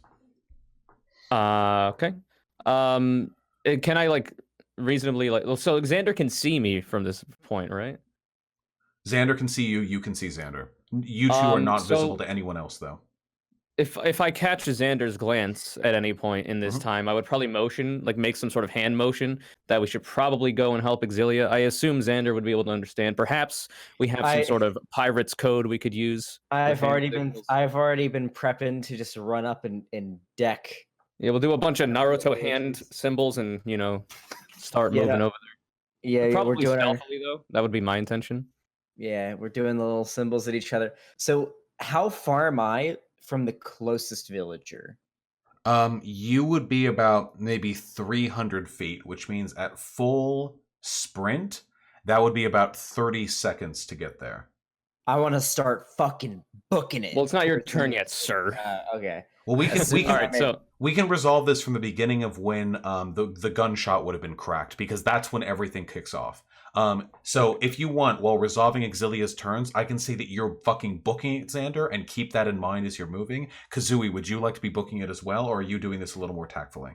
Okay. Can I like reasonably so Xander can see me from this point, right? Xander can see you, you can see Xander. You two are not so- visible to anyone else, though. If I catch Xander's glance at any point in this Mhm. time, I would probably make some sort of hand motion that we should probably go and help Exilia. I assume Xander would be able to understand. Perhaps we have some sort of pirate's code we could use. I've hand already signals. been prepping to just run up and deck. Yeah, we'll do a bunch of Naruto hand symbols and start Yeah, moving over Yeah, there. we're Probably doing our, stealthily though. That would be my intention. we're doing the little symbols at each other. So how far am I from the closest villager? You would be about maybe 300 feet, which means at full sprint, that would be about 30 seconds to get there. I want to start fucking booking it. Well, it's not your towards turn the- yet, sir. Okay. Well, we can All right, so we can resolve this from the beginning of when the gunshot would have been cracked, because that's when everything kicks off. So if you want, while resolving Exilia's turns, I can say that you're fucking booking it, Xander, and keep that in mind as you're moving. Kazooie, would you like to be booking it as well, or are you doing this a little more tactfully?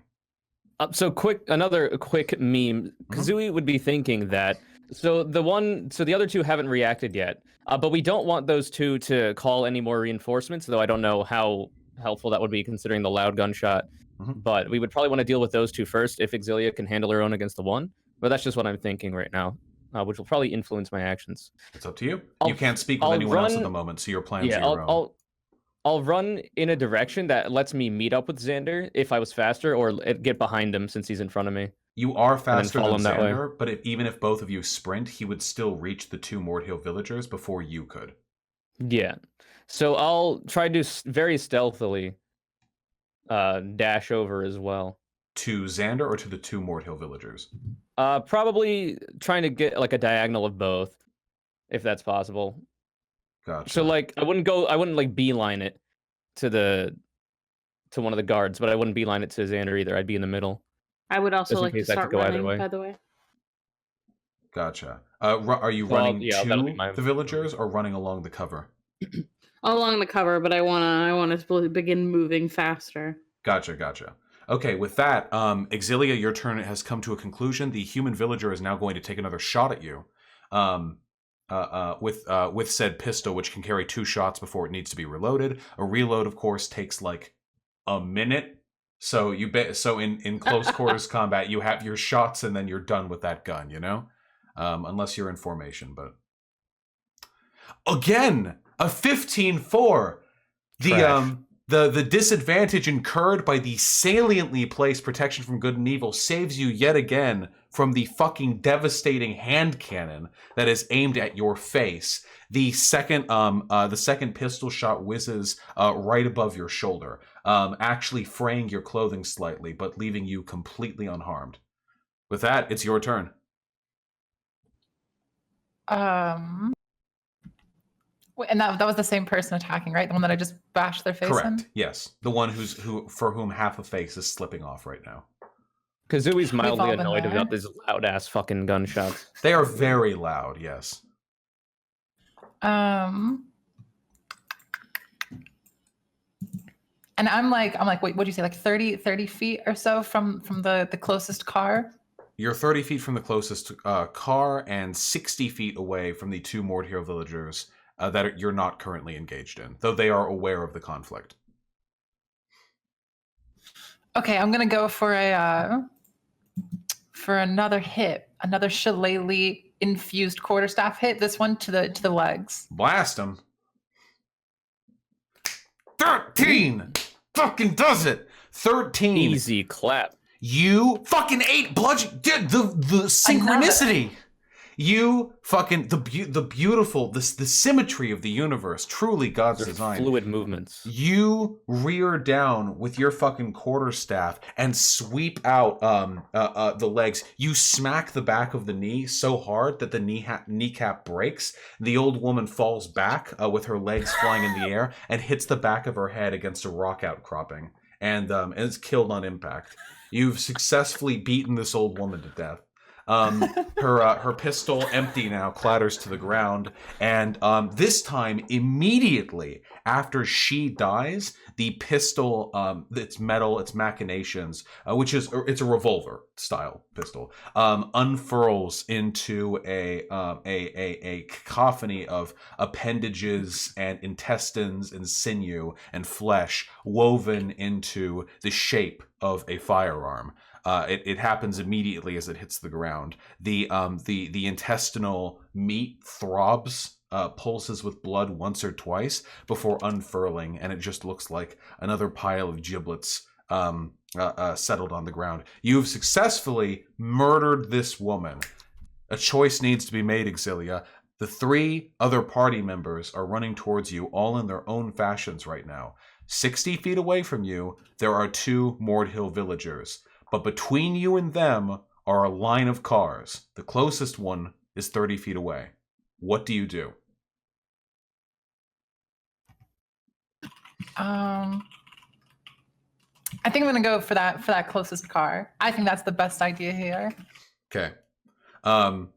So another quick meme. Kazooie would be thinking that. So the other two haven't reacted yet, but we don't want those two to call any more reinforcements. Though I don't know how helpful that would be considering the loud gunshot. Mhm. But we would probably want to deal with those two first if Exilia can handle her own against the one. But that's just what I'm thinking right now, which will probably influence my actions. It's up to you. I'll- You can't speak with I'll anyone else at run- the moment, so your plans Yeah, are your own. I'll run in a direction that lets me meet up with Xander if I was faster, or get behind him since he's in front of me. You are faster follow than him that way. Xander, but even if both of you sprint, he would still reach the two Mordhill villagers before you could. Yeah. So I'll try to very stealthily dash over as well. to Xander or to the 2 Mordhill villagers? Probably trying to get like a diagonal of both, if that's possible. Gotcha. So like I wouldn't like beeline it to one of the guards, but I wouldn't beeline it to Xander either. I'd be in the middle. I would also Just in like to case I could start go either running, way. by the way. Gotcha. Are you Well, running yeah, that'll be to my- the villagers or running along the cover? Along the cover, but I wanna begin moving faster. Gotcha. Okay, with that, Exilia, your turn has come to a conclusion. The human villager is now going to take another shot at you, with said pistol, which can carry 2 shots before it needs to be reloaded. A reload, of course, takes like a minute. So in close quarters combat, you have your shots and then you're done with that gun. You know, unless you're in formation. But again, a 15-4. Trash. The disadvantage incurred by the saliently placed protection from good and evil saves you yet again from the fucking devastating hand cannon that is aimed at your face. The second pistol shot whizzes right above your shoulder, actually fraying your clothing slightly, but leaving you completely unharmed. With that, it's your turn. And that was the same person attacking, right? The one that I just bashed their face Correct. in? Yes, the one for whom half a face is slipping off right now. Kazui's all mildly been annoyed there. about these loud ass fucking gunshots. They are very loud. Yes. And I'm like, wait, what'd you say? Like 30 feet or so from the closest car? You're 30 feet from the closest car and 60 feet away from the 2 Mordhill villagers you're not currently engaged in, though they are aware of the conflict. Okay, I'm gonna go for another hit, another shillelagh infused quarterstaff hit. This one to the legs. Blast them. 13! Fucking does it! 13. Easy clap. You fucking 8 bludgeon. Dude, the synchronicity. You fucking the beautiful the symmetry of the universe. Truly God's They're design. fluid movements. You rear down with your fucking quarterstaff and sweep out the legs. You smack the back of the knee so hard that the kneecap breaks. The old woman falls back with her legs flying in the air and hits the back of her head against a rock outcropping and is killed on impact. You've successfully beaten this old woman to death. Her pistol, empty now, clatters to the ground, and this time, immediately after she dies, the pistol, its metal, its machinations, it's a revolver style pistol, unfurls into a cacophony of appendages and intestines and sinew and flesh woven into the shape of a firearm. It happens immediately as it hits the ground. The intestinal meat throbs, pulses with blood once or twice before unfurling, and it just looks like another pile of giblets settled on the ground. You've successfully murdered this woman. A choice needs to be made, Exilia. The 3 other party members are running towards you, all in their own fashions right now. 60 feet away from you, there are 2 Mordhill villagers. But between you and them are a line of cars. The closest one is 30 feet away. What do you do? I think I'm gonna go for that closest car. I think that's the best idea here. Okay. Are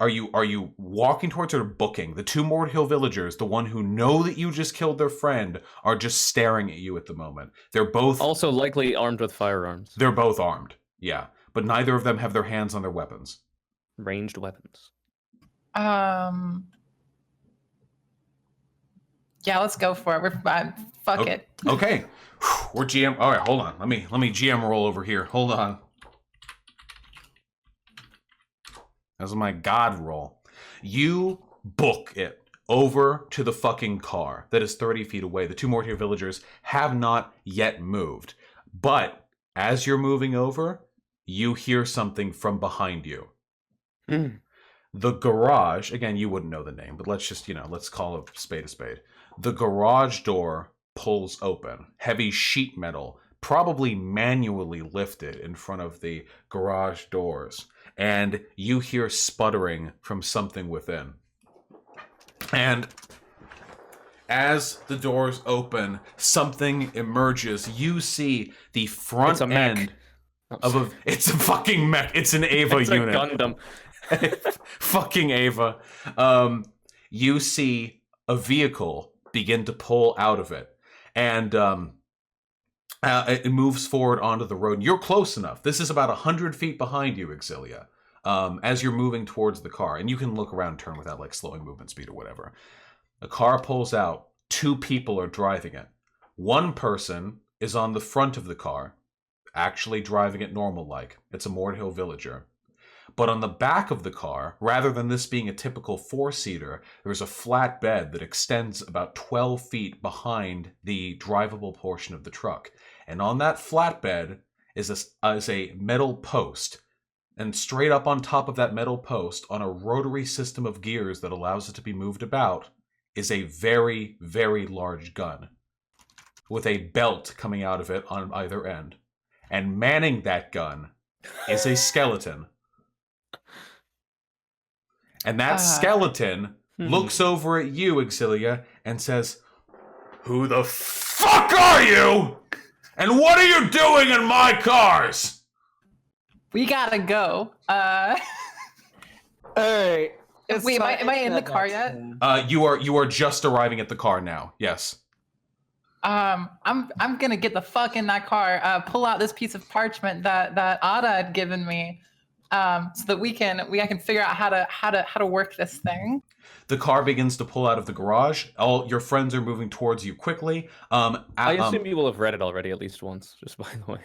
you walking towards or booking? The 2 Mordhill villagers, the one who know that you just killed their friend, are just staring at you at the moment. They're both Also likely armed with firearms. They're both armed. Yeah, but neither of them have their hands on their weapons. Ranged weapons. Yeah, let's go for it. Fuck it. Okay. We're GM. All right, hold on. Let me GM roll over here. Hold on. That's my God roll. You book it over to the fucking car that is 30 feet away. The 2 Mordhill villagers have not yet moved. But as you're moving over, you hear something from behind you. The garage, again, you wouldn't know the name, but let's call a spade a spade. The garage door pulls open. Heavy sheet metal probably manually lifted in front of the garage doors. And you hear sputtering from something within. And as the doors open, something emerges. You see the front It's a mech. end of a... It's a fucking mech. It's an Ava It's unit. a Gundam. Fucking Ava. You see a vehicle begin to pull out of it. And it moves forward onto the road. You're close enough. This is about 100 feet behind you, Exilia, as you're moving towards the car. And you can look around and turn without like slowing movement speed or whatever. A car pulls out. 2 people are driving it. One person is on the front of the car, actually driving it normal-like. It's a Mordhill villager. But on the back of the car, rather than this being a typical 4-seater, there's a flat bed that extends about 12 feet behind the drivable portion of the truck. And on that flatbed is a metal post. And straight up on top of that metal post, on a rotary system of gears that allows it to be moved about, is a very, very large gun with a belt coming out of it on either end. And manning that gun is a skeleton. And that skeleton looks over at you, Exilia, and says, "Who the fuck are you? And what are you doing in my cars?" We gotta go. Alright. Wait, am I in the car yet? You are just arriving at the car now. Yes. I'm gonna get the fuck in that car. Pull out this piece of parchment that Ada had given me, so that I can figure out how to work this thing. The car begins to pull out of the garage. All your friends are moving towards you quickly. I assume you will have read it already at least once, just by the way.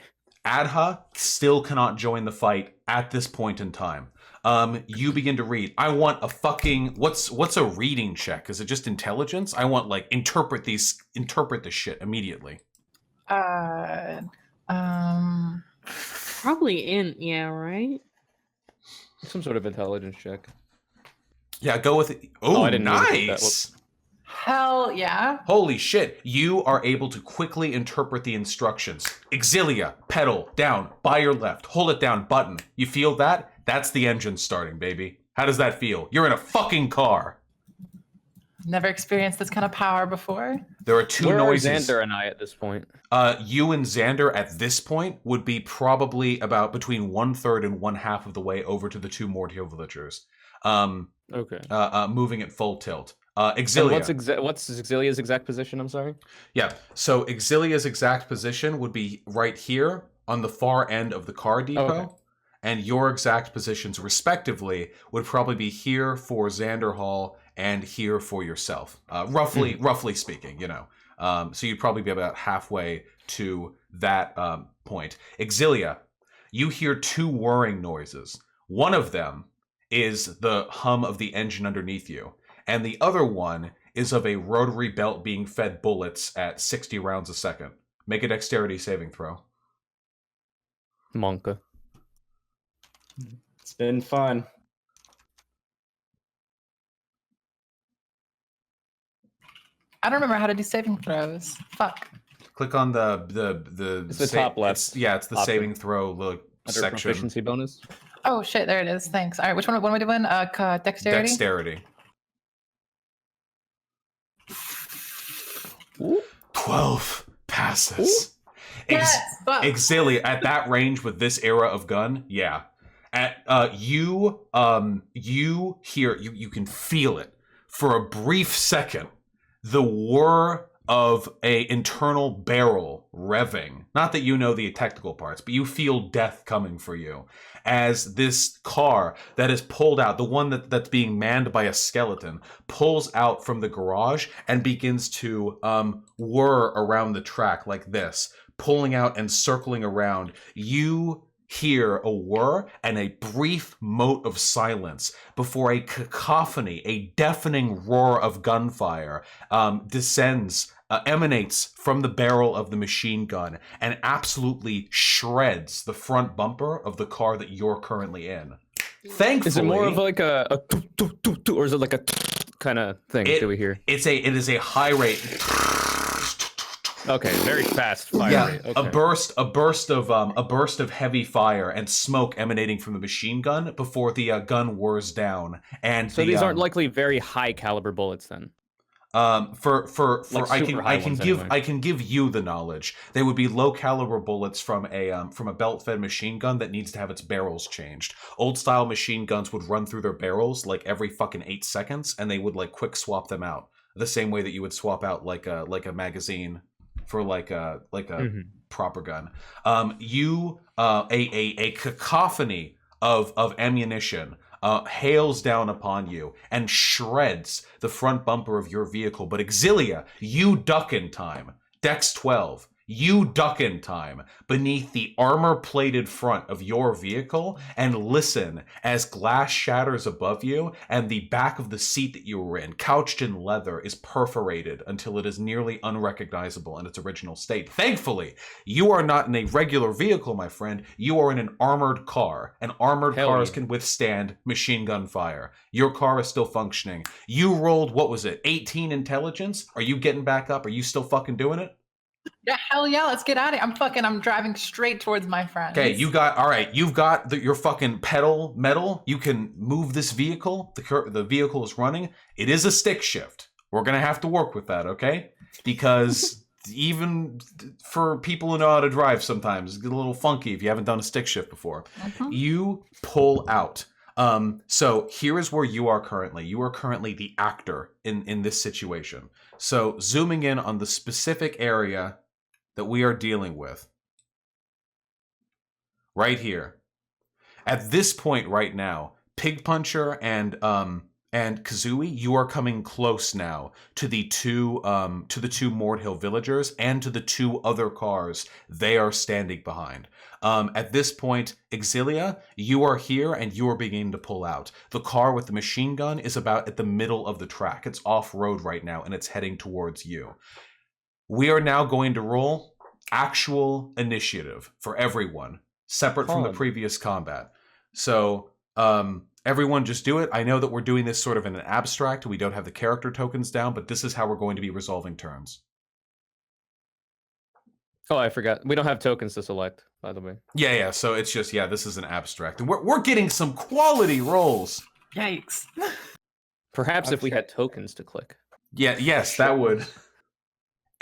Adha still cannot join the fight at this point in time. You begin to read. I want a fucking what's a reading check? Is it just intelligence? I want like interpret this shit immediately. Probably int, yeah, right? Some sort of intelligence check. Yeah, go with it. Oh, I didn't mean to do that. nice. Hell yeah. Holy shit. You are able to quickly interpret the instructions. Exilia, pedal, down, by your left, hold it down, button. You feel that? That's the engine starting, baby. How does that feel? You're in a fucking car. Never experienced this kind of power before. There are 2 Where noises. are Xander and I at this point? You and Xander at this point would be probably about between 1/3 and 1/2 of the way over to the 2 Mordhill villagers. Okay. Moving at full tilt. And Exilia. what's Exilia's exact position? I'm sorry. Yeah. So Exilia's exact position would be right here on the far end of the car depot. Okay. And your exact positions, respectively, would probably be here for Xander Hall and here for yourself. Roughly speaking, you know. So you'd probably be about halfway to that point. Exilia, you hear 2 whirring noises. One of them is the hum of the engine underneath you. And the other one is of a rotary belt being fed bullets at 60 rounds a second. Make a dexterity saving throw. Monka. It's been fun. I don't remember how to do saving throws. Fuck. Click on the It's the top left It's the option. saving throw Under section. proficiency bonus. Oh shit, there it is. Thanks. All right, what am I doing? Dexterity. Dexterity. Ooh. 12 passes. Yes. Fuck. Exilia, at that range with this era of gun, yeah. At you hear, you can feel it for a brief second. The whir of a internal barrel revving. Not that you know the technical parts, but you feel death coming for you as this car that is pulled out, the one that's being manned by a skeleton, pulls out from the garage and begins to whir around the track like this, pulling out and circling around. You hear a whir and a brief mote of silence before a cacophony, a deafening roar of gunfire emanates from the barrel of the machine gun and absolutely shreds the front bumper of the car that you're currently in. Thankfully, Is it more of like a or is it like a kind of thing? Do we hear? It is a high rate Okay, very fast fire Yeah, rate. a Okay. burst of heavy fire and smoke emanating from the machine gun before the gun whirs down. And So the, these aren't likely very high caliber bullets then. for Like I super high ones anyway. I can give you the knowledge. They would be low caliber bullets from a belt fed machine gun that needs to have its barrels changed. Old style machine guns would run through their barrels like every fucking 8 seconds, and they would like quick swap them out the same way that you would swap out like a magazine for like a Mhm. proper gun. A cacophony of ammunition hails down upon you and shreds the front bumper of your vehicle. But Exilia, you duck in time. Dex 12. You duck in time beneath the armor-plated front of your vehicle and listen as glass shatters above you and the back of the seat that you were in, couched in leather, is perforated until it is nearly unrecognizable in its original state. Thankfully, you are not in a regular vehicle, my friend. You are in an armored car, and armored Hell cars yeah. can withstand machine gun fire. Your car is still functioning. You rolled, what was it, 18 intelligence? Are you getting back up? Are you still fucking doing it? Yeah, hell yeah, let's get out of here. I'm driving straight towards my friends. Okay, you've got your fucking pedal metal. You can move this vehicle. The vehicle is running. It is a stick shift. We're gonna have to work with that, okay? Because even for people who know how to drive, sometimes it's a little funky if you haven't done a stick shift before. Mhm. You pull out. So here is where you are currently. You are currently the actor in this situation. So zooming in on the specific area that we are dealing with. Right here. At this point right now, Pig Puncher and Kazooie, you are coming close now to the two Mordhill villagers and to the 2 other cars they are standing behind. At this point, Exilia, you are here and you are beginning to pull out. The car with the machine gun is about at the middle of the track. It's off-road right now and it's heading towards you. We are now going to roll actual initiative for everyone, separate from the previous combat. So, everyone just do it. I know that we're doing this sort of in an abstract. We don't have the character tokens down, but this is how we're going to be resolving turns. Oh, I forgot. We don't have tokens to select, by the way. Yeah. So it's just, this is an abstract. And we're getting some quality rolls. Yikes. Perhaps if we had tokens to click. Yeah, yes, that would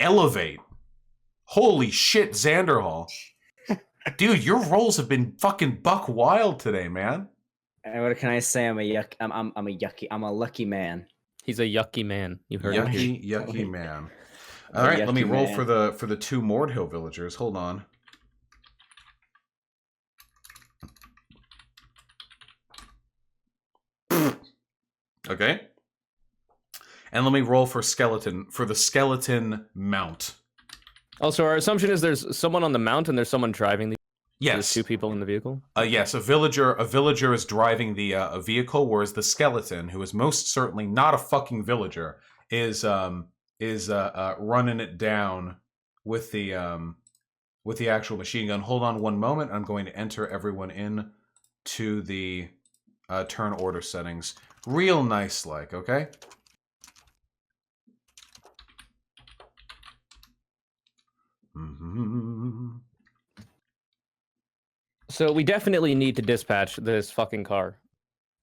elevate. Holy shit, Xanderhall. Dude, your rolls have been fucking buck wild today, man. And what can I say? I'm a lucky man. He's a yucky man. You heard it here. Yucky man. All right, let me roll for the 2 Mordhill villagers. Hold on. Okay. And let me roll for the skeleton mount. Also, our assumption is there's someone on the mount and there's someone driving the. Yes. There's 2 people in the vehicle. Yes, a villager is driving the a vehicle, whereas the skeleton, who is most certainly not a fucking villager, is running it down with the actual machine gun. Hold on one moment. I'm going to enter everyone in to the turn order settings. Real nice like, okay? Mm-hmm. So we definitely need to dispatch this fucking car,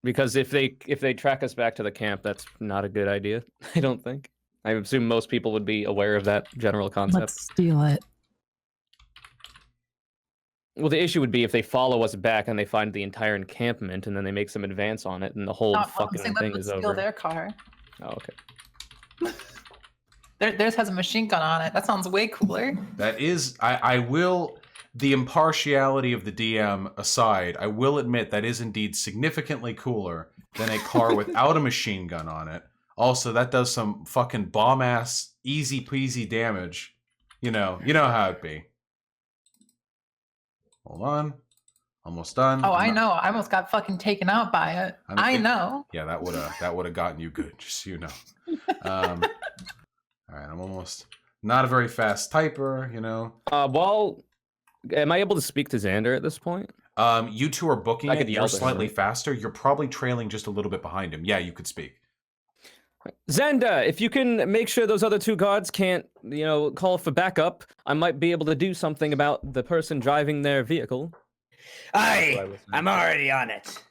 because if they track us back to the camp, that's not a good idea. I don't think. I assume most people would be aware of that general concept. Let's steal it. Well, the issue would be if they follow us back and they find the entire encampment and then they make some advance on it and the whole fucking thing is steal over. their car. Oh, okay. Theirs has a machine gun on it. That sounds way cooler. That is, I will, the impartiality of the DM aside, I will admit that is indeed significantly cooler than a car without a machine gun on it. Also, that does some fucking bomb-ass, easy-peasy damage. You know how it'd be. Hold on. Almost done. Oh, I know. I almost got fucking taken out by it. I know. Yeah, that would have gotten you good, just so you know. All right, I'm almost not a very fast typer, you know. Well, am I able to speak to Xander at this point? You 2 are booking I it. could yell You're to him, slightly right? faster. You're probably trailing just a little bit behind him. Yeah, you could speak. Xanda, if you can make sure those other two guards can't, call for backup, I might be able to do something about the person driving their vehicle. I'm already on it.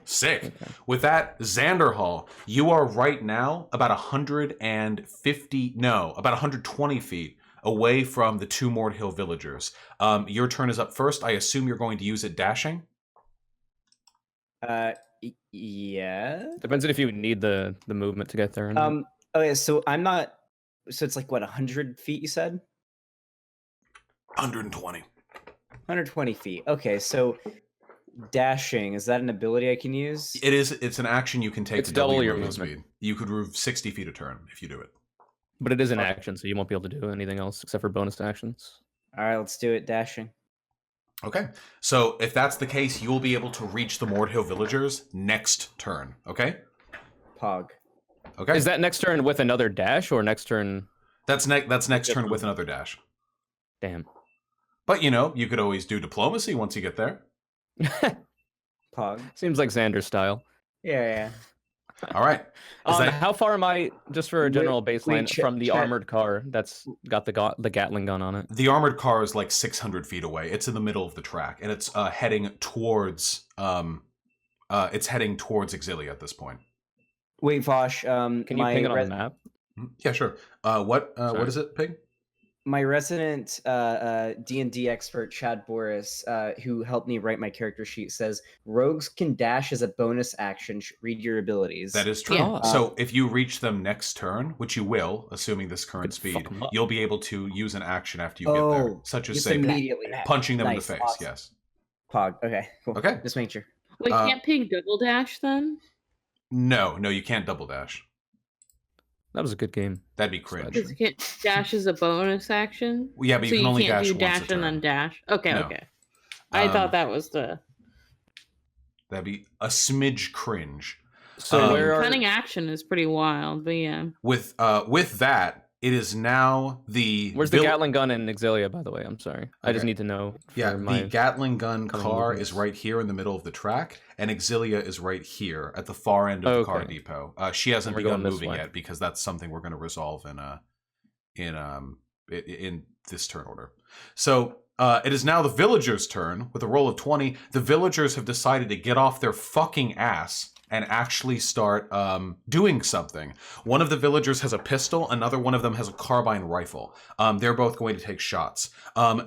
Sick. Okay. With that, Xanderhall, you are right now about 120 feet away from the two Mordhill villagers. Your turn is up first. I assume you're going to use it dashing? Yeah. Depends on if you need the movement to get there. Or not. Okay, so I'm not. So it's like what, 100 feet? You said 120. 120 feet. Okay, so dashing, is that an ability I can use? It is. It's an action you can take It's to double double your your movement movement. speed. You could move 60 feet a turn if you do it. But it is an action, so you won't be able to do anything else except for bonus actions. All right, let's do it. Dashing. Okay. So if that's the case, you'll be able to reach the Mordhill villagers next turn. Okay. Pog. Okay. Is that next turn with another dash or next turn? That's next turn with another dash. Damn. But you could always do diplomacy once you get there. Pog. Seems like Xander's style. Yeah. All right. Is that How far am I, just for a general baseline, Ch- from the Chet- armored car that's got the Gatling gun on it? the armored car is like 600 feet away. It's in the middle of the track, and it's heading towards Exilia at this point. Wait, Vosh. Can you ping it on the map? Yeah, sure. What Sorry. is it, Pig? My resident D&D expert, Chad Boris, who helped me write my character sheet, says rogues can dash as a bonus action. Read your abilities. That is true. Yeah. So if you reach them next turn, which you will, assuming this current Could fuck speed, 'em up. you'll be able to use an action after you get there, such as just say immediately. punching them in the Nice, face. awesome. Yes. Pog. Okay. Cool. Okay. Just make sure. Wait, can't Pig double dash then? No, you can't double dash. That was a good game. That'd be cringe. Because dash is a bonus action. Yeah, but So you can only can't dash do once dash a and turn. then dash. Okay, No. okay. I thought that was the That'd be a smidge cringe. So where are... cunning action is pretty wild, but yeah. With that, it is now the Where's the Gatling gun in Exilia, by the way? I'm sorry. I just Okay. need to know. Yeah, for my... the Gatling gun coming car movements. is right here in the middle of the track, and Exilia is right here at the far end of the car Okay. depot. She hasn't We're begun going this moving way. yet because that's something we're going to resolve in this turn order. So it is now the villagers' turn with a roll of 20. The villagers have decided to get off their fucking ass and actually start doing something. One of the villagers has a pistol, another one of them has a carbine rifle. They're both going to take shots.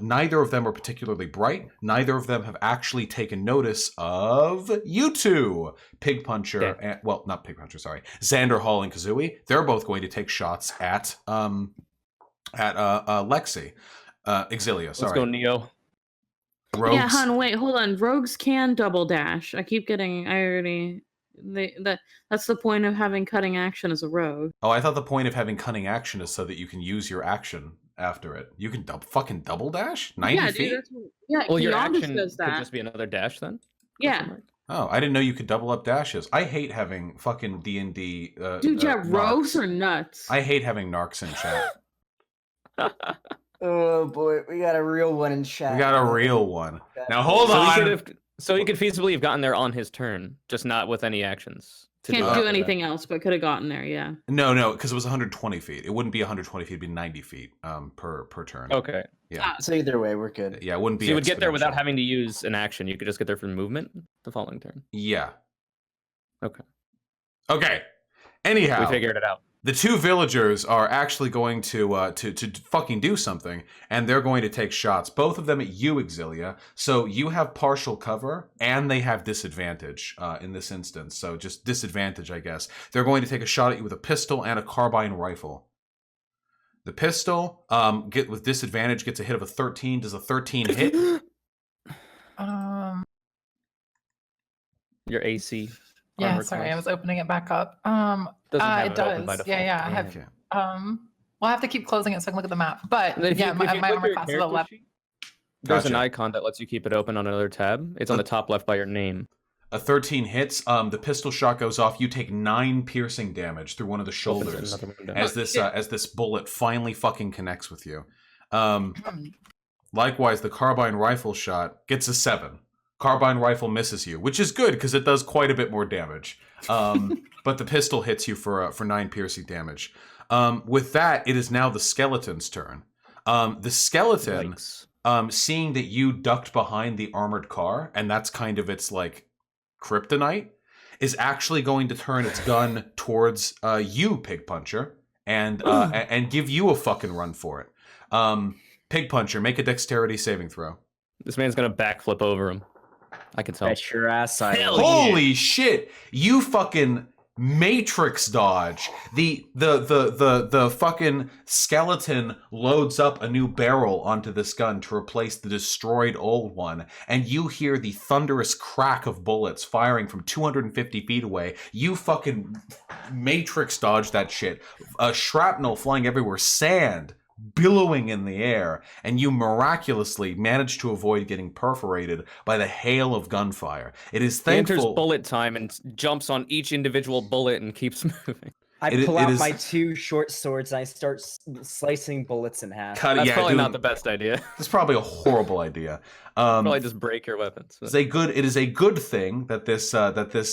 Neither of them are particularly bright. Neither of them have actually taken notice of you two, Pig Puncher, and, well, not Pig Puncher, sorry, Xanderhall and Kazooie. They're both going to take shots at Lexi. Exilia, sorry. Let's go, Neo. Rogues. Yeah, hon, wait, hold on. Rogues can double dash. That's the point of having cutting action as a rogue. Oh, I thought the point of having cunning action is so that you can use your action after it. You can fucking double dash 90 yeah, feet. dude, yeah, Well, your Keandus action does could that. just be another dash then? Yeah. Oh, I didn't know you could double up dashes. I hate having fucking D&D. Dude, yeah, rogues narcs. are nuts. I hate having narcs in chat. Oh boy, we got a real one in chat. We got a real one. Now hold So on. he could feasibly have gotten there on his turn, just not with any actions. to Can't after do that. anything else, but could have gotten there, yeah. No, because it was 120 feet. It wouldn't be 120 feet. It'd be 90 feet per turn. Okay. Yeah. So either way, we're good. Yeah, it wouldn't be. So you would get there without exponential. having to use an action. You could just get there from movement the following turn. Yeah. Okay. Okay. Anyhow, We figured it out. the two villagers are actually going to fucking do something, and they're going to take shots. Both of them at you, Exilia. So you have partial cover, and they have disadvantage in this instance. So just disadvantage, I guess. They're going to take a shot at you with a pistol and a carbine rifle. The pistol, with disadvantage, gets a hit of a 13. Does a 13 hit? Your AC. Yeah, armor sorry, I class. was opening it back up. Doesn't have It it open by does. default. Yeah, I have. Okay. Well, I have to keep closing it so I can look at the map. But And if yeah, you- if you my click armor your class is character 11. sheet, there's an Gotcha. icon that lets you keep it open on another tab. It's on the top left by your name. A 13 hits. The pistol shot goes off. You take 9 piercing damage through one of the Opens shoulders another window. as this bullet finally fucking connects with you. Likewise, the carbine rifle shot gets a 7. Carbine rifle misses you, which is good because it does quite a bit more damage. But the pistol hits you for 9 piercing damage. With that, it is now the skeleton's turn. The skeleton, Yikes. seeing that you ducked behind the armored car, and that's kind of its like kryptonite, is actually going to turn its gun towards you, Pig Puncher, and give you a fucking run for it. Pig Puncher, make a dexterity saving throw. This man's gonna backflip over him. I can tell. Bet your ass I Hell will. Holy shit! You fucking matrix dodge. The fucking skeleton loads up a new barrel onto this gun to replace the destroyed old one, and you hear the thunderous crack of bullets firing from 250 feet away. You fucking matrix dodge that shit. Shrapnel flying everywhere, sand billowing in the air, and you miraculously manage to avoid getting perforated by the hail of gunfire. It is He enters thankful. bullet time and jumps on each individual bullet and keeps moving. I It- pull it out is- my 2 short swords and I start slicing bullets in half. Cut it, That's yeah, probably dude, not the best idea. It's probably a horrible idea. Probably just break your weapons. It is a good thing that this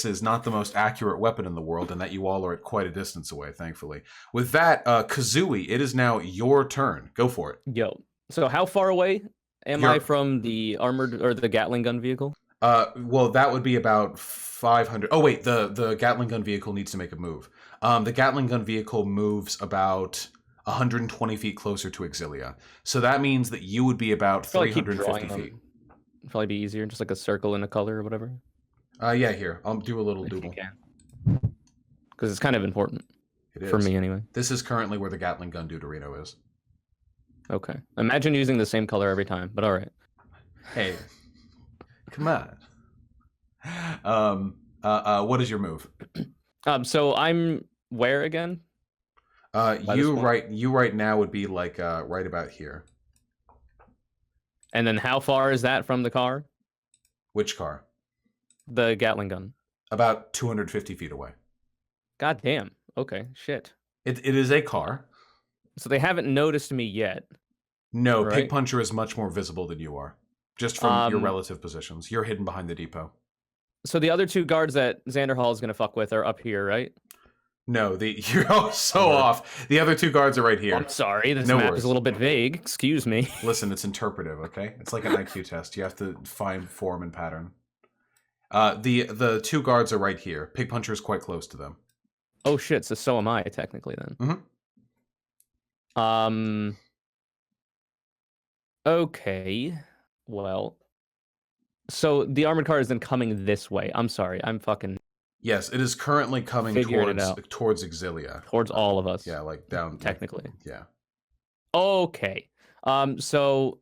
is not the most accurate weapon in the world, and that you all are at quite a distance away. Thankfully, with that, Kazooie, it is now your turn. Go for it. Yo. So how far away am You're- I from the armored or the Gatling gun vehicle? Well, that would be about 500. Oh wait, the Gatling gun vehicle needs to make a move. The Gatling gun vehicle moves about 120 feet closer to Exilia, so that means that you would be about Probably keep 350 drawing feet. them. Probably be easier, just like a circle and a color or whatever. Yeah, here I'll do a little If you doodle. can. Because it's kind of important It is for me anyway. This is currently where the Gatling gun Deuterino is. Okay. Imagine using the same color every time, but all right. Hey, come on. What is your move? So I'm where again? By this You point? right now would be like right about here. And then how far is that from the car? Which car? The Gatling gun. About 250 feet away. God damn. Okay. Shit. It is a car. So they haven't noticed me yet. No, Pig Right. Puncher is much more visible than you are. Just from your Um, relative positions. You're hidden behind the depot. So the other 2 guards that Xander Hall is gonna fuck with are up here, right? No, you're all so Or- off. The other 2 guards are right here. I'm sorry, this No map worries. is a little bit vague. Excuse me. Listen, it's interpretive, okay? It's like an IQ test. You have to find form and pattern. The 2 guards are right here. Pig Puncher is quite close to them. Oh shit, so am I technically then. Mhm. Okay. Well. So the armored car is then coming this way. I'm sorry. I'm fucking Yes, it is currently coming Figuring it towards Exilia. towards all of us. Yeah, like down like- Technically. yeah. Okay. So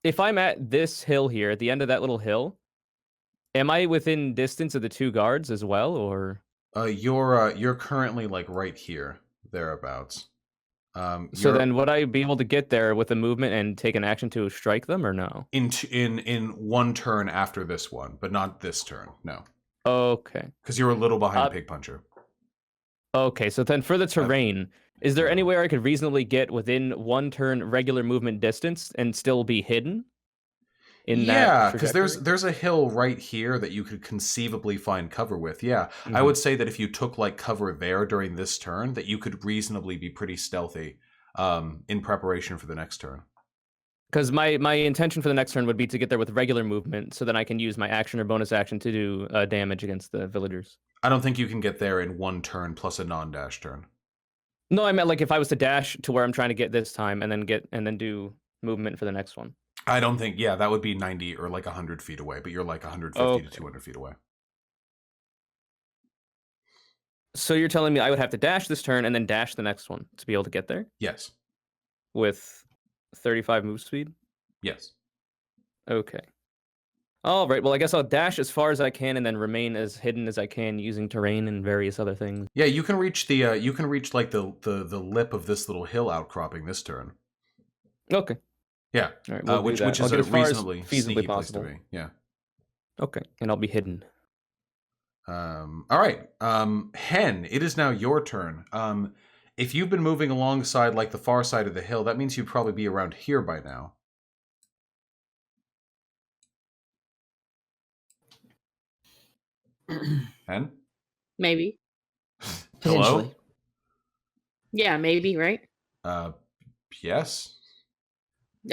if I'm at this hill here, at the end of that little hill, am I within distance of the 2 guards as well, or You're currently like right here, thereabouts. so You're then would I be able to get there with a movement and take an action to strike them or no? in one turn after this one, but not this turn. No, Okay. because you're a little behind Uh, Pig Puncher. Okay, so then for the terrain, is there anywhere I could reasonably get within 1 turn regular movement distance and still be hidden? In that Yeah, because trajectory? there's a hill right here that you could conceivably find cover with. Yeah, I Mhm. would say that if you took like cover there during this turn, that you could reasonably be pretty stealthy in preparation for the next turn. Because my intention for the next turn would be to get there with regular movement, so then I can use my action or bonus action to do damage against the villagers. I don't think you can get there in one turn plus a non-dash turn. No, I meant like if I was to dash to where I'm trying to get this time, and then do movement for the next one. I don't think, yeah, that would be 90 or like 100 feet away, but you're like 150 Okay. to 200 feet away. So you're telling me I would have to dash this turn and then dash the next one to be able to get there Yes. with 35 move speed? Yes. Okay. All right. Well, I guess I'll dash as far as I can and then remain as hidden as I can using terrain and various other things. Yeah, you can reach like the lip of this little hill outcropping this turn. Okay. Yeah. All right. We'll do Which that. I'll is get a as far as reasonably feasibly sneaky place to possible. be. Yeah. Okay. And I'll be hidden. All right. Hen, it is now your turn. If you've been moving alongside like the far side of the hill, that means you'd probably be around here by now. Hen? Maybe. Hello? Potentially. Yeah, maybe, right? Yes.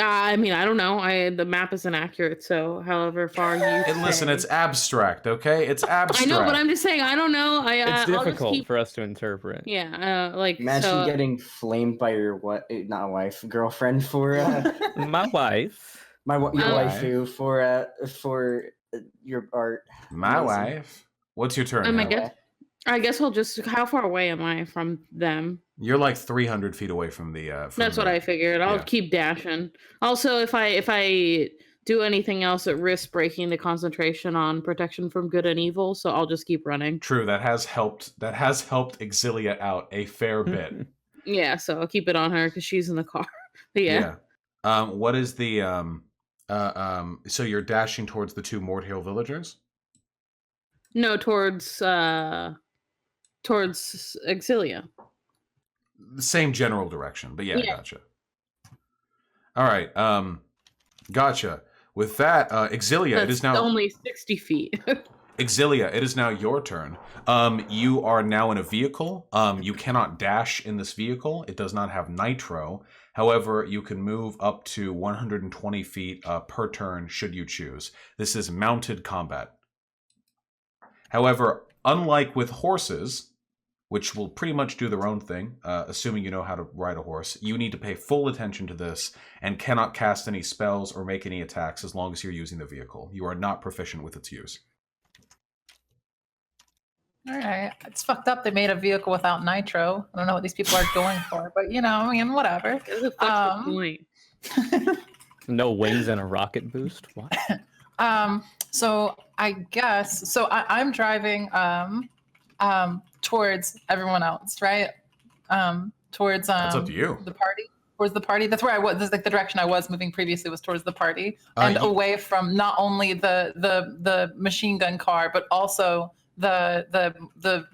I mean, I don't know. The map is inaccurate, so however far you And listen, say. it's abstract, okay? It's abstract. I know, but I'm just saying. I don't know. It's I'll just difficult keep. for us to interpret. Yeah, like Imagine so. getting flamed by your not wife, girlfriend for My wife. your Wife. waifu for your art. My Amazing. wife. What's your turn? I Hal? guess. I guess I'll just. How far away am I from them? You're like 300 feet away from the. That's what I figured. I'll yeah. keep dashing. Also, if I do anything else, it risks breaking the concentration on protection from good and evil. So I'll just keep running. True, that has helped. That has helped Exilia out a fair bit. Yeah, so I'll keep it on her because she's in the car. But yeah. What is the So you're dashing towards the two Mordhill villagers? No, towards Exilia. The same general direction, but yeah, Yeah. gotcha. All right, gotcha. With that, Exilia, That's it is now only 60 feet. Exilia, it is now your turn. You are now in a vehicle. You cannot dash in this vehicle. It does not have nitro. However, you can move up to 120 feet per turn should you choose. This is mounted combat. However, unlike with horses, which will pretty much do their own thing, assuming you know how to ride a horse, you need to pay full attention to this and cannot cast any spells or make any attacks as long as you're using the vehicle. You are not proficient with its use. All right. It's fucked up. They made a vehicle without nitro. I don't know what these people are going for, but I mean, whatever. That's the point. No wings and a rocket boost. What? So I guess I'm driving towards everyone else, right? Towards That's up to you. the party. Towards the party. That's where I was. This is like the direction I was moving previously was towards the party and away from not only the machine gun car, but also the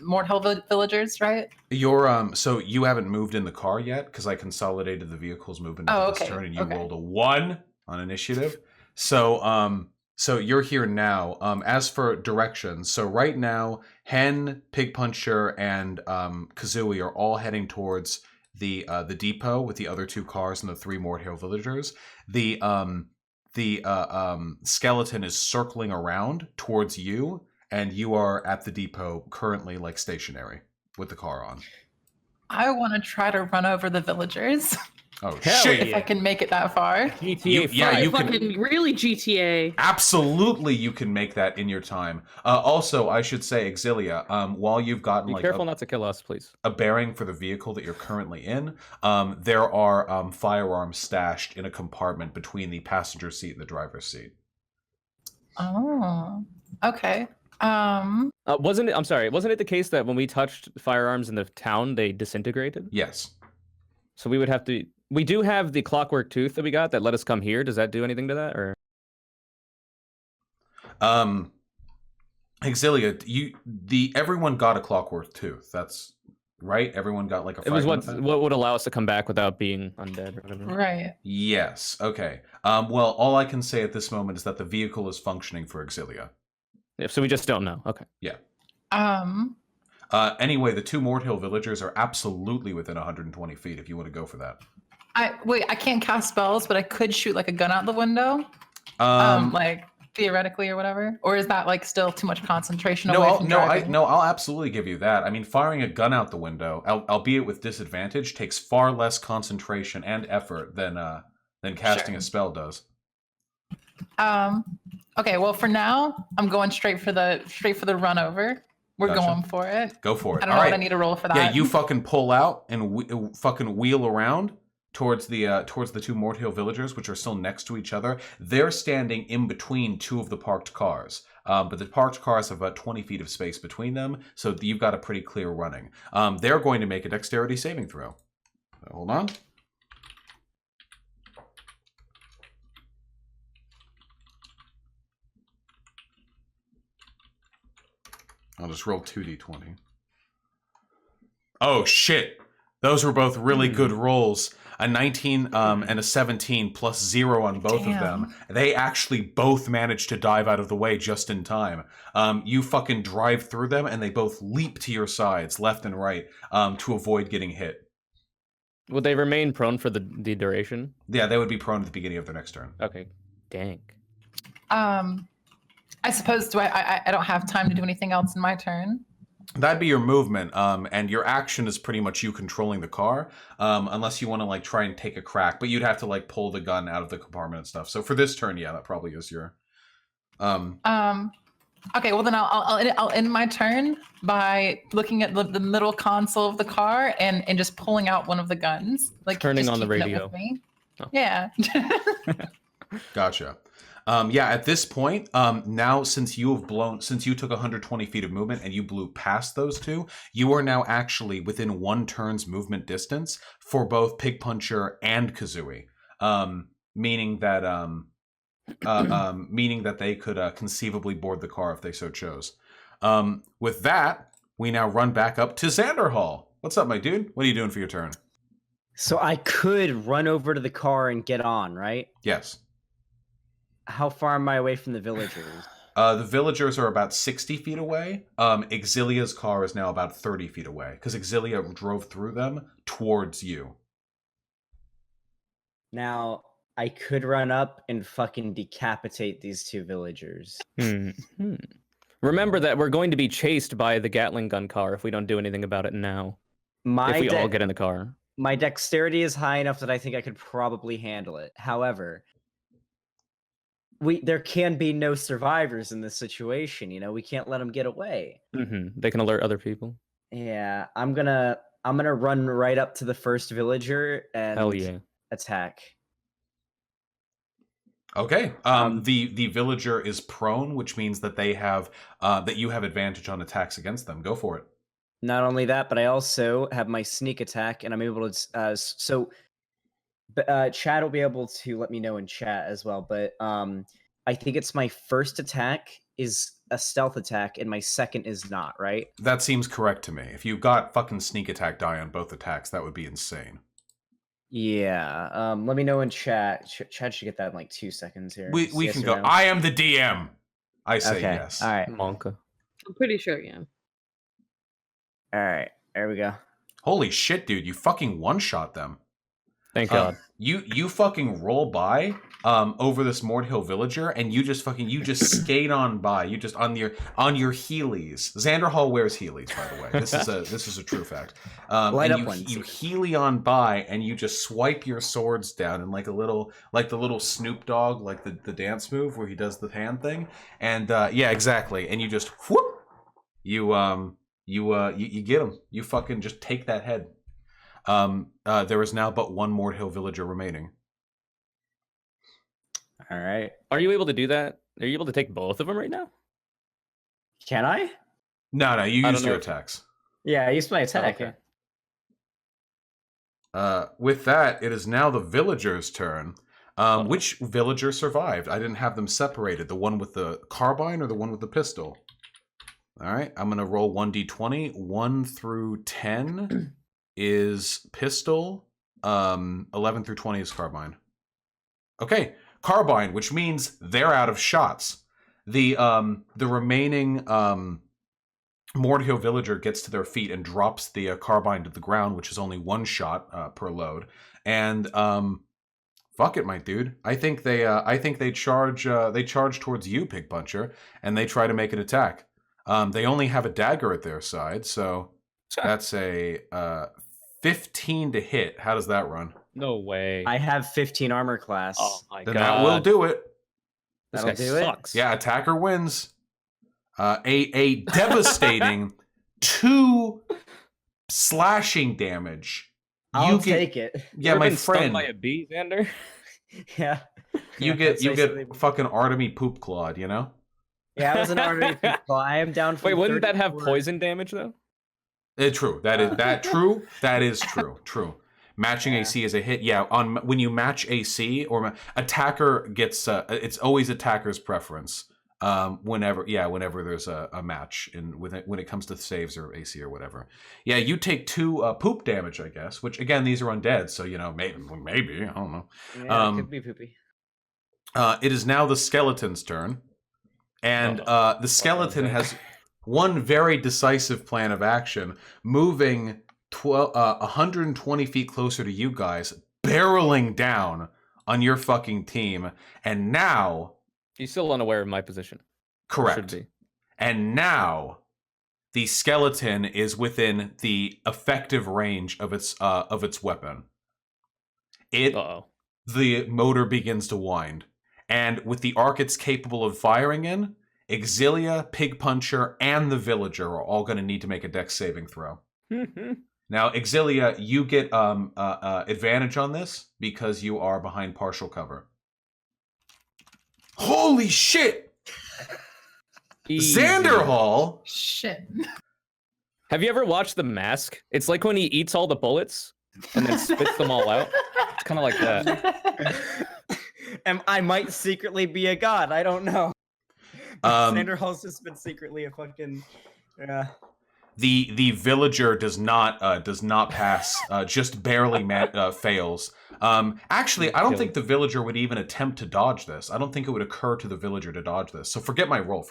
Mordhill villagers, right? You're so you haven't moved in the car yet because I consolidated the vehicle's movement into this turn, and you rolled a 1 on initiative. So you're here now. As for directions, so right now, Hen, Pig Puncher, and Kazooie are all heading towards the depot with the other 2 cars and the 3 Mordhill villagers. The skeleton is circling around towards you. And you are at the depot currently, like stationary, with the car on. I want to try to run over the villagers. Oh Hell shit! If I can make it that far. GTA 5. You can Fucking really GTA. absolutely you can make that in your time. Also, I should say, Exilia, while you've gotten Be careful not to kill us, please. a bearing for the vehicle that you're currently in, there are firearms stashed in a compartment between the passenger seat and the driver's seat. Oh, okay. Wasn't it the case that when we touched firearms in the town, they disintegrated? Yes. So we do have the clockwork tooth that we got that let us come here. Does that do anything to that, or? Exilia, everyone got a clockwork tooth. That's right. Everyone got like a. It was fragment of that? what would allow us to come back without being undead or whatever. Right. Yes. Okay. Well, all I can say at this moment is that the vehicle is functioning for Exilia. Yeah, so we just don't know. Okay. Yeah. Um. Anyway, the 2 Mordhill villagers are absolutely within 120 feet. If you want to go for that. I can't cast spells, but I could shoot like a gun out the window. Like theoretically or whatever. Or is that like still too much concentration? I'll absolutely give you that. I mean, firing a gun out the window, albeit with disadvantage, takes far less concentration and effort than casting a spell does. Okay, well for now, I'm going straight for the run over. We're Gotcha. going for it. Go for it. I don't know what I need to roll for that. Yeah, you fucking pull out and fucking wheel around towards the 2 Mordhill villagers, which are still next to each other. They're standing in between 2 of the parked cars. But the parked cars have about 20 feet of space between them, so you've got a pretty clear running. They're going to make a dexterity saving throw. So hold on. I'll just roll 2d20. Oh, shit. Those were both really good rolls. A 19 and a 17 plus 0 on both of them. They actually both managed to dive out of the way just in time. You fucking drive through them, and they both leap to your sides, left and right, to avoid getting hit. Would they remain prone for the duration? Yeah, they would be prone at the beginning of their next turn. Okay. Dang. I suppose I don't have time to do anything else in my turn. That'd be your movement, and your action is pretty much you controlling the car, unless you want to like try and take a crack. But you'd have to like pull the gun out of the compartment and stuff. So for this turn, yeah, that probably is your. Okay, well then I'll end my turn by looking at the middle console of the car and just pulling out one of the guns, like Turning just on the keeping it radio. with me. Oh. Yeah. Gotcha. Yeah, at this point, now since you took 120 feet of movement and you blew past those two, you are now actually within one turn's movement distance for both Pig Puncher and Kazooie, meaning that they could conceivably board the car if they so chose. With that, we now run back up to Xanderhall. What's up, my dude? What are you doing for your turn? So I could run over to the car and get on, right? Yes. How far am I away from the villagers? The villagers are about 60 feet away. Exilia's car is now about 30 feet away because Exilia drove through them towards you. Now, I could run up and fucking decapitate these two villagers. Remember that we're going to be chased by the Gatling gun car if we don't do anything about it now. If we all get in the car. My dexterity is high enough that I think I could probably handle it. However, there can be no survivors in this situation. You know, we can't let them get away. They can alert other people. Yeah, I'm gonna run right up to the first villager and Hell yeah. attack. Okay. The villager is prone, which means that they have that you have advantage on attacks against them. Go for it. Not only that, but I also have my sneak attack, and I'm able to. Chad will be able to let me know in chat as well. But I think it's my first attack is a stealth attack, and my second is not. Right? That seems correct to me. If you got fucking sneak attack die on both attacks, that would be insane. Yeah. Let me know in chat. Chad should get that in like 2 seconds here. We Yes can or go. no? I am the DM. I say Okay. yes. All right. Monka. I'm pretty sure, yeah. All right. There we go. Holy shit, dude! You fucking one-shot them. Thank God. You fucking roll by over this Mordhill villager, and you just skate on by. You just on your Heelys. Xanderhall wears Heelys, by the way. This is a true fact. Light and up ones. you Heely on by, and you just swipe your swords down in like the little Snoop Dogg, like the dance move where he does the hand thing. And yeah, exactly. And you just whoop. You get him. You fucking just take that head. There is now but one Mordhill villager remaining. All right. Are you able to do that? Are you able to take both of them right now? Can I? No, you I used don't your know. attacks. Yeah, I used my attack. Okay. With that, it is now the villager's turn. Which villager survived? I didn't have them separated. The one with the carbine or the one with the pistol? All right, I'm going to roll 1d20. 1 through 10 is pistol. 11 through 20 is carbine. Okay, carbine, which means they're out of shots. The remaining Mordhill villager gets to their feet and drops the carbine to the ground, which is only 1 shot per load. And fuck it, my dude. I think they charge towards you, Pig Puncher, and they try to make an attack. They only have a dagger at their side, so that's a 15 to hit. How does that run? No way. I have 15 armor class. Oh my Then God. that will do it. This That'll guy do it? sucks. Yeah, attacker wins. A devastating 2 slashing damage. I'll take it. Yeah, Ever my been stung friend. by a bee, Xander? Yeah. You That's get basically- fucking Artemy poop clawed, you know? Yeah, I was an army people. I am down for Wait, wouldn't that have 34. poison damage though? True. That is true. True. Matching Yeah. AC is a hit. Yeah, when you match AC or attacker gets it's always attacker's preference. whenever there's a match when it comes to saves or AC or whatever. Yeah, you take 2 poop damage, I guess. Which again, these are undead, so maybe I don't know. Yeah, it could be poopy. It is now the skeleton's turn, and the skeleton has one very decisive plan of action, moving 120 feet closer to you guys, barreling down on your fucking team, and now. He's still unaware of my position. Correct. Should be. And now the skeleton is within the effective range of its weapon. The motor begins to wind. And with the arc it's capable of firing in, Exilia, Pig Puncher, and the Villager are all going to need to make a dex saving throw. Now, Exilia, you get advantage on this because you are behind partial cover. Holy shit! Easy. Zanderhall! Shit. Have you ever watched The Mask? It's like when he eats all the bullets and then spits them all out. It's kind of like that. And I might secretly be a god. I don't know. Zanderhall's just been secretly a fucking. Yeah. The Villager does not pass. Just barely fails. Actually, I don't think the Villager would even attempt to dodge this. I don't think it would occur to the Villager to dodge this. So forget my roll.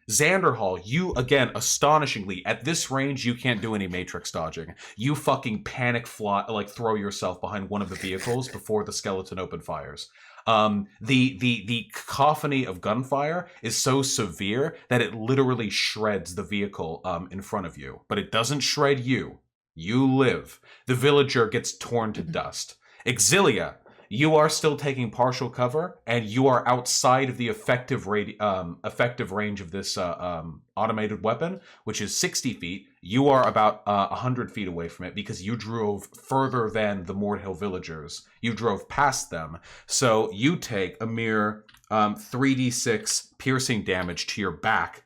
Zanderhall, you, again, astonishingly, at this range, you can't do any matrix dodging. You fucking panic throw yourself behind one of the vehicles before the skeleton open fires. The cacophony of gunfire is so severe that it literally shreds the vehicle in front of you. But it doesn't shred you. You live. The Villager gets torn to dust. Exilia, you are still taking partial cover, and you are outside of the effective range of this automated weapon, which is 60 feet. You are about 100 feet away from it because you drove further than the Mordhill villagers. You drove past them. So you take a mere 3d6 piercing damage to your back.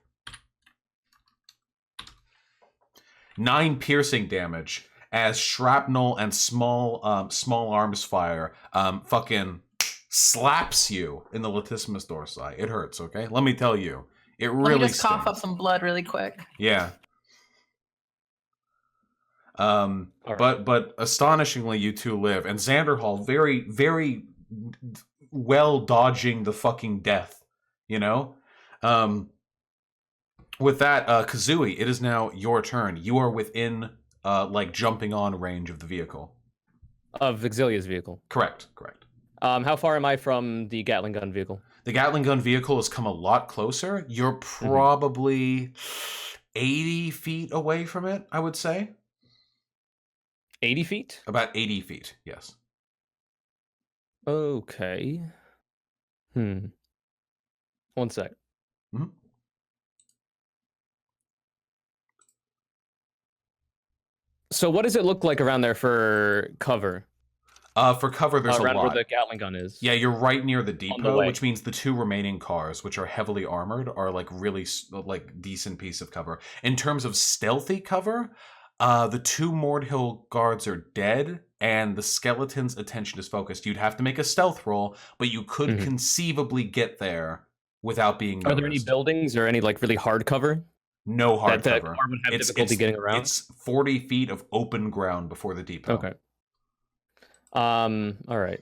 9 piercing damage as shrapnel and small arms fire fucking slaps you in the latissimus dorsi. It hurts, okay? Let me tell you. It really Let me just cough stings. up some blood really quick. Yeah. But astonishingly, you two live. And Zanderhall, very, very well dodging the fucking death, you know? With that, Kazooie, it is now your turn. You are within, jumping on range of the vehicle. Of Exilia's vehicle. Correct. How far am I from the Gatling gun vehicle? The Gatling gun vehicle has come a lot closer. You're probably 80 feet away from it, I would say. 80 feet? About 80 feet, yes. Okay. One sec. Mm-hmm. So what does it look like around there for cover? For cover, there's a around lot. where the Gatling gun is. Yeah, you're right near the depot, way. which means the 2 remaining cars, which are heavily armored, are really decent piece of cover. In terms of stealthy cover, the 2 Mordhill guards are dead, and the skeleton's attention is focused. You'd have to make a stealth roll, but you could conceivably get there without being noticed. Are there any buildings or any really hard cover? No hard that cover. car would have difficulty getting around? It's 40 feet of open ground before the depot. Okay. All right.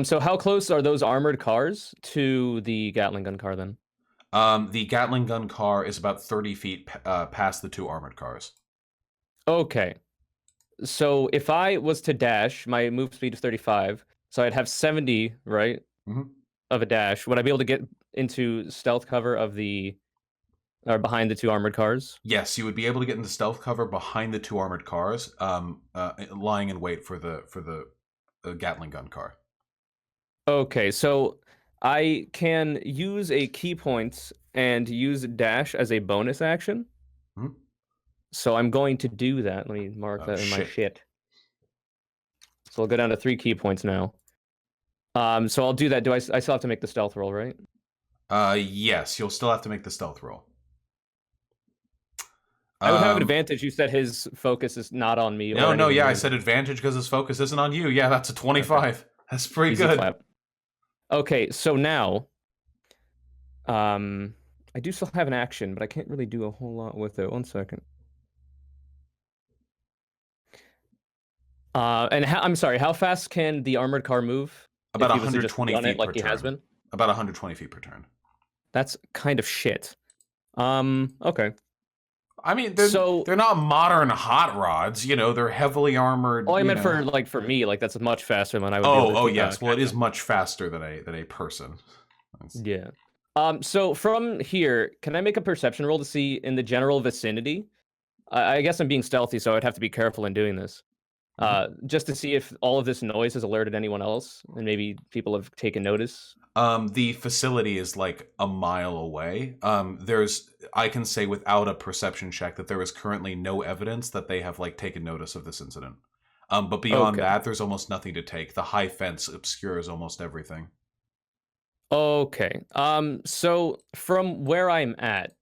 So how close are those armored cars to the Gatling gun car then? The Gatling gun car is about 30 feet past the 2 armored cars. Okay. So if I was to dash, my move speed is 35, so I'd have 70, right? Of a dash. Would I be able to get into stealth cover of or behind the 2 armored cars? Yes, you would be able to get into stealth cover behind the 2 armored cars, lying in wait for the Gatling gun car. Okay, so I can use a key point and use dash as a bonus action. So I'm going to do that. Let me mark that in my shit. So I'll go down to 3 key points now. So I'll do that. I still have to make the stealth roll, right? Yes, you'll still have to make the stealth roll. I would have an advantage. You said his focus is not on me. No, I said advantage because his focus isn't on you. Yeah, that's a 25. Okay. That's pretty good. Clap. Okay, so now I do still have an action, but I can't really do a whole lot with it. 1 second. And I'm sorry, how fast can the armored car move? About if he was to just 120 run feet it like per he has turn. been? About 120 feet per turn. That's kind of shit. Okay. I mean, So- they're not modern hot rods. You know, they're heavily armored. Oh, I you meant know. for me, like that's much faster than I would be able to yes. Well, it catch is them. much faster than a person. That's- Yeah. So from here, can I make a perception roll to see in the general vicinity? I guess I'm being stealthy, so I'd have to be careful in doing this. Just to see if all of this noise has alerted anyone else, and maybe people have taken notice. The facility is like a mile away. I can say without a perception check that there is currently no evidence that they have like taken notice of this incident. But beyond Okay. that, there's almost nothing to take. The high fence obscures almost everything. Okay. So from where I'm at,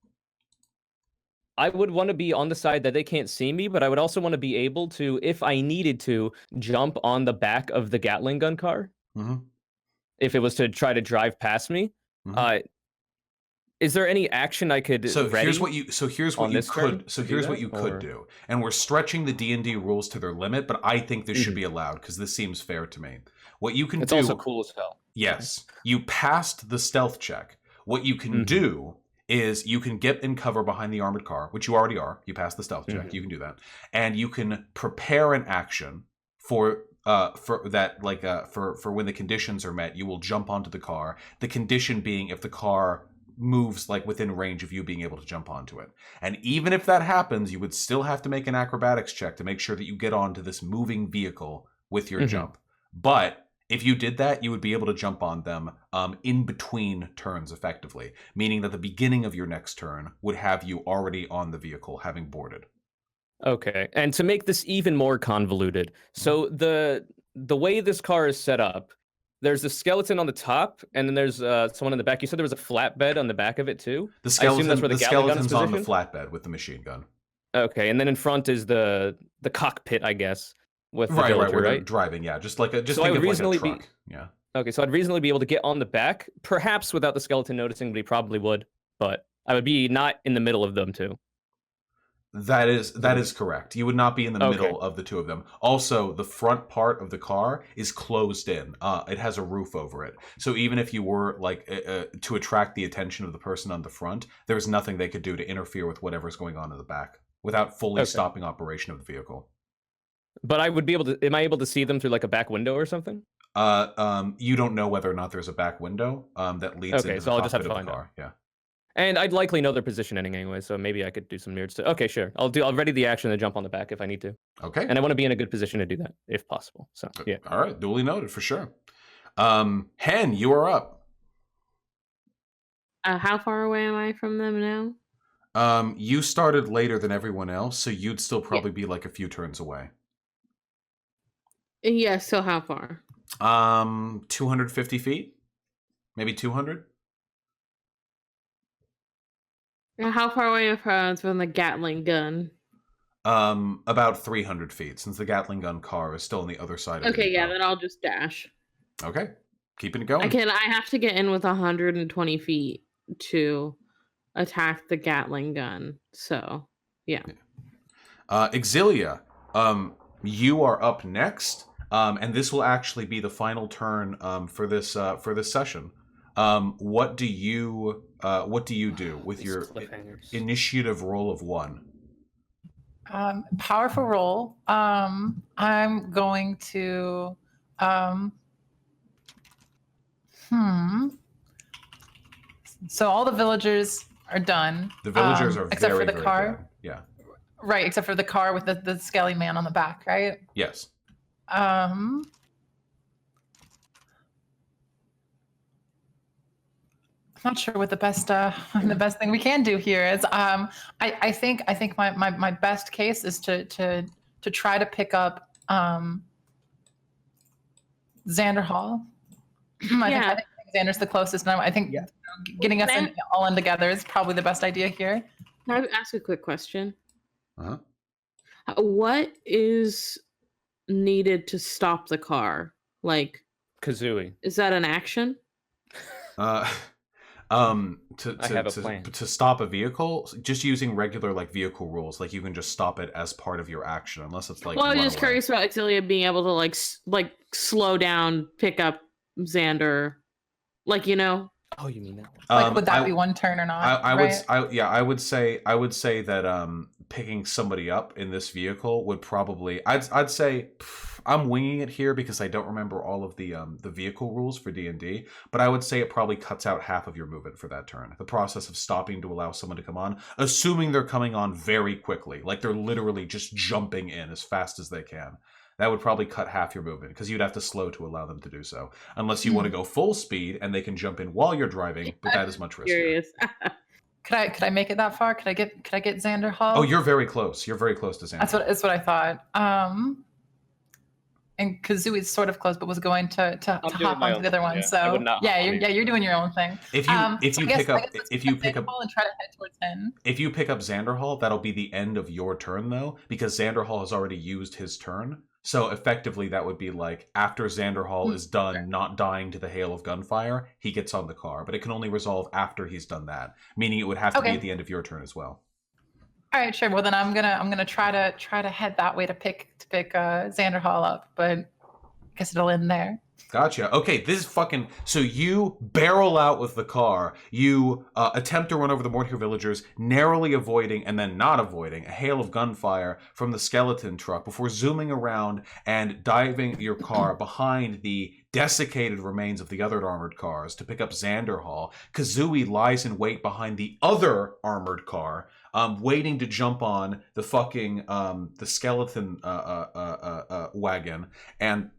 I would want to be on the side that they can't see me, but I would also want to be able to, if I needed to, jump on the back of the Gatling gun car. Mm-hmm. If it was to try to drive past me. Mhm. Is there any action I could So ready? here's what you on this turn so to do here's what that, you could or- do. And we're stretching the D&D rules to their limit, but I think this should Mhm. be allowed because this seems fair to me. What you can It's do also cool as hell. Yes. You passed the stealth check. What you can Mhm. do is you can get in cover behind the armored car, which you already are. You passed the stealth check. Mhm. You can do that. And you can prepare an action for that, like for when the conditions are met, you will jump onto the car. The condition being if the car moves like within range of you being able to jump onto it. And even if that happens, you would still have to make an acrobatics check to make sure that you get onto this moving vehicle with your Mhm. jump. But if you did that, you would be able to jump on them in between turns effectively, meaning that the beginning of your next turn would have you already on the vehicle, having boarded. Okay, and to make this even more convoluted, so the way this car is set up, there's a skeleton on the top, and then there's someone in the back. You said there was a flatbed on the back of it too. The I assume that's where the Gatling gun is skeleton's on the positioned? flatbed with the machine gun. Okay, and then in front is the cockpit, I guess, with the Right, villager, where they're right? driving. Yeah, just like just So I think would of like a reasonably be- truck. Yeah. Okay, so I'd reasonably be able to get on the back, perhaps without the skeleton noticing, but he probably would. But I would be not in the middle of them too. That is correct. You would not be in the Okay. middle of the two of them. Also, the front part of the car is closed in. It has a roof over it. So even if you were like to attract the attention of the person on the front, there's nothing they could do to interfere with whatever's going on in the back without fully Okay. stopping operation of the vehicle. But I would be able to. Am I able to see them through like a back window or something? You don't know whether or not there's a back window that leads Okay, into so the I'll just have cockpit to of the find car. Yeah. And I'd likely know their positioning anyway, so maybe I could do some weird stuff. Okay, sure. I'll ready the action to jump on the back if I need to. Okay. And I want to be in a good position to do that if possible. So yeah. All right. Duly noted for sure. Hen, you are up. How far away am I from them now? You started later than everyone else, so you'd still probably be like a few turns away. Yes, so how far? 250 feet? Maybe 200? How far away from the Gatling gun? About 300 feet, since the Gatling gun car is still on the other side of the Okay, yeah, depot. then I'll just dash. Okay. Keeping it going. I have to get in with 120 feet to attack the Gatling gun. So, yeah. Exilia, you are up next, and this will actually be the final turn for this session. What do you do with These your cliffhangers. initiative roll of 1? Powerful roll. I'm going to. So all the villagers are done. The villagers are except very, for the very car. bad. Yeah. Right, except for the car with the skelly man on the back, right? Yes. I'm not sure what the best thing we can do here is. I think my best case is to try to pick up Xander Hall. I think Xander's the closest, and I think getting us all in together is probably the best idea here. Can I ask a quick question? Uh-huh. What is needed to stop the car? Like, Kazooie. is that an action? I have a plan. To stop a vehicle, just using regular like vehicle rules, like you can just stop it as part of your action, unless it's like. Well, I was run just away. curious about Exilia being able to like slow down, pick up Xander, like Oh, you mean that one? Like, would that be one turn or not? I right? would say that picking somebody up in this vehicle would probably I'd say I'm winging it here because I don't remember all of the vehicle rules for D&D, but I would say it probably cuts out half of your movement for that turn. The process of stopping to allow someone to come on, assuming they're coming on very quickly, like they're literally just jumping in as fast as they can. That would probably cut half your movement because you'd have to slow to allow them to do so. Unless you want to go full speed and they can jump in while you're driving, but that is much riskier. curious. Could I make it that far? Could I get Xander Hall? Oh, you're very close. You're very close to Xander. That's what I thought. And Kazui's sort of close, but was going to hop onto the other one. So you're doing your own thing. If you pick up Hall and try to head towards him. If you pick up Xander Hall, that'll be the end of your turn though, because Xander Hall has already used his turn. So effectively, that would be like after Xander Hall is done not dying to the hail of gunfire, he gets on the car. But it can only resolve after he's done that, meaning it would have to be at the end of your turn as well. All right, sure. Well, then I'm gonna try to head that way to pick Xander Hall up, but I guess it'll end there. Gotcha. Okay, this is fucking... So you barrel out with the car. You attempt to run over the Mortier villagers, narrowly avoiding and then not avoiding a hail of gunfire from the skeleton truck before zooming around and diving your car behind the desiccated remains of the other armored cars to pick up Xander Hall. Kazooie lies in wait behind the other armored car, waiting to jump on the fucking the skeleton wagon, and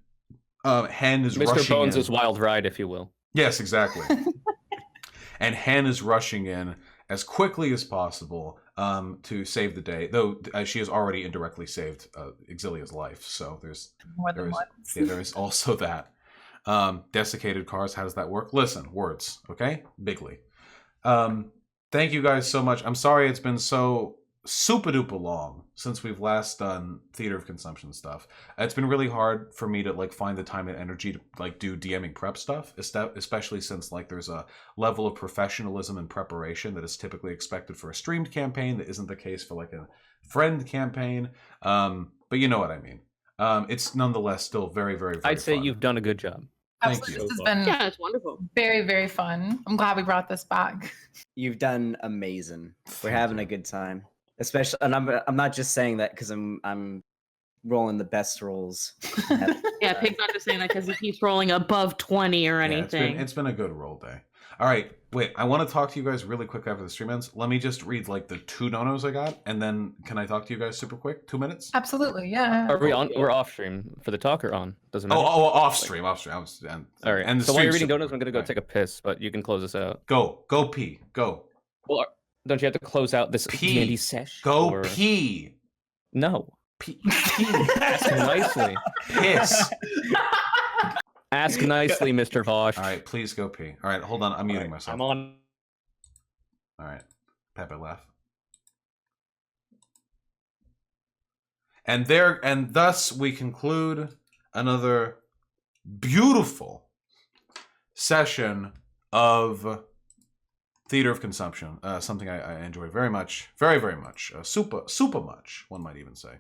Hen is rushing Mr. Bones' in. wild ride, if you will. Yes, exactly. And Hen is rushing in as quickly as possible to save the day, though she has already indirectly saved Exilia's life. So there's also that. Desiccated cars, how does that work? Listen, words, okay? Bigly. Thank you guys so much. I'm sorry it's been so super duper long since we've last done Theater of Consumption stuff. It's been really hard for me to like find the time and energy to like do DMing prep stuff, especially since like there's a level of professionalism and preparation that is typically expected for a streamed campaign that isn't the case for like a friend campaign. But you know what I mean. It's nonetheless still very, very, very I'd say fun. you've done a good job. Thank Absolutely. you. This has been It's wonderful. very, very fun. I'm glad we brought this back. You've done amazing. We're having a good time. Especially, and I'm not just saying that because I'm rolling the best rolls. Yeah, Pig's not just saying that because he keeps rolling above 20 or Yeah, anything. it's been a good roll day. All right, wait. I want to talk to you guys really quick after the stream ends. Let me just read like the 2 donos I got, and then can I talk to you guys super quick? 2 minutes? Absolutely, yeah. Are we on? We're off stream for the talk or on? Doesn't matter. Off stream. I was, All right. And the So while you're stream's reading super donuts, I'm quick. gonna go All right. take a piss, but you can close us out. Go pee. Go Don't you have to close out this Pee. D&D sesh? go or- pee. No. Pee. Ask nicely. Piss. Ask nicely, Mr. Vosh. All right, please go pee. All right, hold on. I'm muting myself. I'm on. All right, Pepe laugh. And thus we conclude another beautiful session of Theater of Consumption. Something I enjoy very much, very, very much. Super much, one might even say.